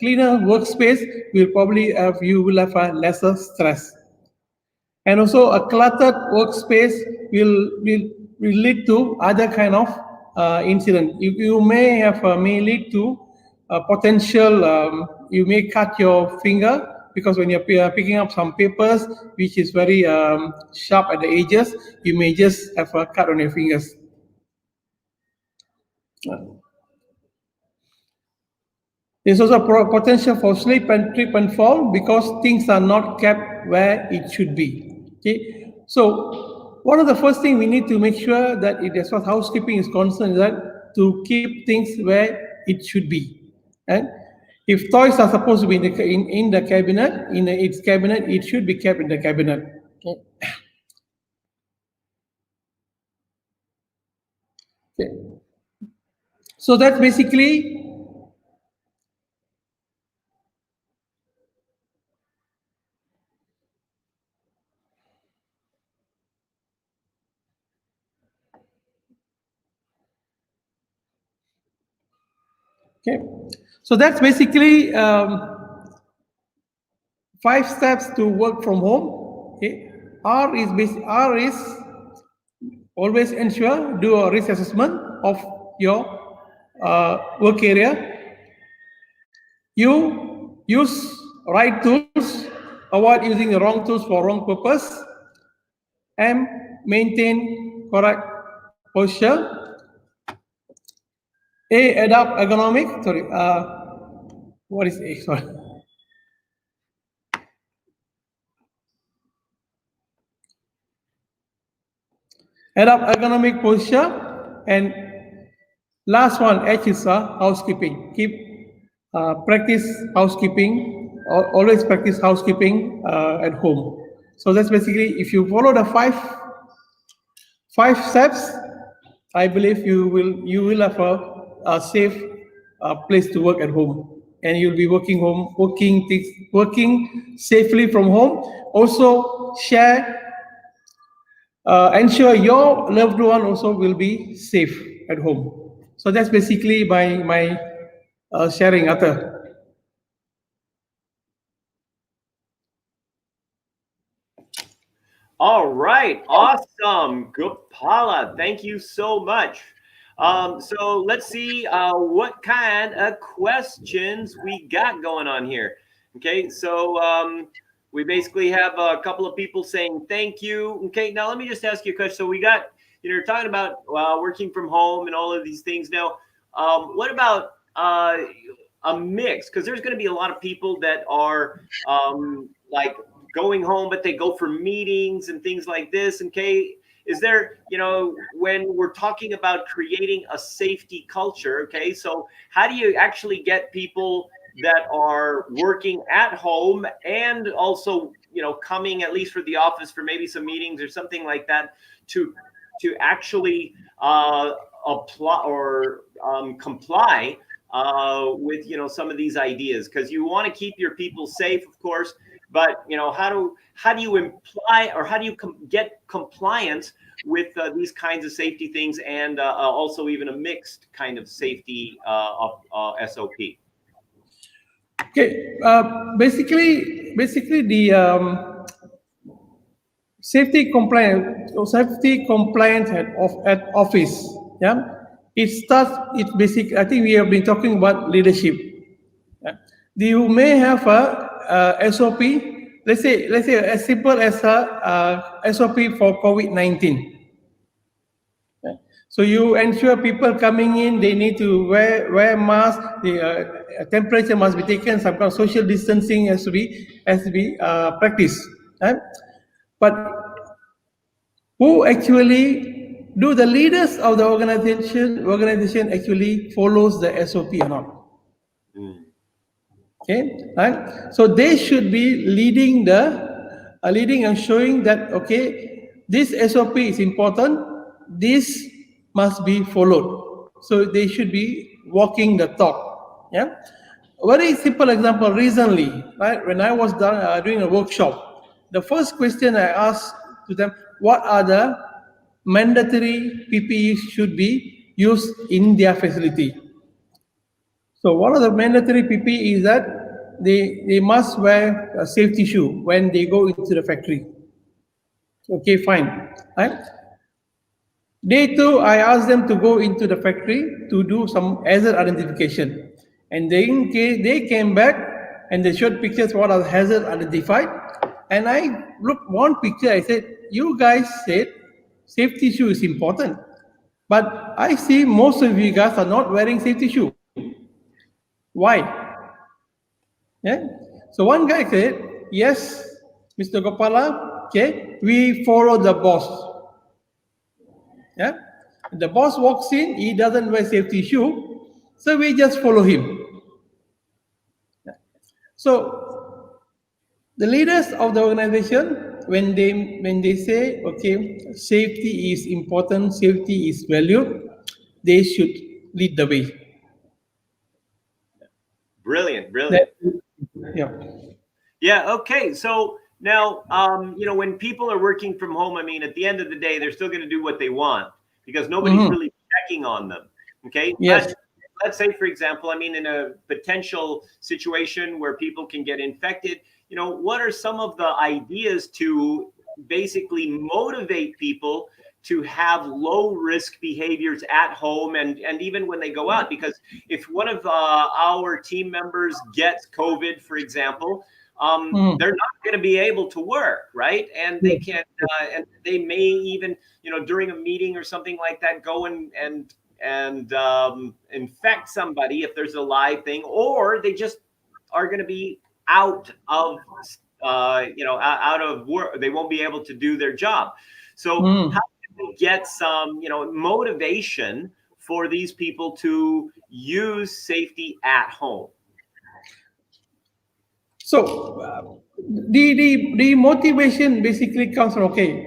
cleaner workspace will probably have you will have a lesser stress. And also a cluttered workspace will lead to other kind of incident. You may have may lead to potential. You may cut your finger because when you're picking up some papers which is very sharp at the edges, you may just have a cut on your fingers. There's also potential for slip and trip and fall because things are not kept where it should be. Okay, so one of the first thing we need to make sure that as far as housekeeping is concerned is that to keep things where it should be. And if toys are supposed to be in the cabinet, its cabinet, it should be kept in the cabinet. Okay. Okay. So that's basically okay. So that's basically 5 steps to work from home. Okay. R is always ensure do a risk assessment of your work area. You use right tools, avoid using the wrong tools for wrong purpose, and maintain correct posture. A, adapt ergonomic. Sorry, what is A? Sorry. Adapt ergonomic posture, and last one, H is housekeeping. Practice housekeeping. Always practice housekeeping at home. So that's basically if you follow the five steps, I believe you will have a safe place to work at home, and you'll be working safely from home. Also ensure your loved one also will be safe at home. So that's basically my sharing, Arthur. All right, awesome, Gopala. Thank you so much. So let's see what kind of questions we got going on here. Okay, so we basically have a couple of people saying thank you. Okay, now let me just ask you a question. So we got, you're talking about working from home and all of these things. Now, what about a mix? Because there's going to be a lot of people that are like going home, but they go for meetings and things like this. Okay, is there, when we're talking about creating a safety culture, okay, so how do you actually get people that are working at home and also, coming at least for the office for maybe some meetings or something like that to actually apply or comply with, some of these ideas? Because you want to keep your people safe, of course, but how do you imply, or how do you get compliance with these kinds of safety things, and also even a mixed kind of safety SOP? Okay, basically the safety compliance at office. Yeah, it starts. It's basic. I think we have been talking about leadership. Yeah. You may have a SOP. Let's say as simple as a SOP for COVID-19. So you ensure people coming in, they need to wear masks. The temperature must be taken. Some kind of social distancing has to be practiced. Right? But who actually do the leaders of the organization actually follows the SOP or not? Okay, right? So they should be leading and showing that, okay, this SOP is important, this must be followed. So they should be walking the talk. Yeah. Very simple example. Recently, right, when I was doing a workshop, the first question I asked to them, what are the mandatory PPEs should be used in their facility? So one of the mandatory PPE is that they must wear a safety shoe when they go into the factory. Okay, fine. Right? Day two, I asked them to go into the factory to do some hazard identification. And they came back and they showed pictures what are the hazard identified. And I looked one picture, I said, you guys said safety shoe is important. But I see most of you guys are not wearing safety shoe. Why? Yeah. So one guy said, yes, Mr. Gopala, okay, we follow the boss. Yeah. The boss walks in, he doesn't wear safety shoe, so we just follow him. Yeah. So the leaders of the organization, when they say, okay, safety is important, safety is valued, they should lead the way. Brilliant, brilliant. Yeah. Yeah. Okay. So now, when people are working from home, I mean, at the end of the day, they're still going to do what they want because nobody's really checking on them. Okay. Yes. Let's say, for example, I mean, in a potential situation where people can get infected, what are some of the ideas to basically motivate people to have low risk behaviors at home and even when they go out? Because if one of our team members gets COVID, for example, they're not going to be able to work, right? And they can, and they may even, during a meeting or something like that, go and infect somebody if there's a live thing, or they just are going to be out of, out of work. They won't be able to do their job. So how can we get some, motivation for these people to use safety at home? So the motivation basically comes from, okay,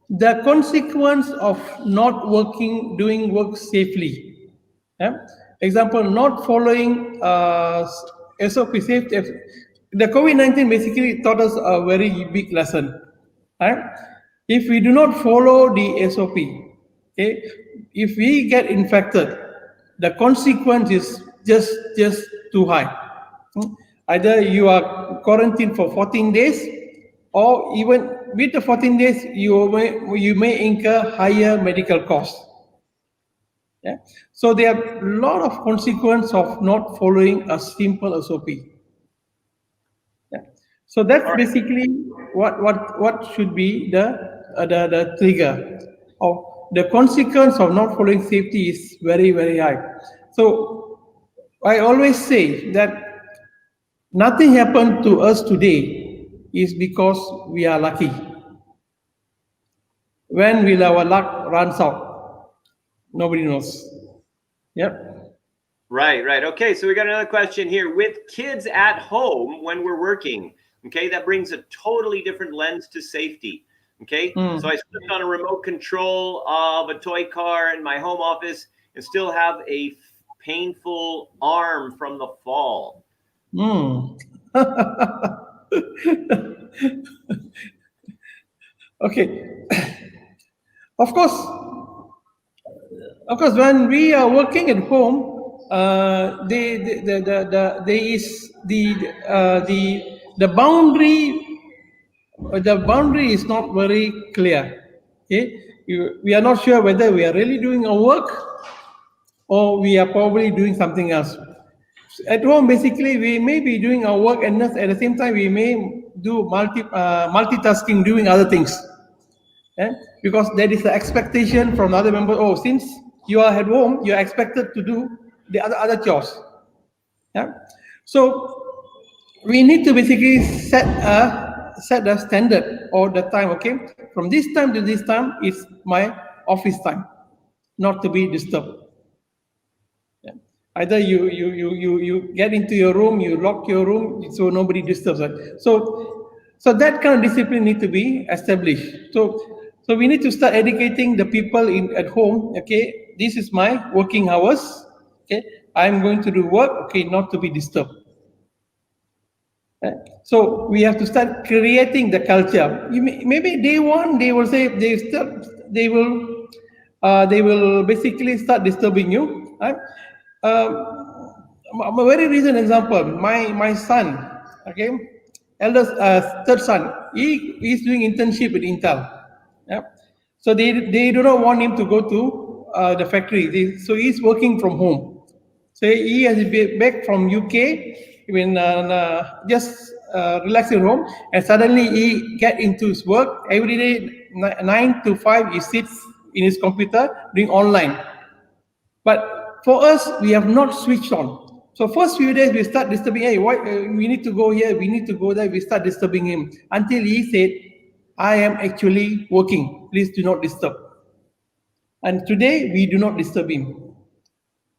the consequence of not doing work safely. Yeah? Example, not following SOP safety. The COVID-19 basically taught us a very big lesson. Right? If we do not follow the SOP, okay, if we get infected, the consequence is just too high. Either you are quarantined for 14 days, or even with the 14 days, you may incur higher medical costs. Yeah? So there are a lot of consequences of not following a simple SOP. Yeah. So that's basically what should be the trigger of the consequence of not following safety is very, very high. So I always say that nothing happened to us today is because we are lucky. When will our luck runs out? Nobody knows. Yep. Right. Okay, so we got another question here. With kids at home when we're working, okay, that brings a totally different lens to safety. Okay, so I slipped on a remote control of a toy car in my home office and still have a painful arm from the fall. Okay. Of course, when we are working at home, the boundary is not very clear. Okay, we are not sure whether we are really doing our work or we are probably doing something else. At home, basically, we may be doing our work, and at the same time, we may do multitasking, doing other things. Yeah? Because there is an expectation from other members. Oh, since you are at home, you are expected to do the other chores. Yeah. So we need to basically set a standard or the time. Okay, from this time to this time is my office time. not to be disturbed. Yeah. Either you get into your room, you lock your room, so nobody disturbs it. So that kind of discipline need to be established. So we need to start educating the people at home. Okay, this is my working hours. Okay, I'm going to do work. Okay, not to be disturbed. So we have to start creating the culture. Maybe day one they will say they will basically start disturbing you. Right? A very recent example. My son, okay, eldest third son, he is doing internship at Intel. Yeah. So they do not want him to go to the factory. So he's working from home. So he has been back from UK, when just relax at home, and suddenly he get into his work every day. 9 to 5, he sits in his computer doing online. But for us, we have not switched on. So first few days we start disturbing. Hey, why we need to go here? We need to go there. We start disturbing him until he said, "I am actually working. Please do not disturb." And today we do not disturb him,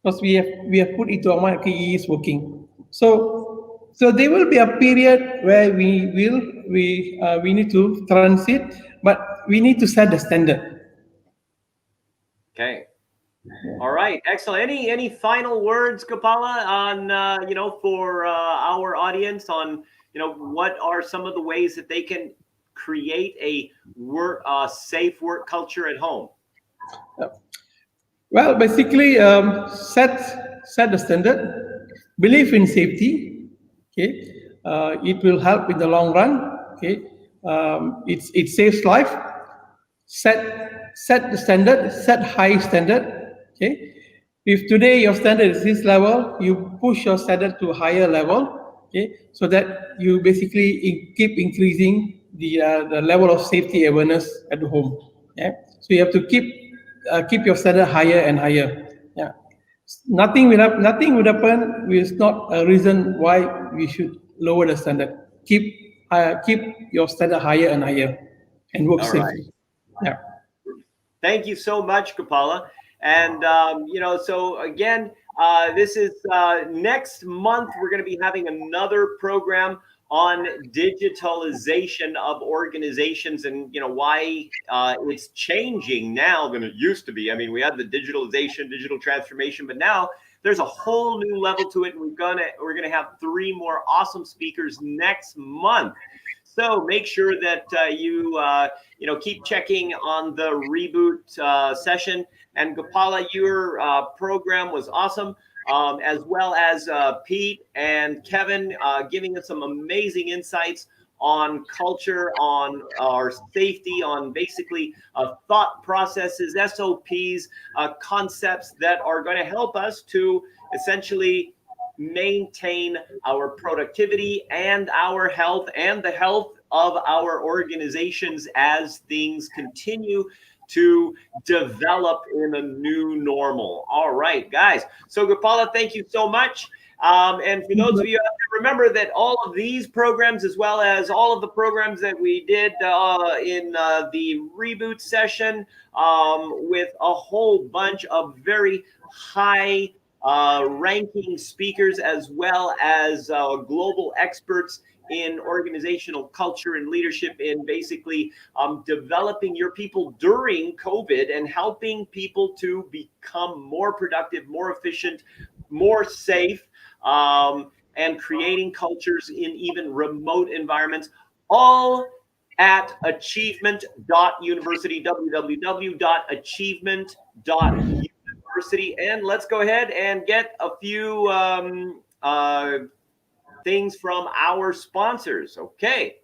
because we have put into our mind, okay, he is working. So there will be a period where we need to transit, but we need to set the standard. Okay. All right. Excellent. Any final words, Kapala, on for our audience on what are some of the ways that they can create a safe work culture at home? Well, basically, set the standard, believe in safety. Okay, it will help in the long run. Okay, it saves life. Set the standard. Set high standard. Okay, if today your standard is this level, you push your standard to a higher level. Okay, so that you basically keep increasing the level of safety awareness at home. Yeah, so you have to keep your standard higher and higher. Yeah, nothing will happen. It's not a reason why we should lower the standard. Keep your standard higher and higher, and work safely. Right. Yeah. Thank you so much, Kapala. And so again, this is next month. We're going to be having another program on digitalization of organizations, and why it's changing now than it used to be. I mean, we had the digital transformation, but now there's a whole new level to it. And we're gonna have 3 more awesome speakers next month. So make sure that you keep checking on the reboot session. And Gopala, your program was awesome. As well as Pete and Kevin giving us some amazing insights on culture, on our safety, on basically thought processes, SOPs, concepts that are going to help us to essentially maintain our productivity and our health and the health of our organizations as things continue to develop in a new normal. All right, guys. So Gopala, thank you so much. And for those of you out there, remember that all of these programs, as well as all of the programs that we did in the reboot session with a whole bunch of very high ranking speakers, as well as global experts in organizational culture and leadership, in basically developing your people during COVID and helping people to become more productive, more efficient, more safe, and creating cultures in even remote environments, all at achievement.university, www.achievement.university. And let's go ahead and get a few things from our sponsors. Okay.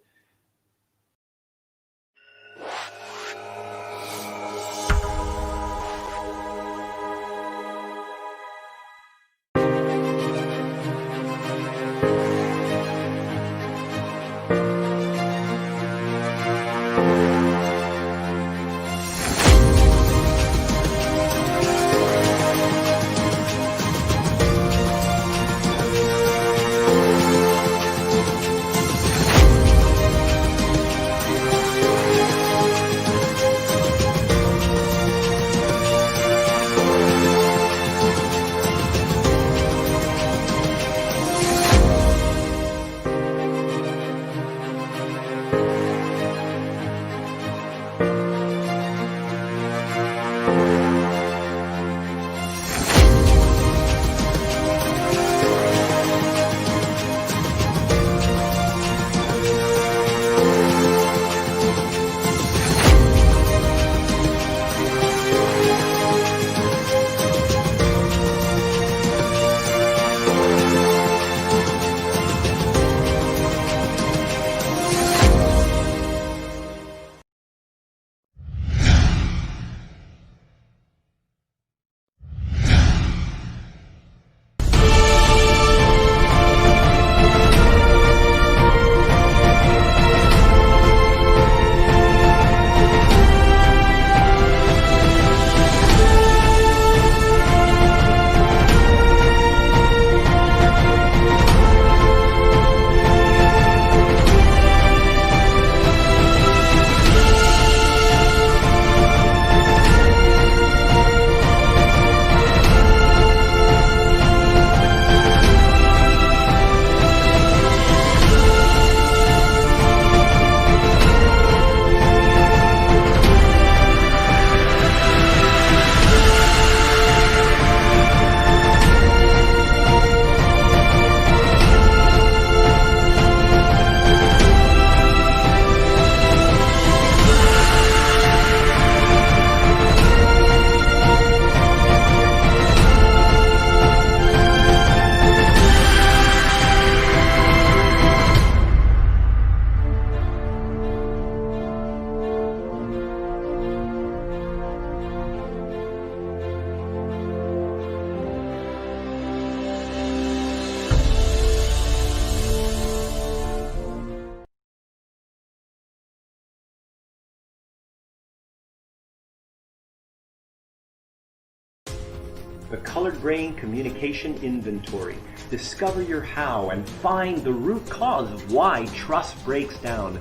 The Colored Brain Communication Inventory. Discover your how and find the root cause of why trust breaks down.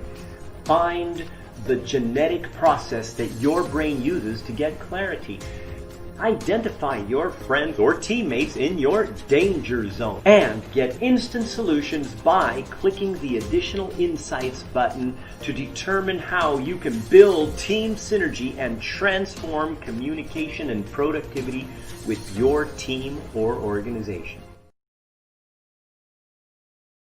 Find the genetic process that your brain uses to get clarity. Identify your friends or teammates in your danger zone and get instant solutions by clicking the Additional Insights button to determine how you can build team synergy and transform communication and productivity with your team or organization.